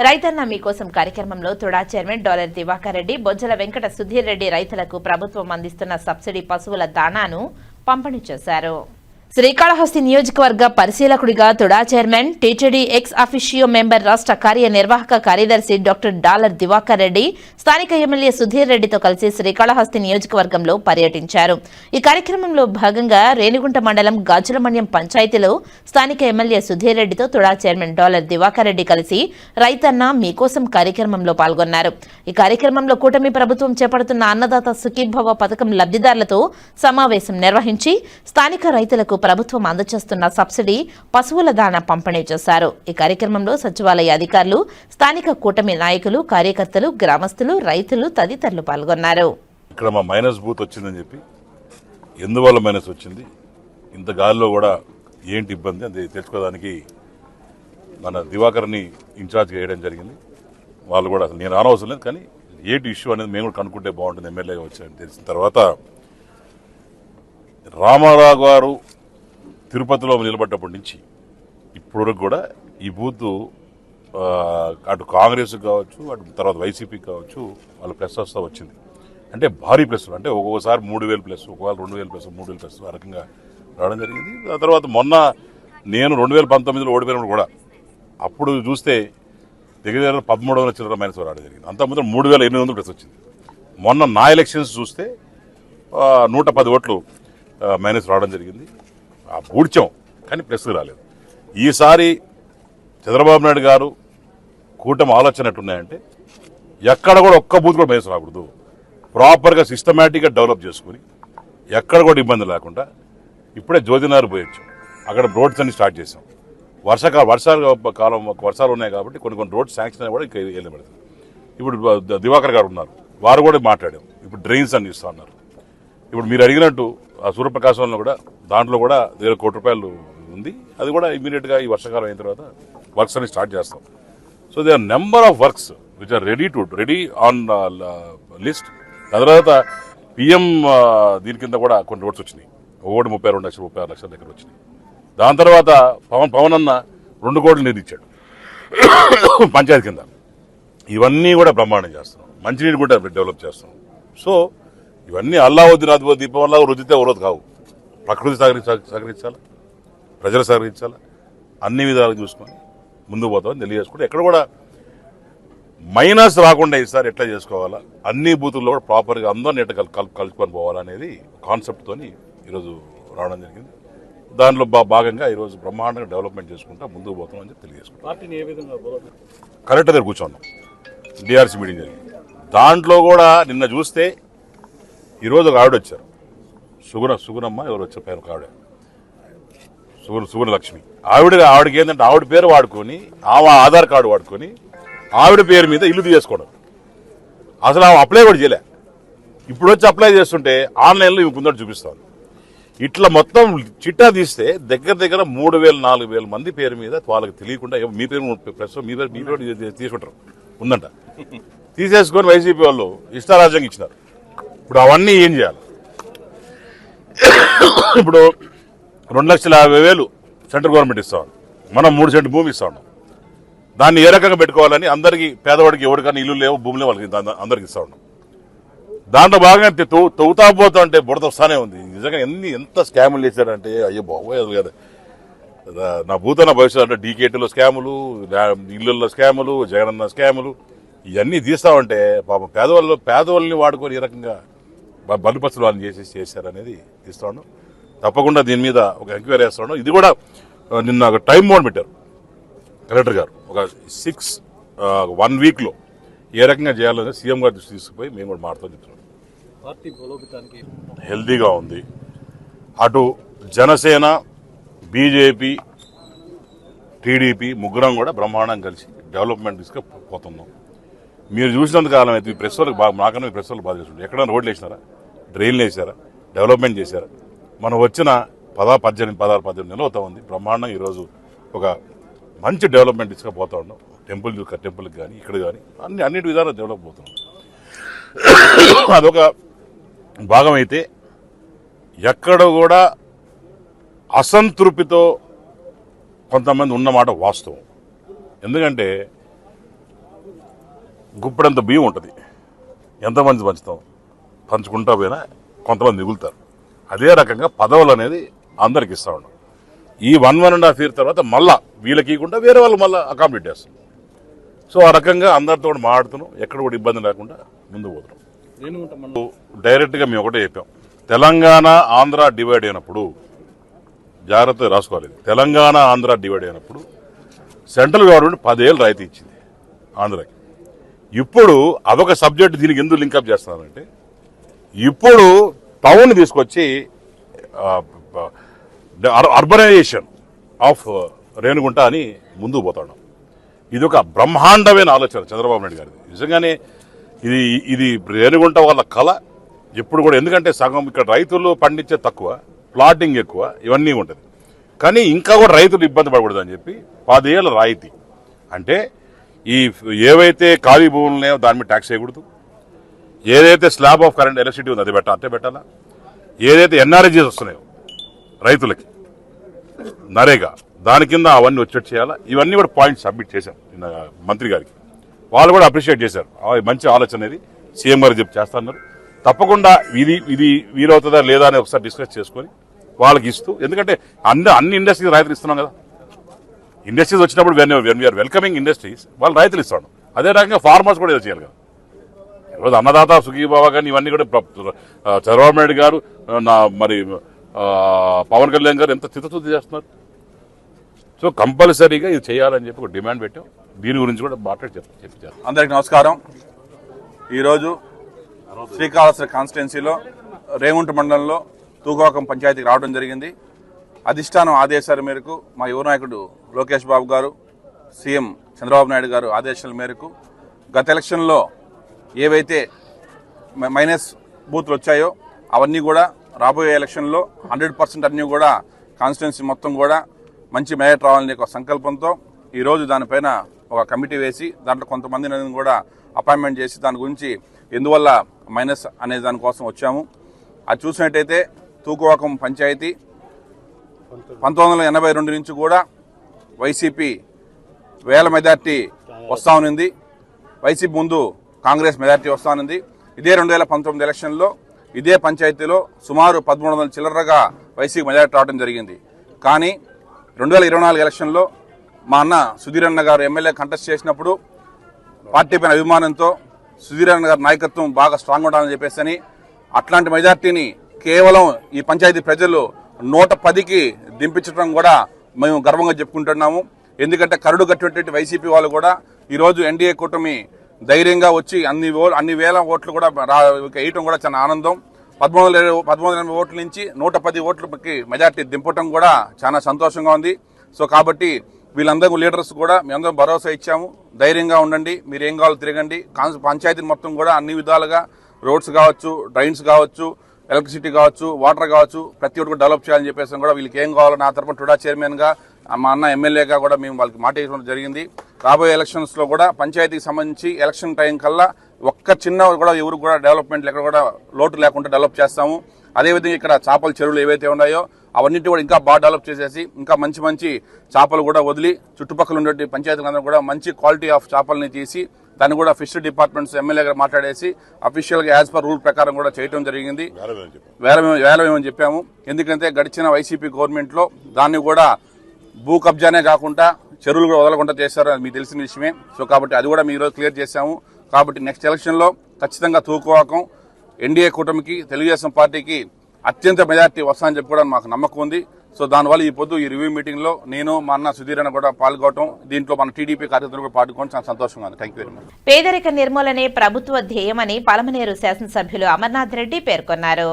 రైతన్న మీకోసం కార్యక్రమంలో తుడా చైర్మన్ డాలర్ దివాకర్ రెడ్డి, బొజ్జల వెంకట సుధీర్ రెడ్డి రైతులకు ప్రభుత్వం అందిస్తున్న సబ్సిడీ పశువుల దాణాను పంపిణీ చేశారు. శ్రీకాళహస్తి నియోజకవర్గ పరిశీలకుడిగా TUDA chairman, TTD ex officio member, రాష్ట్ర కార్యనిర్వాహక కార్యదర్శి డాక్టర్ డాలర్ దివాకర్ రెడ్డి స్థానిక ఎమ్మెల్యే సుధీర్ రెడ్డితో కలిసి శ్రీకాళహస్తి నియోజకవర్గంలో పర్యటించారు. ఈ కార్యక్రమంలో భాగంగా రేణిగుంట మండలం గాజులమణ్యం పంచాయతీలో స్థానిక ఎమ్మెల్యే సుధీర్ రెడ్డితో తుడా చైర్మన్ డాలర్ దివాకర్ రెడ్డి కలిసి రైతన్న మీకోసం కార్యక్రమంలో పాల్గొన్నారు. ఈ కార్యక్రమంలో కూటమి ప్రభుత్వం చేపడుతున్న అన్నదాత సుఖీభవ పథకం లబ్ధిదారులతో సమావేశం నిర్వహించి స్థానిక రైతులకు ప్రభుత్వం అందజేస్తున్న సబ్సిడీ పశువుల దాణా పంపిణీ చేశారు. ఈ కార్యక్రమంలో సచివాలయ అధికారులు, స్థానిక కూటమి నాయకులు, కార్యకర్తలు, గ్రామస్తులు, రైతులు తదితరులు పాల్గొన్నారు. ఇక్కడ మా మైనస్ బూత్ వచ్చిందని చెప్పి, ఎందువల్ల మైనస్ వచ్చింది, ఇంత గాలిలో కూడా ఏంటి ఇబ్బంది అది తెలుసుకోవడానికి మన దివాకర్ని ఇన్ఛార్జ్గా వేయడం జరిగింది. వాళ్ళు కూడా అసలు నేను అనవసరం లేదు, కానీ ఏంటి ఇష్యూ అనేది మేము కూడా కనుక్కుంటే బాగుంటుంది ఎమ్మెల్యేగా వచ్చాయని తెలిసిన తర్వాత, రామారావు గారు తిరుపతిలో నిలబడ్డప్పటి నుంచి ఇప్పటివరకు కూడా ఈ బూత్ అటు కాంగ్రెస్ కావచ్చు, అటు తర్వాత వైసీపీకి కావచ్చు, వాళ్ళ ప్లస్ వస్తూ వచ్చింది. అంటే భారీ ప్లస్, అంటే ఒక్కొక్కసారి 3,000 ప్లస్, ఒకవేళ 2,000 ప్లస్, 3,000 ప్లస్ ఆ రకంగా రావడం జరిగింది. ఆ తర్వాత మొన్న నేను 2019లో ఓడిపోయినప్పుడు కూడా అప్పుడు చూస్తే దగ్గర 1300 చిల్లర మైనస్ రావడం జరిగింది. అంతకుముందు 3,800 ప్లస్ వచ్చింది. మొన్న నా ఎలక్షన్స్ చూస్తే 110 ఓట్లు మైనస్ రావడం జరిగింది. పూడ్చాం కానీ ప్లస్కి రాలేదు. ఈసారి చంద్రబాబు నాయుడు గారు కూటమి ఆలోచన ఎట్టున్నాయంటే ఎక్కడ కూడా ఒక్క బూత్ కూడా మైనస్ రాకూడదు, ప్రాపర్గా సిస్టమేటిక్గా డెవలప్ చేసుకుని ఎక్కడ కూడా ఇబ్బంది లేకుండా. ఇప్పుడే జ్యోతినగర్ పోయొచ్చు, అక్కడ రోడ్స్ అన్ని స్టార్ట్ చేసాం. వర్షాలు ఉన్నాయి కాబట్టి కొన్ని రోడ్స్ శాంక్షన్ అయినా కూడా ఇంకా వెళ్ళబడుతుంది. ఇప్పుడు దివాకర్ గారు ఉన్నారు, వారు కూడా మాట్లాడాం. ఇప్పుడు డ్రైన్స్ అన్ని ఇస్తా ఉన్నారు. ఇప్పుడు మీరు అడిగినట్టు ఆ సూర్యప్రకాశంలో కూడా దాంట్లో కూడా దగ్గర ₹1 ఉంది. అది కూడా ఇమీడియట్గా ఈ వర్షాకాలం అయిన తర్వాత వర్క్స్ అన్ని స్టార్ట్ చేస్తాం. So they are number of works which are ready on list. దాని తర్వాత పిఎం దీని కింద కూడా కొన్ని రోడ్స్ వచ్చినాయి. ఒకటి 32 లక్షలు 36 లక్షల దగ్గర వచ్చినాయి. దాని తర్వాత పవన్ అన్న 2 కోట్లు నిధి ఇచ్చాడు పంచాయతీ కింద. ఇవన్నీ కూడా బ్రహ్మాండం చేస్తున్నాం. మంచినీరు కూడా డెవలప్ చేస్తున్నాం. సో ఇవన్నీ అల్లావద్దు రాదు దీపం వల్ల రుచితే ఉరదు కావు. ప్రకృతి సహకరించాలి, ప్రజలు సహకరించాలి, అన్ని విధాలు చూసుకొని ముందుకు పోతామని తెలియజేసుకుంటే ఎక్కడ కూడా మైనస్ రాకుండా ఈసారి ఎట్లా చేసుకోవాలా, అన్ని బూతుల్లో కూడా ప్రాపర్గా అందరినీ ఎట్లా కలుపుకొని పోవాలనేది కాన్సెప్ట్తో ఈరోజు రావడం జరిగింది. దాంట్లో భాగంగా ఈరోజు బ్రహ్మాండంగా డెవలప్మెంట్ చేసుకుంటా ముందుకు పోతామని చెప్పి తెలియజేసుకుంటాం. కలెక్టర్ దగ్గర కూర్చున్నాం, డిఆర్సీ మీటింగ్ జరిగింది. దాంట్లో కూడా నిన్న చూస్తే ఈరోజు ఒక ఆవిడ వచ్చారు, సుగుణమ్మ ఎవరు వచ్చారు, పేరు ఒక ఆవిడ సుగుణ లక్ష్మి. ఆవిడకి ఏంటంటే ఆవిడ పేరు వాడుకొని ఆమె ఆధార్ కార్డు వాడుకొని ఆవిడ పేరు మీద ఇల్లు తీసుకోవడం. అసలు ఆమె అప్లై కూడా చేయలే. ఇప్పుడు వచ్చి అప్లై చేస్తుంటే ఆన్లైన్లో ఇవి ముందట చూపిస్తాను. ఇట్లా మొత్తం చిట్టా తీస్తే దగ్గర 3,000-4,000 మంది పేరు మీద వాళ్ళకి తెలియకుండా మీ పేరు మీ పేరు తీసుకుంటారు ఉందంట. తీసేసుకొని వైసీపీ వాళ్ళు ఇష్టారాజ్యంగా ఇచ్చినారు. ఇప్పుడు అవన్నీ ఏం చేయాలి? ఇప్పుడు 2,50,000 సెంట్రల్ గవర్నమెంట్ ఇస్తా ఉన్నాం, మనం 3 సెంట్ భూమి ఇస్తా ఉన్నాం. దాన్ని ఏ రకంగా పెట్టుకోవాలని అందరికీ పేదవాడికి ఎవరికైనా ఇల్లు లేవు భూమి లేవు వాళ్ళకి అందరికి ఇస్తా ఉన్నాం. దాంట్లో భాగంగా తవ్వుతా పోతా అంటే బుడత వస్తానే ఉంది. నిజంగా ఎంత స్కాములు చేశారంటే అయ్యో బాబోయ్, అది కదా నా భూతన భవిష్యత్తు అంటే డీకేటీలో స్కాములు, ఇళ్ళల్లో స్కాములు, జగనన్న స్కాములు ఇవన్నీ తీస్తామంటే పాపం పేదవాళ్ళని వాడుకొని ఈ రకంగా బలిపస్తులు వాళ్ళని చేశారనేది తీస్తా ఉన్నాం. తప్పకుండా దీని మీద ఒక ఎంక్వైరీ చేస్తా ఉన్నాం. ఇది కూడా నిన్న ఒక టైం బౌండ్ పెట్టారు కలెక్టర్ గారు. ఒక 1 వీక్లో ఏ రకంగా చేయాలని సీఎం గారి దృష్టి తీసుకుపోయి మేము కూడా మాట్లాడుతూ చెప్తున్నాం. హెల్తీగా ఉంది. అటు జనసేన, బీజేపీ, టీడీపీ ముగ్గురం కూడా బ్రహ్మాండం కలిసి డెవలప్మెంట్ తీసుకుపోతున్నాం. మీరు చూసినంత కాలం అయితే ఈ ప్రెస్ వాళ్ళకి నాకన్నా ఈ ప్రెస్ వాళ్ళు బాగా చేస్తుంటారు. ఎక్కడైనా రోడ్లు వేసినారా, డ్రైన్లు వేసారా, డెవలప్మెంట్ చేశారా? మనం వచ్చిన 16-18 నెలలు అవుతా ఉంది. బ్రహ్మాండం ఈరోజు ఒక మంచి డెవలప్మెంట్ తీసుకుపోతా ఉన్నాం. టెంపుల్కి కానీ ఇక్కడ కానీ అన్నిటి విధాలు డెవలప్ అవుతున్నాం. అదొక భాగం అయితే ఎక్కడ కూడా అసంతృప్తితో కొంతమంది ఉన్నమాట వాస్తవం. ఎందుకంటే గుప్పెడంత బియ్యం ఉంటుంది, ఎంతమంది పంచుకుంటా పోయినా కొంతమంది మిగులుతారు. అదే రకంగా పదవులు అనేది అందరికి ఇస్తా ఉన్నాం. ఈ 1.5 year తర్వాత మళ్ళా వీళ్ళకి ఇవ్వకుండా వేరే వాళ్ళు మళ్ళీ అకామిడేట్ చేస్తాం. సో ఆ రకంగా అందరితో కూడా మాట్లాడుతున్నాం. ఎక్కడ కూడా ఇబ్బంది లేకుండా ముందుకు పోతున్నాం. డైరెక్ట్గా మేము ఒకటే చెప్పాం, తెలంగాణ ఆంధ్ర డివైడ్ అయినప్పుడు జాగ్రత్తగా రాసుకోవాలి. తెలంగాణ ఆంధ్ర డివైడ్ అయినప్పుడు సెంట్రల్ గవర్నమెంట్ 10 ఏళ్ళు రాయితీ ఇచ్చింది ఆంధ్రాకి. ఇప్పుడు అదొక సబ్జెక్ట్. దీనికి ఎందుకు లింకప్ చేస్తున్నారంటే ఇప్పుడు టౌన్ తీసుకొచ్చి అర్బనైజేషన్ ఆఫ్ రేణుగుంట అని ముందుకు పోతాడు. ఇది ఒక బ్రహ్మాండమైన ఆలోచన చంద్రబాబు నాయుడు గారిది. నిజంగానే ఇది రేణుగుంట వాళ్ళ కళ ఎప్పుడు కూడా. ఎందుకంటే సగం ఇక్కడ రైతులు పండించే తక్కువ, ప్లాటింగ్ ఎక్కువ, ఇవన్నీ ఉంటుంది. కానీ ఇంకా కూడా రైతులు ఇబ్బంది పడకూడదు అని చెప్పి 10 ఏళ్ళ రాయితీ. అంటే ఈ ఏవైతే ఖాళీ భూములు ఉన్నాయో దాని మీద ట్యాక్స్ వేయకూడదు. ఏదైతే స్లాబ్ ఆఫ్ కరెంట్ ఎలక్ట్రిసిటీ ఉందో అది అంతే పెట్టాలా. ఏదైతే ఎన్ఆర్జీస్ వస్తున్నాయో రైతులకి నరేగా దాని కింద అవన్నీ వచ్చేట్టు చేయాలా. ఇవన్నీ కూడా పాయింట్స్ సబ్మిట్ చేశాం నిన్న మంత్రి గారికి. వాళ్ళు కూడా అప్రిషియేట్ చేశారు. మంచి ఆలోచన అనేది సీఎం గారు చేస్తున్నారు. తప్పకుండా ఇది వీలవుతుందా లేదా అని ఒకసారి డిస్కస్ చేసుకొని వాళ్ళకి ఇస్తూ, ఎందుకంటే అన్ని ఇండస్ట్రీస్ రైతులు ఇస్తున్నాం కదా. ఇండస్ట్రీస్ వచ్చినప్పుడు వీఆర్ వెల్కమింగ్ ఇండస్ట్రీస్, వాళ్ళు రైతులు ఇస్తాడు. అదే రకంగా ఫార్మర్స్ కూడా ఏదో చేయాలి కదా. ఈరోజు అన్నదాత సుఖీభావ కానీ ఇవన్నీ కూడా చంద్రబాబు నాయుడు గారు మరి పవన్ కళ్యాణ్ గారు ఎంత చిత్తశుద్ధి చేస్తున్నారు. సో కంపల్సరీగా ఇది చేయాలని చెప్పి ఒక డిమాండ్ పెట్టాం. దీని గురించి కూడా మాట్లాడి చెప్పారు. అందరికి నమస్కారం. ఈరోజు శ్రీకాళహస్తి కాన్స్టిట్యున్సీలో రేగుంట మండలంలో తూగోకం పంచాయతీకి రావడం జరిగింది. అధిష్టానం ఆదేశాల మేరకు మా యువ నాయకుడు లోకేష్ బాబు గారు, సీఎం చంద్రబాబు నాయుడు గారు ఆదేశాల మేరకు గత ఎలక్షన్లో ఏవైతే మైనస్ బూత్లు వచ్చాయో అవన్నీ కూడా రాబోయే ఎలక్షన్లో 100% అన్నీ కూడా కాన్స్టిట్యున్సీ మొత్తం కూడా మంచి మేయర్ రావాలనే ఒక సంకల్పంతో ఈరోజు దానిపైన ఒక కమిటీ వేసి దాంట్లో కొంతమందిని కూడా అపాయింట్మెంట్ చేసి దాని గురించి ఎందువల్ల మైనస్ అనే దానికోసం వచ్చాము. అది చూసినట్టయితే తూకువాకం పంచాయతీ 1982 నుంచి కూడా వైసీపీ వేల మెజార్టీ వస్తూ ఉన్నింది. వైసీపీ ముందు కాంగ్రెస్ మెజార్టీ వస్తూ ఉన్నింది. ఇదే 2019 ఎలక్షన్లో ఇదే పంచాయతీలో సుమారు 1300 చిల్లరగా వైసీపీ మెజార్టీ రావడం జరిగింది. కానీ 2024 ఎలక్షన్లో మా అన్న సుధీర్ అన్న గారు ఎమ్మెల్యే కంటెస్ట్ చేసినప్పుడు పార్టీ పైన అభిమానంతో సుధీర్ అన్న గారి నాయకత్వం బాగా స్ట్రాంగ్ ఉండాలని చెప్పేసి అట్లాంటి మెజార్టీని కేవలం ఈ పంచాయతీ ప్రజలు 110కి దింపించడం కూడా మేము గర్వంగా చెప్పుకుంటున్నాము. ఎందుకంటే కరుడు కట్టినటువంటి వైసీపీ వాళ్ళు కూడా ఈరోజు ఎన్డీఏ కూటమి ధైర్యంగా వచ్చి అన్ని వేల ఓట్లు కూడా వేయటం కూడా చాలా ఆనందం. 1380 ఓట్ల నుంచి 110 ఓట్లకి మెజార్టీ దింపటం కూడా చాలా సంతోషంగా ఉంది. సో కాబట్టి వీళ్ళందరూ లీడర్స్ కూడా మేమందరం భరోసా ఇచ్చాము, ధైర్యంగా ఉండండి, మీరు ఏం కావాలో తిరగండి. పంచాయతీ మొత్తం కూడా అన్ని విధాలుగా రోడ్స్ కావచ్చు, డ్రైన్స్ కావచ్చు, ఎలక్ట్రిసిటీ కావచ్చు, వాటర్ కావచ్చు, ప్రతి ఒక్కటి కూడా డెవలప్ చేయాలని చెప్పేసి కూడా వీళ్ళకి ఏం కావాలో నా తరఫున టుడా చైర్మన్గా మా అన్న ఎమ్మెల్యేగా కూడా మేము వాళ్ళకి మాట ఇవ్వడం జరిగింది. రాబోయే ఎలక్షన్స్లో కూడా పంచాయతీకి సంబంధించి ఎలక్షన్ టైం కల్లా ఒక్క చిన్న కూడా ఎవరు కూడా డెవలప్మెంట్ ఎక్కడ కూడా లోటు లేకుండా డెవలప్ చేస్తాము. అదేవిధంగా ఇక్కడ చేపల చెరువులు ఏవైతే ఉన్నాయో అవన్నిటి కూడా ఇంకా బాగా డెవలప్ చేసేసి ఇంకా మంచి మంచి చేపలు కూడా వదిలి చుట్టుపక్కల ఉండే పంచాయతీలందరూ కూడా మంచి క్వాలిటీ ఆఫ్ చేపల్ని తీసి దాన్ని కూడా ఫిషరీ డిపార్ట్మెంట్స్ ఎమ్మెల్యే గారు మాట్లాడేసి అఫీషియల్గా యాజ్ పర్ రూల్ ప్రకారం కూడా చేయడం జరిగింది. వేలమేమని చెప్పాము. ఎందుకంటే గడిచిన వైసీపీ గవర్నమెంట్లో దాన్ని కూడా భూ కబ్జానే కాకుండా చెరువులు కూడా వదలకుండా చేశారు, అది మీకు తెలిసిన విషయమే. సో కాబట్టి అది కూడా మీ ఈరోజు క్లియర్ చేశాము. కాబట్టి నెక్స్ట్ ఎలక్షన్లో ఖచ్చితంగా తూకువాకం ఎన్డీఏ కూటమికి తెలుగుదేశం పార్టీకి అత్యంత మెజార్టీ వస్తామని చెప్పుకోవడానికి మాకు నమ్మకం ఉంది. సో దానివల్ల ఈ పొద్దు ఈ రివ్యూ మీటింగ్లో నేను మా అన్న సుధీర్ అన్న కూడా పాల్గొనడం, దీంట్లో మన టీడీపీ కార్యకర్తలు కూడా పాల్గొనడం చాలా సంతోషంగా ఉంది. Thank you very much. పేదరిక నిర్మూలనే ప్రభుత్వ ధ్యేయమని పలమనేరు శాసనసభ్యులు అమర్నాథ్ రెడ్డి పేర్కొన్నారు.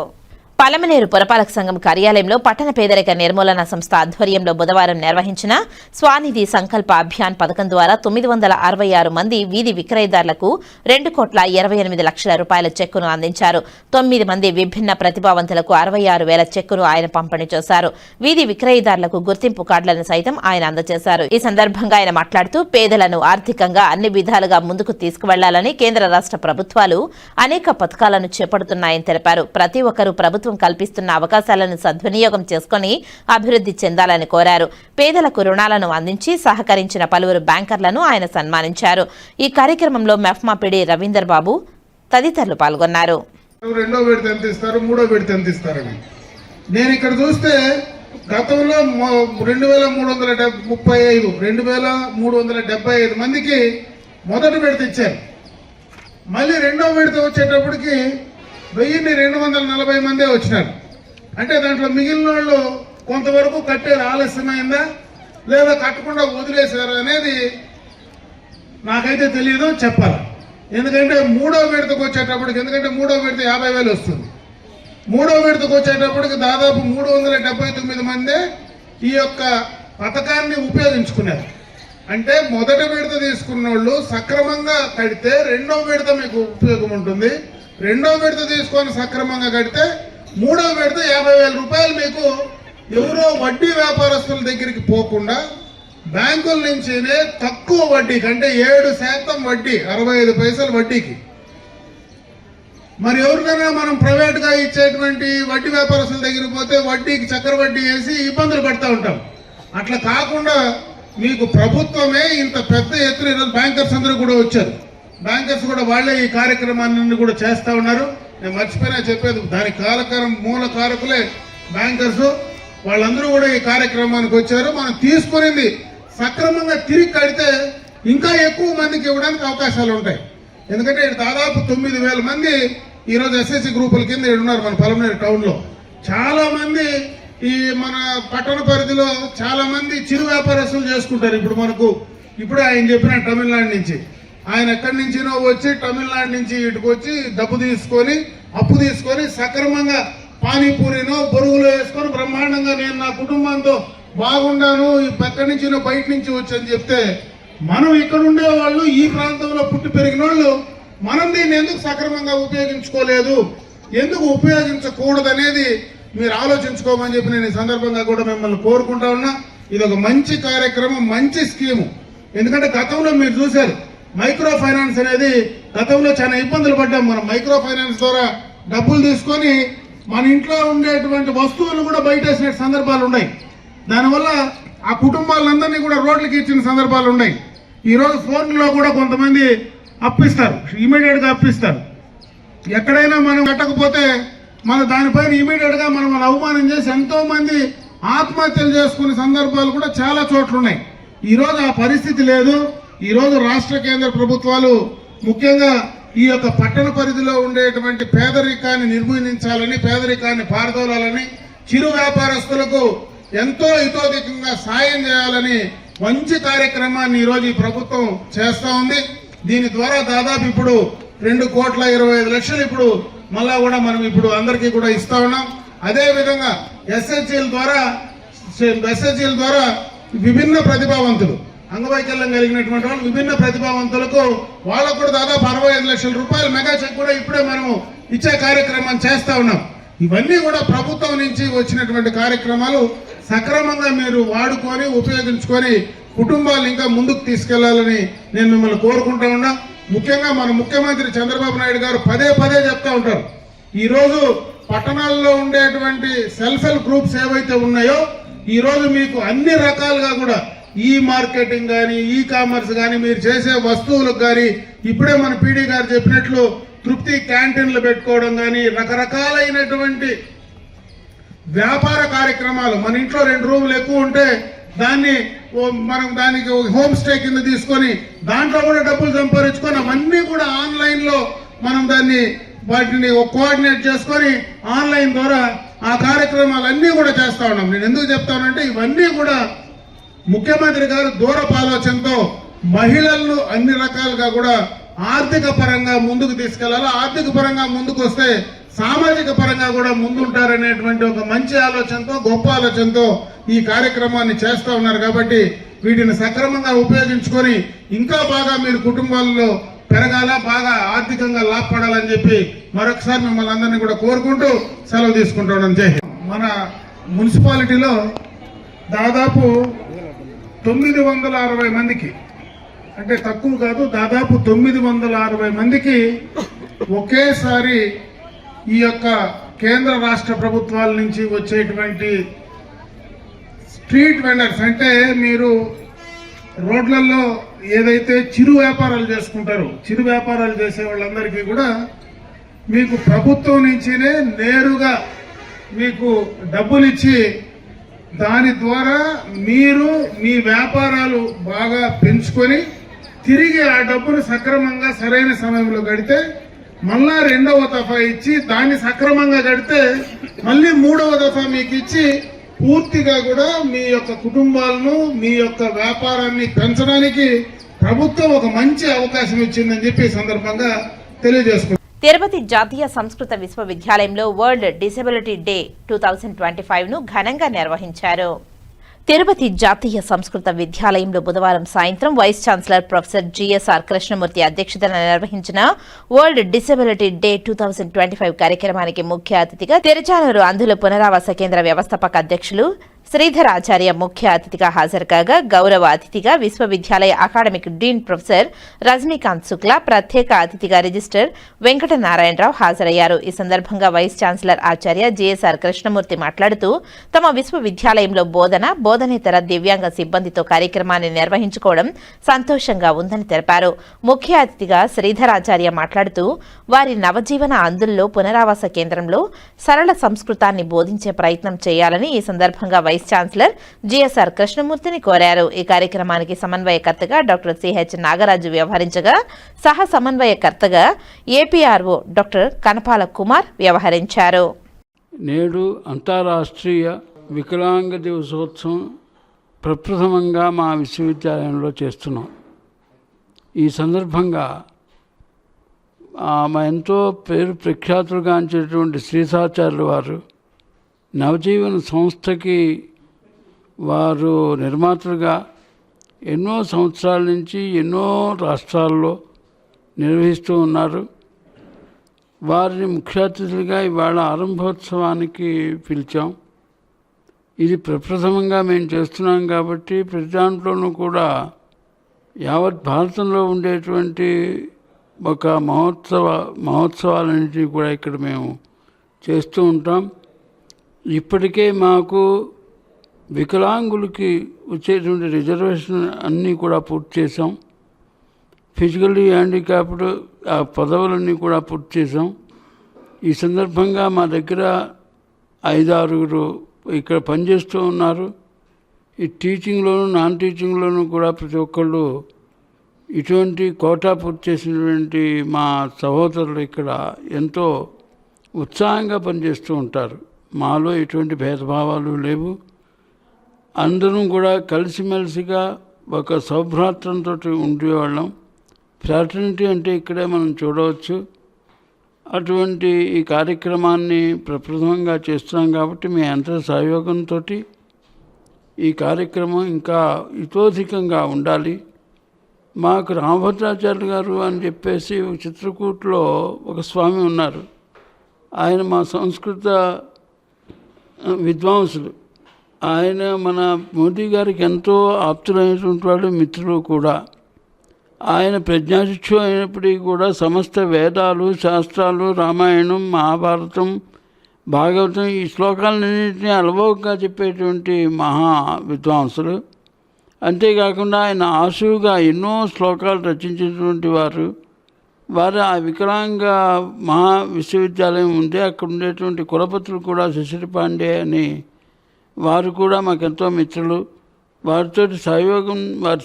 పలమనేరు పురపాలక సంఘం కార్యాలయంలో పట్టణ పేదరిక నిర్మూలన సంస్థ ఆధ్వర్యంలో బుధవారం నిర్వహించిన స్వానిధి సంకల్ప అభియాన్ పథకం ద్వారా 966 మంది వీధి విక్రయదారులకు 2,28,00,000 రూపాయల చెక్కును అందించారు. 9 మంది విభిన్న ప్రతిభావంతులకు 66,000 చెక్కును ఆయన పంపిణీ చేశారు. వీధి విక్రయదారులకు గుర్తింపు కార్డులను సైతం ఆయన అందజేశారు. ఈ సందర్భంగా ఆయన మాట్లాడుతూ పేదలను ఆర్థికంగా అన్ని విధాలుగా ముందుకు తీసుకువెళ్లాలని కేంద్ర రాష్ట్ర ప్రభుత్వాలు అనేక పథకాలను చేపడుతున్నాయని తెలిపారు. ప్రతి ఒక్కరూ ప్రభుత్వం కల్పిస్తున్న అవకాశాలను సద్వినియోగం చేసుకుని అభివృద్ధి చెందాలని కోరారు. పేదలకు రుణాలను అందించి సహకరించిన పలువురు బ్యాంకర్లను ఆయన సన్మానించారు. ఈ కార్యక్రమంలో మెఫ్మా పిడి రవీందర్ బాబు తదితరులు పాల్గొన్నారు. రెండో విడత ఎంత ఇస్తారు, మూడో విడత ఎంత ఇస్తారని నేను ఇక్కడ చూస్తే గతంలో 2,375 మందికి మొదటి విడత ఇచ్చారు. మళ్ళీ రెండో విడత వచ్చేటప్పటికి 1,240 మందే వచ్చినారు. అంటే దాంట్లో మిగిలిన వాళ్ళు కొంతవరకు కట్టేది ఆలస్యమైందా లేదా కట్టకుండా వదిలేశారు అనేది నాకైతే తెలియదు, చెప్పాలి. ఎందుకంటే మూడో విడతకు వచ్చేటప్పటికి, ఎందుకంటే మూడో విడత 50,000 వస్తుంది, మూడో విడతకు వచ్చేటప్పటికి దాదాపు 379 మందే ఈ యొక్క పథకాన్ని ఉపయోగించుకున్నారు. అంటే మొదటి విడత తీసుకున్న వాళ్ళు సక్రమంగా కడితే రెండో విడత మీకు ఉపయోగం ఉంటుంది, రెండో విడత తీసుకొని సక్రమంగా కడితే మూడో విడత 50,000 రూపాయలు మీకు ఎవరో వడ్డీ వ్యాపారస్తుల దగ్గరికి పోకుండా బ్యాంకుల నుంచినే తక్కువ వడ్డీకి, అంటే 7% వడ్డీ, 65 పైసలు వడ్డీకి. మరి ఎవరికైనా మనం ప్రైవేట్గా ఇచ్చేటువంటి వడ్డీ వ్యాపారస్తుల దగ్గరికి పోతే వడ్డీకి చక్కెర వడ్డీ వేసి ఇబ్బందులు పడుతూ ఉంటాం. అట్లా కాకుండా మీకు ప్రభుత్వమే ఇంత పెద్ద ఎత్తున ఈరోజు బ్యాంకర్స్ అందరూ కూడా వచ్చారు. బ్యాంకర్స్ కూడా వాళ్ళే ఈ కార్యక్రమాన్ని కూడా చేస్తూ ఉన్నారు. నేను మర్చిపోయినా చెప్పేది, దానికి మూల కారకులే బ్యాంకర్స్. వాళ్ళందరూ కూడా ఈ కార్యక్రమానికి వచ్చారు. మనం తీసుకునేది సక్రమంగా తిరిగి కడితే ఇంకా ఎక్కువ మందికి ఇవ్వడానికి అవకాశాలు ఉంటాయి. ఎందుకంటే దాదాపు 9,000 మంది ఈరోజు ఎస్ఎస్సి గ్రూపుల కింద ఉన్నారు మన పలమనేరు టౌన్లో. చాలా మంది ఈ మన పట్టణ పరిధిలో చాలా మంది చిరు వ్యాపారస్తులు చేసుకుంటారు. ఇప్పుడు ఆయన చెప్పిన తమిళనాడు నుంచి ఆయన ఎక్కడి నుంచినో వచ్చి తమిళనాడు నుంచి ఇటుకు వచ్చి డబ్బు తీసుకొని అప్పు తీసుకొని సక్రమంగా పానీపూరినో బొరుగులో వేసుకొని బ్రహ్మాండంగా నేను నా కుటుంబంతో బాగుండాను ఎక్కడి నుంచినో బయట నుంచి వచ్చి అని చెప్తే, మనం ఇక్కడ ఉండే వాళ్ళు ఈ ప్రాంతంలో పుట్టి పెరిగిన వాళ్ళు మనం దీన్ని ఎందుకు సక్రమంగా ఉపయోగించుకోలేదు, ఎందుకు ఉపయోగించకూడదు అనేది మీరు ఆలోచించుకోమని చెప్పి నేను ఈ సందర్భంగా కూడా మిమ్మల్ని కోరుకుంటా ఉన్నా. ఇది ఒక మంచి కార్యక్రమం, మంచి స్కీము. ఎందుకంటే గతంలో మీరు చూశారు మైక్రో ఫైనాన్స్ అనేది గతంలో చాలా ఇబ్బందులు పడ్డాం. మనం మైక్రో ఫైనాన్స్ ద్వారా డబ్బులు తీసుకొని మన ఇంట్లో ఉండేటువంటి వస్తువులు కూడా బయటేసిన సందర్భాలు ఉన్నాయి. దానివల్ల ఆ కుటుంబాలందరినీ కూడా రోడ్లకి ఇచ్చిన సందర్భాలు ఉన్నాయి. ఈరోజు ఫోన్లో కూడా కొంతమంది అప్పిస్తారు, ఇమీడియట్గా అప్పిస్తారు. ఎక్కడైనా మనం కట్టకపోతే మన దానిపైన ఇమీడియట్గా మనం అవమానం చేసి ఎంతో మంది ఆత్మహత్యలు చేసుకునే సందర్భాలు కూడా చాలా చోట్ల ఉన్నాయి. ఈరోజు ఆ పరిస్థితి లేదు. ఈరోజు రాష్ట్ర కేంద్ర ప్రభుత్వాలు ముఖ్యంగా ఈ యొక్క పట్టణ పరిధిలో ఉండేటువంటి పేదరికాన్ని నిర్మూలించాలని, పేదరికాన్ని పారదోలాలని, చిరు వ్యాపారస్తులకు ఎంతో హితోధికంగా సాయం చేయాలని మంచి కార్యక్రమాన్ని ఈరోజు ఈ ప్రభుత్వం చేస్తూ ఉంది. దీని ద్వారా దాదాపు ఇప్పుడు 2,25,00,000 ఇప్పుడు మళ్ళా కూడా మనం ఇప్పుడు అందరికీ కూడా ఇస్తా ఉన్నాం. అదేవిధంగా ఎస్హెచ్ఎల్ ద్వారా విభిన్న ప్రతిభావంతులు, అంగవైకల్యం కలిగినటువంటి వాళ్ళు విభిన్న ప్రతిభావంతులకు వాళ్ళకు కూడా దాదాపు 65 లక్షల రూపాయలు మెగా చెక్ కూడా ఇప్పుడే మనము ఇచ్చే కార్యక్రమాన్ని చేస్తా ఉన్నాం. ఇవన్నీ కూడా ప్రభుత్వం నుంచి వచ్చినటువంటి కార్యక్రమాలు సక్రమంగా మీరు వాడుకొని ఉపయోగించుకొని కుటుంబాలు ఇంకా ముందుకు తీసుకెళ్లాలని నేను మిమ్మల్ని కోరుకుంటా ఉన్నా. ముఖ్యంగా మన ముఖ్యమంత్రి చంద్రబాబు నాయుడు గారు పదే పదే చెప్తా ఉంటారు, ఈరోజు పట్టణాల్లో ఉండేటువంటి సెల్ఫ్ హెల్ప్ గ్రూప్స్ ఏవైతే ఉన్నాయో ఈరోజు మీకు అన్ని రకాలుగా కూడా ఈ మార్కెటింగ్ కానీ, ఈ కామర్స్ కానీ, మీరు చేసే వస్తువులకు కానీ, ఇప్పుడే మన పీడీ గారు చెప్పినట్లు తృప్తి క్యాంటీన్లు పెట్టుకోవడం కానీ, రకరకాలైనటువంటి వ్యాపార కార్యక్రమాలు. మన ఇంట్లో 2 రూములు ఎక్కువ ఉంటే మనం దానికి హోమ్ స్టే కింద తీసుకొని దాంట్లో కూడా డబ్బులు సంపాదించుకొని అవన్నీ కూడా ఆన్లైన్లో మనం వాటిని కోఆర్డినేట్ చేసుకొని ఆన్లైన్ ద్వారా ఆ కార్యక్రమాలన్నీ కూడా చేస్తా ఉన్నాం. నేను ఎందుకు చెప్తానంటే ఇవన్నీ కూడా ముఖ్యమంత్రి గారు దూరపు ఆలోచనతో మహిళలను అన్ని రకాలుగా కూడా ఆర్థిక పరంగా ముందుకు తీసుకెళ్లాలి. ఆర్థిక పరంగా ముందుకు వస్తే సామాజిక పరంగా కూడా ముందుంటారనేటువంటి ఒక మంచి ఆలోచనతో, గొప్ప ఆలోచనతో ఈ కార్యక్రమాన్ని చేస్తూ ఉన్నారు. కాబట్టి వీటిని సక్రమంగా ఉపయోగించుకొని ఇంకా బాగా మీరు కుటుంబాల్లో పెరగాల, బాగా ఆర్థికంగా లాభపడాలని చెప్పి మరొకసారి మిమ్మల్ని అందరినీ కూడా కోరుకుంటూ సెలవు తీసుకుంటున్నాను. జై హింద్. మన మున్సిపాలిటీలో దాదాపు 960 మందికి, అంటే తక్కువ కాదు, దాదాపు 960 మందికి ఒకేసారి ఈ యొక్క కేంద్ర రాష్ట్ర ప్రభుత్వాల నుంచి వచ్చేటువంటి స్ట్రీట్ వెండర్స్, అంటే మీరు రోడ్లలో ఏదైతే చిరు వ్యాపారాలు చేసుకుంటారో చిరు వ్యాపారాలు చేసే వాళ్ళందరికీ కూడా మీకు ప్రభుత్వం నుంచినే నేరుగా మీకు డబ్బులు ఇచ్చి దాని ద్వారా మీరు మీ వ్యాపారాలు బాగా పెంచుకొని తిరిగి ఆ డబ్బును సక్రమంగా సరైన సమయంలో గడితే మళ్ళా 2వ దఫా ఇచ్చి దాన్ని సక్రమంగా గడితే మళ్ళీ 3వ దఫా మీకు ఇచ్చి పూర్తిగా కూడా మీ యొక్క కుటుంబాలను, మీ యొక్క వ్యాపారాన్ని పెంచడానికి ప్రభుత్వం ఒక మంచి అవకాశం ఇచ్చిందని చెప్పి ఈ సందర్భంగా తెలియజేసుకుంటున్నాను. తిరుపతి జాతీయ సంస్కృత విశ్వవిద్యాలయంలో వరల్డ్ డిసేబిలిటీ డే 2025ను ఘనంగా నిర్వహించారు. తిరుపతి జాతీయ సంస్కృత విద్యాలయంలో బుధవారం సాయంత్రం vice chancellor professor GSR Krishnamurthy అధ్యక్షతన నిర్వహించిన వరల్డ్ డిసేబిలిటీ డే 2025 కార్యక్రమానికి ముఖ్య అతిథిగా తిరుచానూరు అంధుల పునరావాస కేంద్ర వ్యవస్థాపక అధ్యక్షులు శ్రీధరాచార్య ముఖ్య అతిథిగా హాజరు కాగా, గౌరవ అతిథిగా విశ్వవిద్యాలయ academic dean professor Rajinikanth Shukla, ప్రత్యేక అతిథిగా రిజిస్టర్ వెంకటనారాయణరావు హాజరయ్యారు. ఈ సందర్భంగా వైస్ ఛాన్సలర్ ఆచార్య జిఎస్ఆర్ కృష్ణమూర్తి మాట్లాడుతూ తమ విశ్వవిద్యాలయంలో బోధనేతర దివ్యాంగ సిబ్బందితో కార్యక్రమాన్ని నిర్వహించుకోవడం సంతోషంగా ఉందని తెలిపారు. ముఖ్య అతిథిగా శ్రీధరాచార్య మాట్లాడుతూ వారి నవజీవన అంధుల్లో పునరావాస కేంద్రంలో సరళ సంస్కృతాన్ని బోధించే ప్రయత్నం చేయాలని ఈ సందర్భంగా వైస్ వైస్ ఛాన్సలర్ జిఎస్ఆర్ కృష్ణమూర్తిని కోరారు. ఈ కార్యక్రమానికి సమన్వయకర్తగా డాక్టర్ సిహెచ్ నాగరాజు వ్యవహరించగా సహ సమన్వయకర్తగా ఏపీఆర్ఓ డాక్టర్ కనపాల కుమార్ వ్యవహరించారు. నేడు అంతర్రాష్ట్రీయ వికలాంగ దివసోత్సవం ప్రప్రథమంగా మా విశ్వవిద్యాలయంలో చేస్తున్నాం. ఈ సందర్భంగా మా ఎంతో పేరు ప్రఖ్యాతులుగాంచేటువంటి శ్రీశాచార్యులు వారు నవజీవన సంస్థకి వారు నిర్మాతలుగా ఎన్నో సంవత్సరాల నుంచి ఎన్నో రాష్ట్రాల్లో నిర్వహిస్తూ ఉన్నారు. వారిని ముఖ్య అతిథులుగా ఇవాళ ఆరంభోత్సవానికి పిలిచాం. ఇది ప్రప్రథమంగా మేము చేస్తున్నాం కాబట్టి ప్రతి దాంట్లోనూ కూడా యావత్ భారతంలో ఉండేటువంటి ఒక మహోత్సవాలన్నింటినీ కూడా ఇక్కడ మేము చేస్తూ ఉంటాం. ఇప్పటికే మాకు వికలాంగులకి వచ్చేటువంటి రిజర్వేషన్ అన్నీ కూడా పూర్తి చేసాం. ఫిజికల్లీ హ్యాండిక్యాప్డ్ ఆ పదవులన్నీ కూడా పూర్తి చేసాం. ఈ సందర్భంగా మా దగ్గర 5-6 ఇక్కడ పనిచేస్తూ ఉన్నారు. ఈ టీచింగ్లోను నాన్ టీచింగ్లోనూ కూడా ప్రతి ఒక్కళ్ళు ఇటువంటి కోటా పూర్తి చేసినటువంటి మా సహోదరులు ఇక్కడ ఎంతో ఉత్సాహంగా పనిచేస్తూ ఉంటారు. మాలో ఎటువంటి భేదభావాలు లేవు. అందరం కూడా కలిసిమెలిసిగా ఒక సౌభ్రాత్రంతో ఉండేవాళ్ళం. ఫ్రాటర్నిటీ అంటే ఇక్కడే మనం చూడవచ్చు. అటువంటి ఈ కార్యక్రమాన్ని ప్రప్రథమంగా చేస్తున్నాం కాబట్టి మీ అందరి సహయోగంతో ఈ కార్యక్రమం ఇంకా ఇతోధికంగా ఉండాలి. మాకు రామభద్రాచార్యులు గారు అని చెప్పేసి చిత్రకూట్లో ఒక స్వామి ఉన్నారు. ఆయన మా సంస్కృత విద్వాంసులు. ఆయన మన మోదీ గారికి ఎంతో ఆప్తులైనటువంటి వాడు, మిత్రులు కూడా. ఆయన ప్రజ్ఞాశిక్షు అయినప్పటికీ కూడా సమస్త వేదాలు, శాస్త్రాలు, రామాయణం, మహాభారతం, భాగవతం ఈ శ్లోకాలన్నింటినీ అలవోకగా చెప్పేటువంటి మహా విద్వాంసులు. అంతేకాకుండా ఆయన ఆశువుగా ఎన్నో శ్లోకాలు రచించినటువంటి వారు. ఆ వికలాంగ మహా విశ్వవిద్యాలయం ఉంటే అక్కడ ఉండేటువంటి కులపతులు కూడా శశిరి పాండే అని వారు కూడా మాకెంతో మిత్రులు. వారి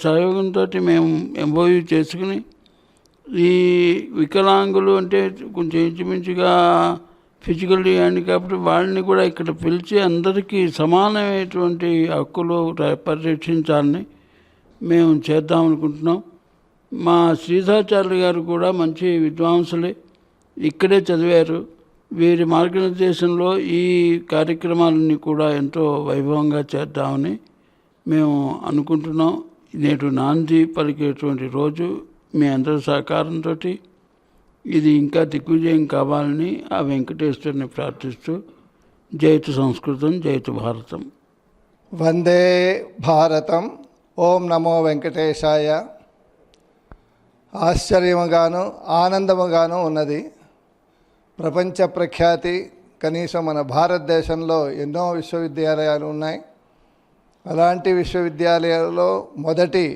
సహయోగంతో మేము ఎంఓయూ చేసుకుని ఈ వికలాంగులు అంటే కొంచెం ఇంచుమించుగా ఫిజికల్లీ హ్యాండిక్యాప్డ్ వాళ్ళని కూడా ఇక్కడ పిలిచి అందరికీ సమానమైనటువంటి హక్కులు పరిరక్షించాలని మేము చేద్దామనుకుంటున్నాం. మా శ్రీశాచార్యులు గారు కూడా మంచి విద్వాంసులే, ఇక్కడే చదివారు. వీరి మార్గనిర్దేశంలో ఈ కార్యక్రమాలన్నీ కూడా ఎంతో వైభవంగా చేద్దామని మేము అనుకుంటున్నాం. నేటి నాంది పలికేటువంటి రోజు మీ అందరి సహకారంతో ఇది ఇంకా దిగ్విజయం కావాలని ఆ వెంకటేశ్వరుని ప్రార్థిస్తూ జయతు సంస్కృతం, జయతు భారతం. వందే భారతం. ఓం నమో వెంకటేశాయ. ఆశ్చర్యముగాను ఆనందముగాను ఉన్నది. ప్రపంచ ప్రఖ్యాతి కనీసం మన భారతదేశంలో ఎన్నో విశ్వవిద్యాలయాలు ఉన్నాయి. అలాంటి విశ్వవిద్యాలయాలలో మొదటి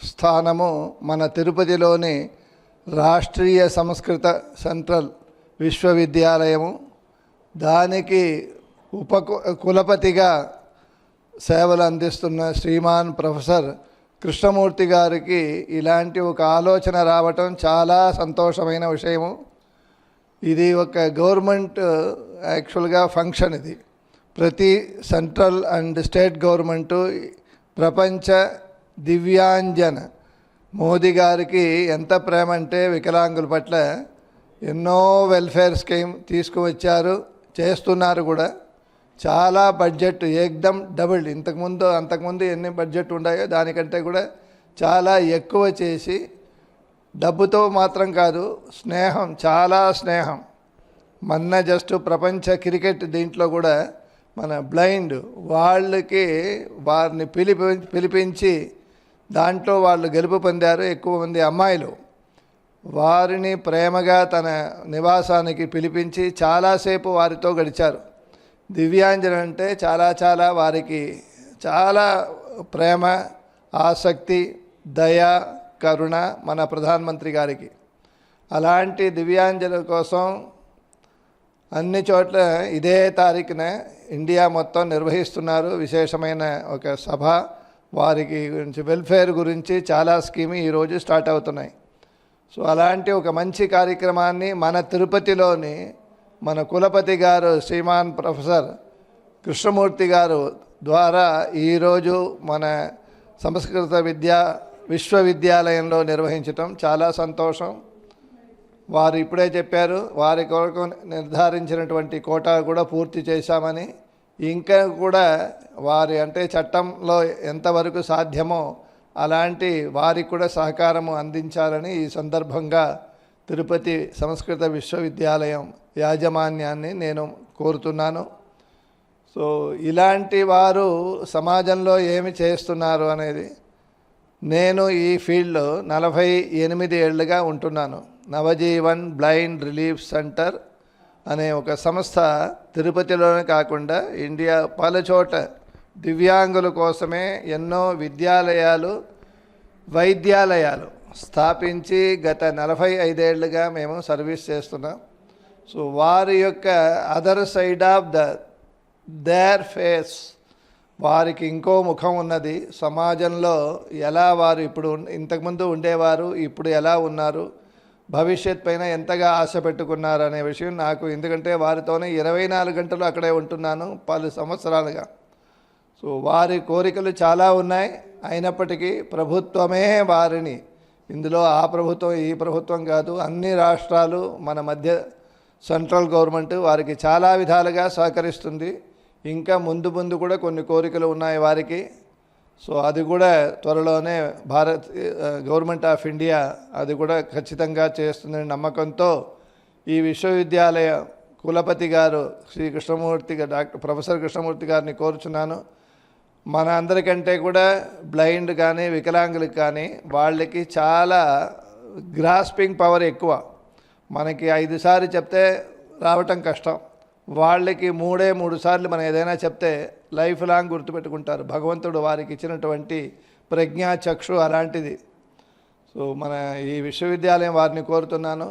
స్థానము మన తిరుపతిలోని రాష్ట్రీయ సంస్కృత సెంట్రల్ విశ్వవిద్యాలయము. దానికి కులపతిగా సేవలు అందిస్తున్న శ్రీమాన్ ప్రొఫెసర్ కృష్ణమూర్తి గారికి ఇలాంటి ఒక ఆలోచన రావటం చాలా సంతోషమైన విషయము. ఇది ఒక గవర్నమెంట్ యాక్చువల్గా ఫంక్షన్. ఇది ప్రతి సెంట్రల్ అండ్ స్టేట్ గవర్నమెంటు ప్రపంచ దివ్యాంజన మోదీ గారికి ఎంత ప్రేమ అంటే వికలాంగుల పట్ల ఎన్నో వెల్ఫేర్ స్కీమ్ తీసుకువచ్చారు, చేస్తున్నారు కూడా. చాలా బడ్జెట్ ఏకదమ్ డబుల్. అంతకుముందు ఎన్ని బడ్జెట్ ఉన్నాయో దానికంటే కూడా చాలా ఎక్కువ చేసి, డబ్బుతో మాత్రం కాదు, స్నేహం, చాలా స్నేహం. మొన్న జస్ట్ ప్రపంచ క్రికెట్ దీంట్లో కూడా మన బ్లైండ్ వాళ్ళకి వారిని పిలిపించి దాంట్లో వాళ్ళు గెలుపు పొందారు. ఎక్కువ మంది అమ్మాయిలు. వారిని ప్రేమగా తన నివాసానికి పిలిపించి చాలాసేపు వారితో గడిచారు. దివ్యాంజన అంటే చాలా వారికి చాలా ప్రేమ, ఆసక్తి, దయ, కరుణ మన ప్రధానమంత్రి గారికి. అలాంటి దివ్యాంజనుల కోసం అన్ని చోట్ల ఇదే తారీఖున ఇండియా మొత్తం నిర్వహిస్తున్నారు విశేషమైన ఒక సభ. వారికి గురించి వెల్ఫేర్ గురించి చాలా స్కీమ్ ఈరోజు స్టార్ట్ అవుతున్నాయి. సో అలాంటి ఒక మంచి కార్యక్రమాన్ని మన తిరుపతిలోని మన కులపతి గారు శ్రీమాన్ ప్రొఫెసర్ కృష్ణమూర్తి గారు ద్వారా ఈరోజు మన సంస్కృత విశ్వవిద్యాలయంలో నిర్వహించటం చాలా సంతోషం. వారు ఇప్పుడే చెప్పారు వారి కొరకు నిర్ధారించినటువంటి కోటా కూడా పూర్తి చేశామని. ఇంకా కూడా వారి అంటే చట్టంలో ఎంతవరకు సాధ్యమో అలాంటి వారికి కూడా సహకారము అందించాలని ఈ సందర్భంగా తిరుపతి సంస్కృత విశ్వవిద్యాలయం యాజమాన్యాన్ని నేను కోరుతున్నాను. సో ఇలాంటి వారు సమాజంలో ఏమి చేస్తున్నారు అనేది, నేను ఈ ఫీల్డ్లో 48 ఏళ్ళుగా ఉంటున్నాను. నవజీవన్ బ్లైండ్ రిలీఫ్ సెంటర్ అనే ఒక సంస్థ తిరుపతిలోనే కాకుండా ఇండియా పలుచోట దివ్యాంగుల కోసమే ఎన్నో విద్యాలయాలు వైద్యాలయాలు స్థాపించి గత 45 ఏళ్ళుగా మేము సర్వీస్ చేస్తున్నాం. సో వారి యొక్క other side of their face, వారికి ఇంకో ముఖం ఉన్నది. సమాజంలో ఎలా వారు ఇప్పుడు ఇంతకుముందు ఉండేవారు, ఇప్పుడు ఎలా ఉన్నారు, భవిష్యత్ పైన ఎంతగా ఆశ పెట్టుకున్నారు అనే విషయం నాకు, ఎందుకంటే వారితోనే 24 గంటలు అక్కడే ఉంటున్నాను పలు సంవత్సరాలుగా. సో వారి కోరికలు చాలా ఉన్నాయి. అయినప్పటికీ ప్రభుత్వమే వారిని, ఇందులో ఆ ప్రభుత్వం ఈ ప్రభుత్వం కాదు, అన్ని రాష్ట్రాలు మన మధ్య సెంట్రల్ గవర్నమెంట్ వారికి చాలా విధాలుగా సహకరిస్తుంది. ఇంకా ముందు ముందు కూడా కొన్ని కోరికలు ఉన్నాయి వారికి. సో అది కూడా త్వరలోనే గవర్నమెంట్ ఆఫ్ ఇండియా అది కూడా ఖచ్చితంగా చేస్తుందని నమ్మకంతో ఈ విశ్వవిద్యాలయ కులపతి గారు శ్రీ కృష్ణమూర్తి డాక్టర్ ప్రొఫెసర్ కృష్ణమూర్తి గారిని కోరుచున్నాను. మన అందరికంటే కూడా బ్లైండ్ కానీ వికలాంగులకు కానీ వాళ్ళకి చాలా గ్రాస్పింగ్ పవర్ ఎక్కువ. మనకి 5 సార్లు చెప్తే రావటం కష్టం, వాళ్ళకి 3 సార్లు మనం ఏదైనా చెప్తే లైఫ్ లాంగ్ గుర్తుపెట్టుకుంటారు. భగవంతుడు వారికి ఇచ్చినటువంటి ప్రజ్ఞా చక్షు అలాంటిది. సో మన ఈ విశ్వవిద్యాలయం వారిని కోరుతున్నాను.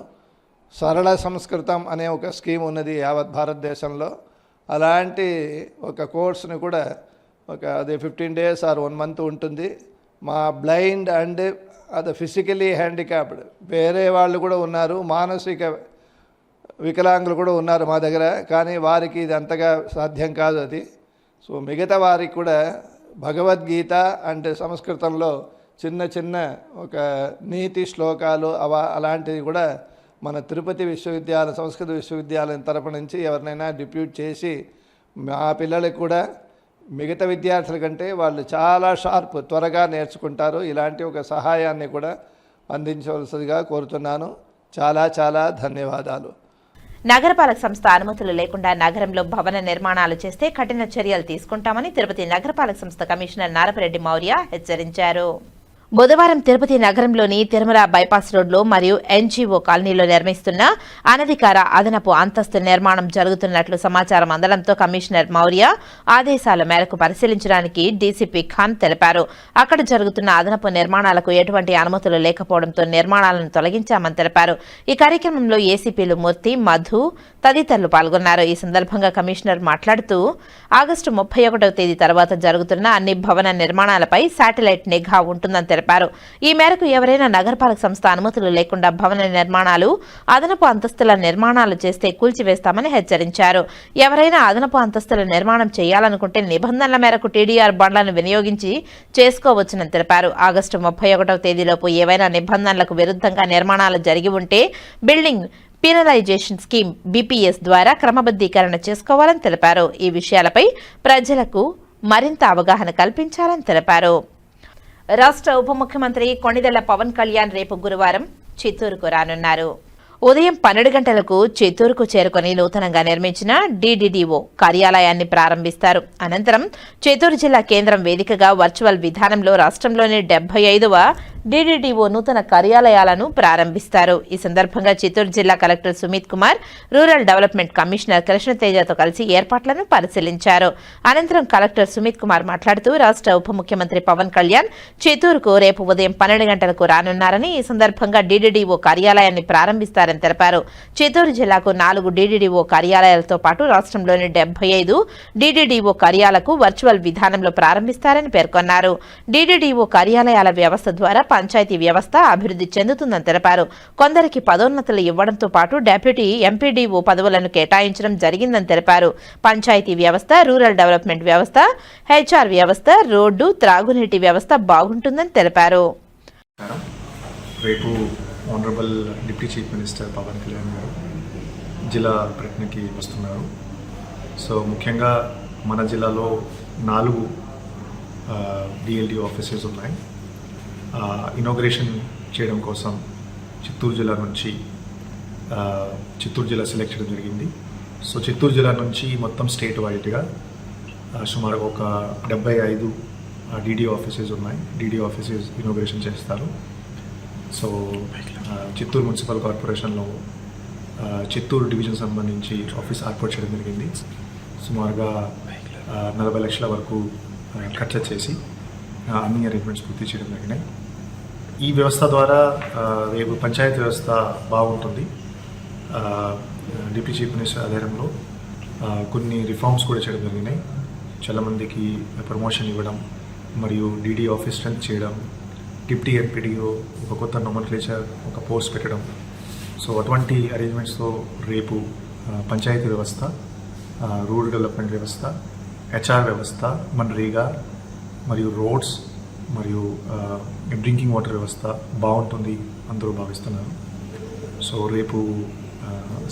సరళ సంస్కృతం అనే ఒక స్కీమ్ ఉన్నది యావత్ భారతదేశంలో. అలాంటి ఒక కోర్సుని కూడా అది 15 days ఆర్ 1 month ఉంటుంది. మా బ్లైండ్ అండ్ అది ఫిజికలీ హ్యాండిక్యాప్డ్ వేరే వాళ్ళు కూడా ఉన్నారు, మానసిక వికలాంగులు కూడా ఉన్నారు మా దగ్గర, కానీ వారికి ఇది అంతగా సాధ్యం కాదు అది. సో మిగతా వారికి కూడా భగవద్గీత అంటే సంస్కృతంలో చిన్న చిన్న ఒక నీతి శ్లోకాలు అలాంటివి కూడా మన తిరుపతి విశ్వవిద్యాలయం సంస్కృత విశ్వవిద్యాలయం తరపు నుంచి ఎవరినైనా డిప్యూట్ చేసి మా పిల్లలకు కూడా మిగతా విద్యార్థుల కంటే వాళ్ళు చాలా షార్ప్ త్వరగా నేర్చుకుంటారు. ఇలాంటి ఒక సహాయాన్ని కూడా అందించవలసిందిగా కోరుతున్నాను. చాలా చాలా ధన్యవాదాలు. నగరపాలక సంస్థ అనుమతులు లేకుండా నగరంలో భవన నిర్మాణాలు చేస్తే కఠిన చర్యలు తీసుకుంటామని తిరుపతి నగరపాలక సంస్థ కమిషనర్ నారపరెడ్డి మౌర్య హెచ్చరించారు. బుధవారం తిరుపతి నగరంలోని తిరుమల బైపాస్ రోడ్లో మరియు ఎన్జీఓ కాలనీలో నిర్మిస్తున్న అనధికార అదనపు అంతస్తు నిర్మాణం జరుగుతున్నట్లు సమాచారం అందడంతో కమిషనర్ మౌర్య ఆదేశాల మేరకు పరిశీలించడానికి డీసీపీ ఖాన్ తెలిపారు. అక్కడ జరుగుతున్న అదనపు నిర్మాణాలకు ఎటువంటి అనుమతులు లేకపోవడంతో నిర్మాణాలను తొలగించామని తెలిపారు. ఈ కార్యక్రమంలో ఏసీపీలు మూర్తి, మధు తదితరులు పాల్గొన్నారు. ఈ సందర్భంగా కమిషనర్ మాట్లాడుతూ ఆగస్టు 31వ తేదీ తర్వాత జరుగుతున్న అన్ని భవన నిర్మాణాలపై శాటిలైట్ నిఘా ఉంటుందని తెలిపారు. ఈ మేరకు ఎవరైనా నగరపాలక సంస్థ అనుమతులు లేకుండా భవన నిర్మాణాలు, అదనపు అంతస్తుల నిర్మాణాలు చేస్తే కూల్చివేస్తామని హెచ్చరించారు. ఎవరైనా అదనపు అంతస్తుల నిర్మాణం చేయాలనుకుంటే నిబంధనల మేరకు టీడీఆర్ బండ్లను వినియోగించి చేసుకోవచ్చునని తెలిపారు. ఆగస్టు 31వ తేదీలోపు ఏవైనా నిబంధనలకు విరుద్ధంగా నిర్మాణాలు జరిగి ఉంటే బిల్డింగ్ పీనలైజేషన్ స్కీమ్ బీపీఎస్ ద్వారా క్రమబద్ధీకరణ చేసుకోవాలని తెలిపారు. ఈ విషయాలపై ప్రజలకు మరింత అవగాహన కల్పించాలని తెలిపారు. రాష్ట్ర ఉప ముఖ్యమంత్రి కొణిదెల పవన్ కళ్యాణ్ రేపు గురువారం చిత్తూరుకు రానున్నారు. ఉదయం 12 గంటలకు చిత్తూరుకు చేరుకుని నూతనంగా నిర్మించిన డీడీడీఓ కార్యాలయాన్ని ప్రారంభిస్తారు. అనంతరం చిత్తూరు జిల్లా కేంద్రం వేదికగా వర్చువల్ విధానంలో రాష్ట్రంలోని 75వ డీడీడీఓ నూతన కార్యాలయాలను ప్రారంభిస్తారు. ఈ సందర్భంగా చిత్తూరు జిల్లా collector Sumit Kumar, rural development commissioner కృష్ణతేజతో కలిసి ఏర్పాట్లను పరిశీలించారు. అనంతరం కలెక్టర్ సుమిత్ కుమార్ మాట్లాడుతూ రాష్ట్ర ఉప ముఖ్యమంత్రి పవన్ కళ్యాణ్ చిత్తూరుకు రేపు ఉదయం 12 గంటలకు రానున్నారని, ఈ సందర్భంగా డీడీడీఓ కార్యాలయాన్ని ప్రారంభిస్తారని తెలిపారు. చిత్తూరు జిల్లాకు 4 డీడీడీఓ కార్యాలయాలతో పాటు రాష్ట్రంలోని 75 డీడీడీఓ కార్యాలకు వర్చువల్ విధానంలో ప్రారంభిస్తారని పేర్కొన్నారు. డీడీడీఓ కార్యాలయాల వ్యవస్థ ద్వారా పంచాయతీ వ్యవస్థ అభివృద్ధి చెందుతుందని తెలిపారు. కొందరికి పదోన్నతులు ఇవ్వడంతో పాటు డెప్యూటీ ఎంపీడీఓ పదవులను కేటాయించడం జరిగిందని తెలిపారు. పంచాయతీ వ్యవస్థ, రూరల్ డెవలప్మెంట్ వ్యవస్థ, హెచ్ఆర్ వ్యవస్థ, రోడ్డు, త్రాగునీటి వ్యవస్థ బాగుంటుందని తెలిపారు. రేపు honourable deputy chief minister Pawan Kalyan garu జిల్లా పర్యటనకి వస్తున్నారు. సో ముఖ్యంగా మన జిల్లాలో 4 డిఎల్డి ఆఫీసెస్ ఉన్నాయి. ఇనాగ్రేషన్ చేయడం కోసం చిత్తూరు జిల్లా నుంచి చిత్తూరు జిల్లా సెలెక్ట్ చేయడం జరిగింది. సో చిత్తూరు జిల్లా నుంచి మొత్తం స్టేట్ వైడ్గా సుమారుగా ఒక 75 డీడీ ఆఫీసెస్ ఉన్నాయి. డీడీ ఆఫీసెస్ ఇనాగ్రేషన్ చేస్తారు. సో చిత్తూరు మున్సిపల్ కార్పొరేషన్లో చిత్తూరు డివిజన్ సంబంధించి ఆఫీస్ ఏర్పాటు చేయడం జరిగింది. సుమారుగా 40 లక్షల వరకు ఖర్చు చేసి అన్ని అరేంజ్మెంట్స్ పూర్తి చేయడం జరిగినాయి. ఈ వ్యవస్థ ద్వారా రేపు పంచాయతీ వ్యవస్థ బాగుంటుంది. డిప్యూటీ చీఫ్ మినిస్టర్ ఆధ్వర్యంలో కొన్ని రిఫార్మ్స్ కూడా చేయడం జరిగినాయి. చాలామందికి ప్రమోషన్ ఇవ్వడం మరియు డీడీ ఆఫీస్ స్ట్రెంత్ చేయడం, డిప్యూటీ ఎంపీడీఓ ఒక కొత్త నోమన్క్లేచర్ ఒక పోస్ట్ పెట్టడం. సో అటువంటి అరేంజ్మెంట్స్తో రేపు పంచాయతీ వ్యవస్థ, రూరల్ డెవలప్మెంట్ వ్యవస్థ, హెచ్ఆర్ వ్యవస్థ, మన్రేగా మరియు రోడ్స్ మరియు డ్రింకింగ్ వాటర్ వ్యవస్థ బాగుంటుంది అందరూ భావిస్తున్నారు. సో రేపు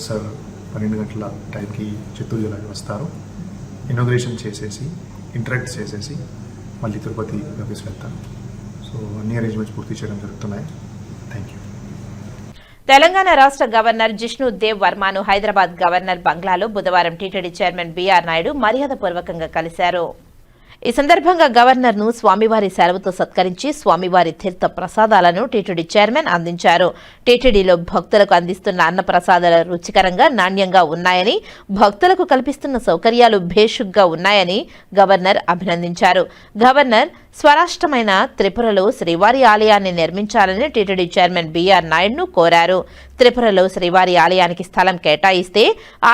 సార్ 12 గంటల టైంకి చిత్తూరు జిల్లాకి వస్తారు. ఇనాగ్రేషన్ చేసేసి ఇంటరాక్ట్ చేసేసి మళ్ళీ తిరుపతి ఆఫీస్ వెళ్తారు. సో అన్ని అరేంజ్మెంట్స్ పూర్తి చేయడం జరుగుతున్నాయి. Thank you. తెలంగాణ రాష్ట్ర గవర్నర్ జిష్ణు దేవ్ వర్మను హైదరాబాద్ గవర్నర్ బంగ్లాలో బుధవారం టీటీడీ చైర్మన్ బీఆర్ నాయుడు మర్యాదపూర్వకంగా కలిశారు. ఈ సందర్భంగా గవర్నర్ను స్వామివారి సెలవుతో సత్కరించి స్వామివారి తీర్థ ప్రసాదాలను టీటీడీ చైర్మన్ అందించారు. టీటీడీలో భక్తులకు అందిస్తున్న అన్న ప్రసాదాలు రుచికరంగా, నాణ్యంగా ఉన్నాయని, భక్తులకు కల్పిస్తున్న సౌకర్యాలు భేషుగ్గా ఉన్నాయని గవర్నర్ అభినందించారు. గవర్నర్ స్వరాష్ట్రమైన త్రిపురలో శ్రీవారి ఆలయాన్ని నిర్మించాలని టీటీడీ చైర్మన్ బీఆర్ నాయుడును కోరారు. త్రిపురలో శ్రీవారి ఆలయానికి స్థలం కేటాయిస్తే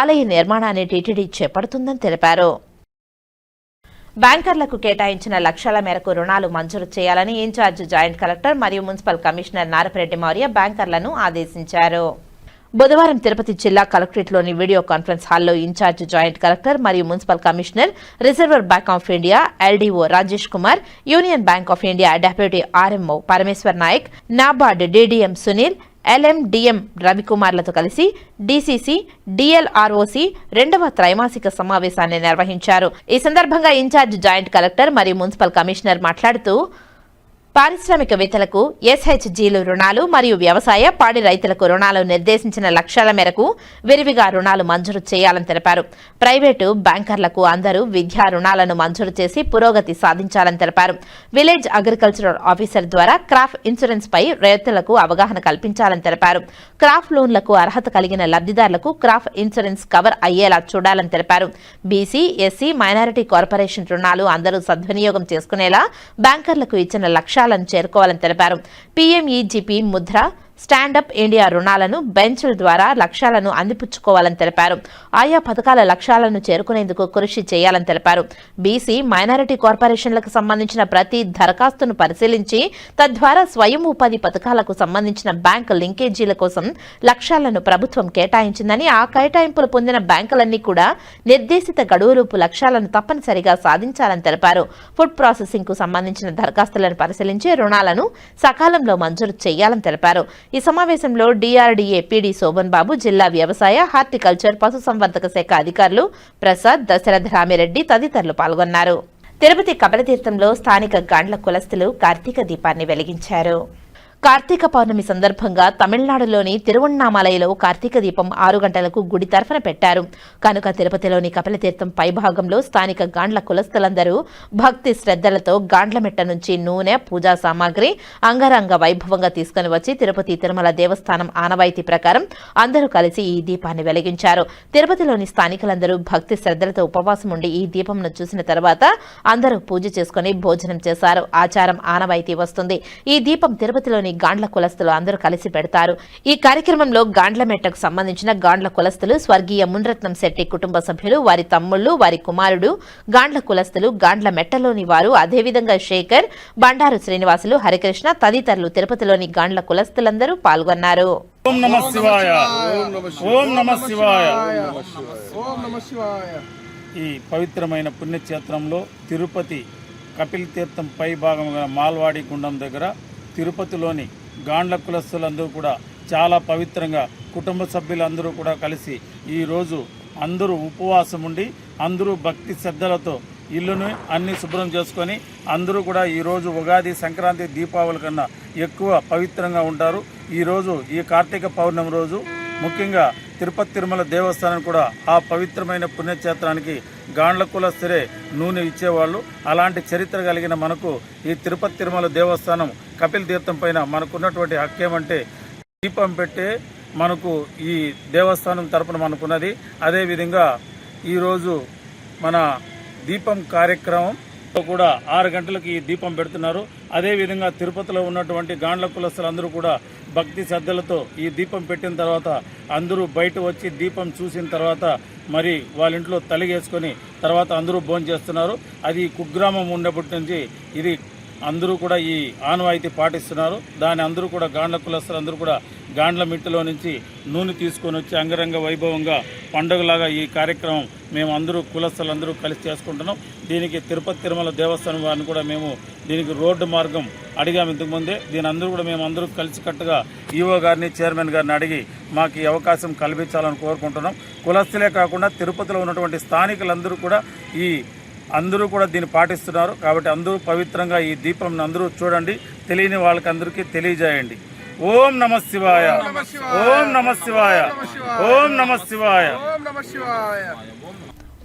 ఆలయ నిర్మాణాన్ని టీటీడీ చేపడుతుందని తెలిపారు. బ్యాంకర్లకు కేటాయించిన లక్షల మేరకు రుణాలు మంజూరు చేయాలని ఇన్ఛార్జ్ జాయింట్ కలెక్టర్ మరియు మున్సిపల్ కమిషనర్ నారపరెడ్డి మౌర్య బ్యాంకర్లను ఆదేశించారు. బుధవారం తిరుపతి జిల్లా కలెక్టరేట్లోని వీడియో కాన్ఫరెన్స్ హాల్లో ఇన్ఛార్జ్ జాయింట్ కలెక్టర్ మరియు municipal commissioner, Reserve Bank of India LDO Rajesh Kumar, Union Bank of India deputy RMO Parameshwar Naik, NABARD DDM Sunil, LMDM రవికుమార్లతో కలిసి డీసీసీ డిఎల్ఆర్ఓసి 2వ త్రైమాసిక సమావేశాన్ని నిర్వహించారు. ఈ సందర్భంగా ఇన్ఛార్జ్ జాయింట్ కలెక్టర్ మరియు మున్సిపల్ కమిషనర్ మాట్లాడుతూ పారిశ్రామికవేత్తలకు ఎస్హెచ్జీలు రుణాలు మరియు వ్యవసాయ, పాడి రైతులకు రుణాలు నిర్దేశించిన లక్ష్యాల మేరకు విరివిగా రుణాలు మంజూరు చేయాలని తెలిపారు. ప్రైవేటు బ్యాంకర్లకు అందరూ విద్యా రుణాలను మంజూరు చేసి పురోగతి సాధించాలని తెలిపారు. విలేజ్ అగ్రికల్చరల్ ఆఫీసర్ ద్వారా క్రాప్ ఇన్సూరెన్స్ పై రైతులకు అవగాహన కల్పించాలని తెలిపారు. క్రాప్ లోన్లకు అర్హత కలిగిన లబ్ధిదారులకు క్రాప్ ఇన్సూరెన్స్ కవర్ అయ్యేలా చూడాలని తెలిపారు. బీసీ, ఎస్సీ, మైనారిటీ కార్పొరేషన్ రుణాలు అందరూ సద్వినియోగం చేసుకునేలా బ్యాంకర్లకు ఇచ్చిన లక్ష్యాలను చేరుకోవాలని తెలిపారు. పీఎంఈజీపీ ముద్ర, స్టాండప్ ఇండియా రుణాలను బెంచ్ల ద్వారా లక్ష్యాలను అందిపుచ్చుకోవాలని తెలిపారు. ఆయా పథకాల లక్ష్యాలను చేరుకునేందుకు కృషి చేయాలని తెలిపారు. బీసీ, మైనారిటీ కార్పొరేషన్లకు సంబంధించిన ప్రతి దరఖాస్తును పరిశీలించి తద్వారా స్వయం ఉపాధి పథకాలకు సంబంధించిన బ్యాంకు లింకేజీల కోసం లక్ష్యాలను ప్రభుత్వం కేటాయించిందని, ఆ కేటాయింపులు పొందిన బ్యాంకులన్నీ కూడా నిర్దేశిత గడువులోపు లక్ష్యాలను తప్పనిసరిగా సాధించాలని తెలిపారు. ఫుడ్ ప్రాసెసింగ్ కు సంబంధించిన దరఖాస్తులను పరిశీలించి రుణాలను సకాలంలో మంజూరు చేయాలని తెలిపారు. ఈ సమావేశంలో డీఆర్డీఏ పీడీ శోభన్ బాబు, జిల్లా వ్యవసాయ, హార్టికల్చర్, పశుసంవర్ధక శాఖ అధికారులు ప్రసాద్, దశరథ రామిరెడ్డి తదితరులు పాల్గొన్నారు. తిరుపతి కపిలతీర్థంలో స్థానిక గాండ్ల కులస్తులు కార్తీక దీపాన్ని వెలిగించారు. కార్తీక పౌర్ణమి సందర్భంగా తమిళనాడులోని తిరువణ్ణామలైలో కార్తీక దీపం 6 గంటలకు గుడి తరఫున పెట్టారు. కనుక తిరుపతిలోని కపిలతీర్థం పైభాగంలో స్థానిక గాండ్ల కులస్తులందరూ భక్తి శ్రద్ధలతో గాండ్లమెట్ట నుంచి నూనె, పూజా సామాగ్రి అంగరంగ వైభవంగా తీసుకుని వచ్చి తిరుపతి తిరుమల దేవస్థానం ఆనవాయితీ ప్రకారం అందరూ కలిసి ఈ దీపాన్ని వెలిగించారు. తిరుపతిలోని స్థానికులందరూ భక్తి శ్రద్ధలతో ఉపవాసం ఉండి ఈ దీపంను చూసిన తర్వాత అందరూ పూజ చేసుకుని భోజనం చేశారు. ఆచారం ఆనవాయితీ వస్తుంది. ఈ దీపం తిరుపతిలోని గాండ్ల కులస్తులు అందరూ కలిసి పెడతారు. ఈ కార్యక్రమంలో గాండ్లమెట్టకు సంబంధించిన గాండ్ల కులస్తులు, స్వర్గీయ మున్రత్నం శెట్టి కుటుంబ సభ్యులు, వారి తమ్ముళ్లు, వారి కుమారుడు, గాండ్ల కులస్తులు, గాండ్ల మెట్టలోని వారు, అదేవిధంగా శేఖర్, బండారు శ్రీనివాసులు, హరికృష్ణ తదితరులు తిరుపతిలోని గాండ్ల కులస్తులందరూ పాల్గొన్నారు. ఓం నమః శివాయ, ఓం నమః శివాయ, ఓం నమః శివాయ. ఈ పవిత్రమైన పుణ్యక్షేత్రంలో తిరుపతి కపిల్ తీర్థం పై భాగంగా మాల్వాడి గుండం దగ్గర తిరుపతిలోని గాండ్ల కులస్తులందరూ కూడా చాలా పవిత్రంగా కుటుంబ సభ్యులందరూ కూడా కలిసి ఈరోజు అందరూ ఉపవాసం ఉండి అందరూ భక్తి శ్రద్ధలతో ఇల్లును అన్ని శుభ్రం చేసుకొని అందరూ కూడా ఈరోజు ఉగాది, సంక్రాంతి, దీపావళి కన్నా ఎక్కువ పవిత్రంగా ఉంటారు. ఈరోజు ఈ కార్తీక పౌర్ణమి రోజు ముఖ్యంగా తిరుపతి తిరుమల దేవస్థానం కూడా ఆ పవిత్రమైన పుణ్యక్షేత్రానికి గాండ్ల కులస్తులే నూనె ఇచ్చేవాళ్ళు. అలాంటి చరిత్ర కలిగిన మనకు ఈ తిరుపతి తిరుమల దేవస్థానం కపిల్ తీర్థం పైన మనకున్నటువంటి హక్కేమంటే దీపం పెట్టే మనకు ఈ దేవస్థానం తరపున మనకున్నది. అదేవిధంగా ఈరోజు మన దీపం కార్యక్రమం కూడా 6 గంటలకు ఈ దీపం పెడుతున్నారు. అదేవిధంగా తిరుపతిలో ఉన్నటువంటి గాండ్ల కులస్తులందరూ కూడా భక్తి శ్రద్ధలతో ఈ దీపం పెట్టిన తర్వాత అందరూ బయట వచ్చి దీపం చూసిన తర్వాత మరి వాళ్ళ ఇంట్లో తలిగేసుకొని తర్వాత అందరూ భోజనం చేస్తున్నారు. అది కుగ్రామం ఉన్నప్పటి నుంచి ఇది అందరూ కూడా ఈ ఆనవాయితీ పాటిస్తున్నారు. దాని అందరూ కూడా గాండ్ల కులస్తులు అందరూ కూడా గాండ్ల మిట్టలో నుంచి నూనె తీసుకొని వచ్చి అంగరంగ వైభవంగా పండుగలాగా ఈ కార్యక్రమం మేము అందరూ కులస్తులందరూ కలిసి చేసుకుంటున్నాం. దీనికి తిరుపతి తిరుమల దేవస్థానం వారిని కూడా మేము దీనికి రోడ్డు మార్గం అడిగాము ఇంతకుముందే. దీని అందరూ కూడా మేము అందరూ కలిసికట్టుగా ఈఓ గారిని, చైర్మన్ గారిని అడిగి మాకు ఈ అవకాశం కల్పించాలని కోరుకుంటున్నాం. కులస్తులే కాకుండా తిరుపతిలో ఉన్నటువంటి స్థానికులందరూ కూడా అందరూ కూడా దీన్ని పాటిస్తున్నారు. కాబట్టి అందరూ పవిత్రంగా ఈ దీపం అందరూ చూడండి, తెలియని వాళ్ళకి అందరికీ తెలియజేయండి. ఓం నమః శివాయ, ఓం నమః శివాయ, ఓం నమః శివాయ.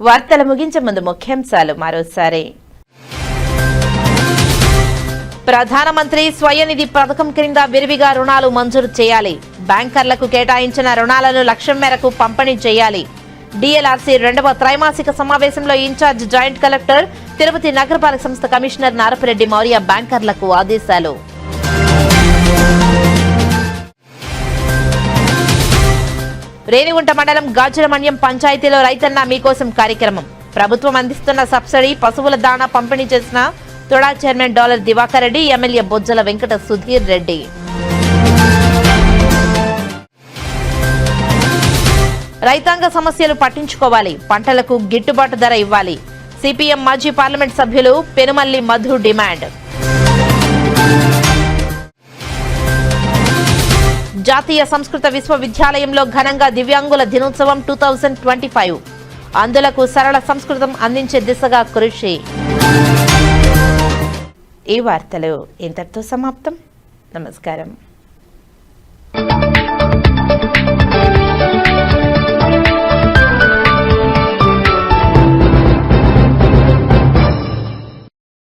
వార్తలు ముగించే ముందు ముఖ్యాంశాలు మరోసారి. ప్రధానమంత్రి స్వయనిధి పథకం క్రింద విరివిగా రుణాలు మంజూరు చేయాలి. బ్యాంకర్లకు కేటాయించిన రుణాలను లక్ష్యం మేరకు పంపిణీ చేయాలి. డిఎల్ఆర్సీ 2వ త్రైమాసిక సమావేశంలో ఇన్ఛార్జ్ జాయింట్ కలెక్టర్, తిరుపతి నగరపాలక సంస్థ కమిషనర్ నారపురెడ్డి మౌర్య బ్యాంకర్లకు ఆదేశాలు. రేణిగుంట మండలం గాజులమణ్యం పంచాయతీలో రైతన్న మీకోసం కార్యక్రమం. ప్రభుత్వం అందిస్తున్న సబ్సిడీ పశువుల దాణా పంపిణీ చేసిన TUDA chairman Dollar Divakar Reddy, MLA Bojjala Venkata Sudhir Reddy. రైతాంగ సమస్యలు పట్టించుకోవాలి, పంటలకు గిట్టుబాటు ధర ఇవ్వాలి. సిపిఎం మాజీ పార్లమెంట్ సభ్యులు పెనుమల్లి మధు డిమాండ్. జాతీయ సంస్కృత విశ్వవిద్యాలయంలో ఘనంగా దివ్యాంగుల దినోత్సవం 2025. అందులకు సరళ సంస్కృతం అందించే దిశగా కృషి. ఈ వార్తలు ఇంతటితో సమాప్తం. నమస్కారం.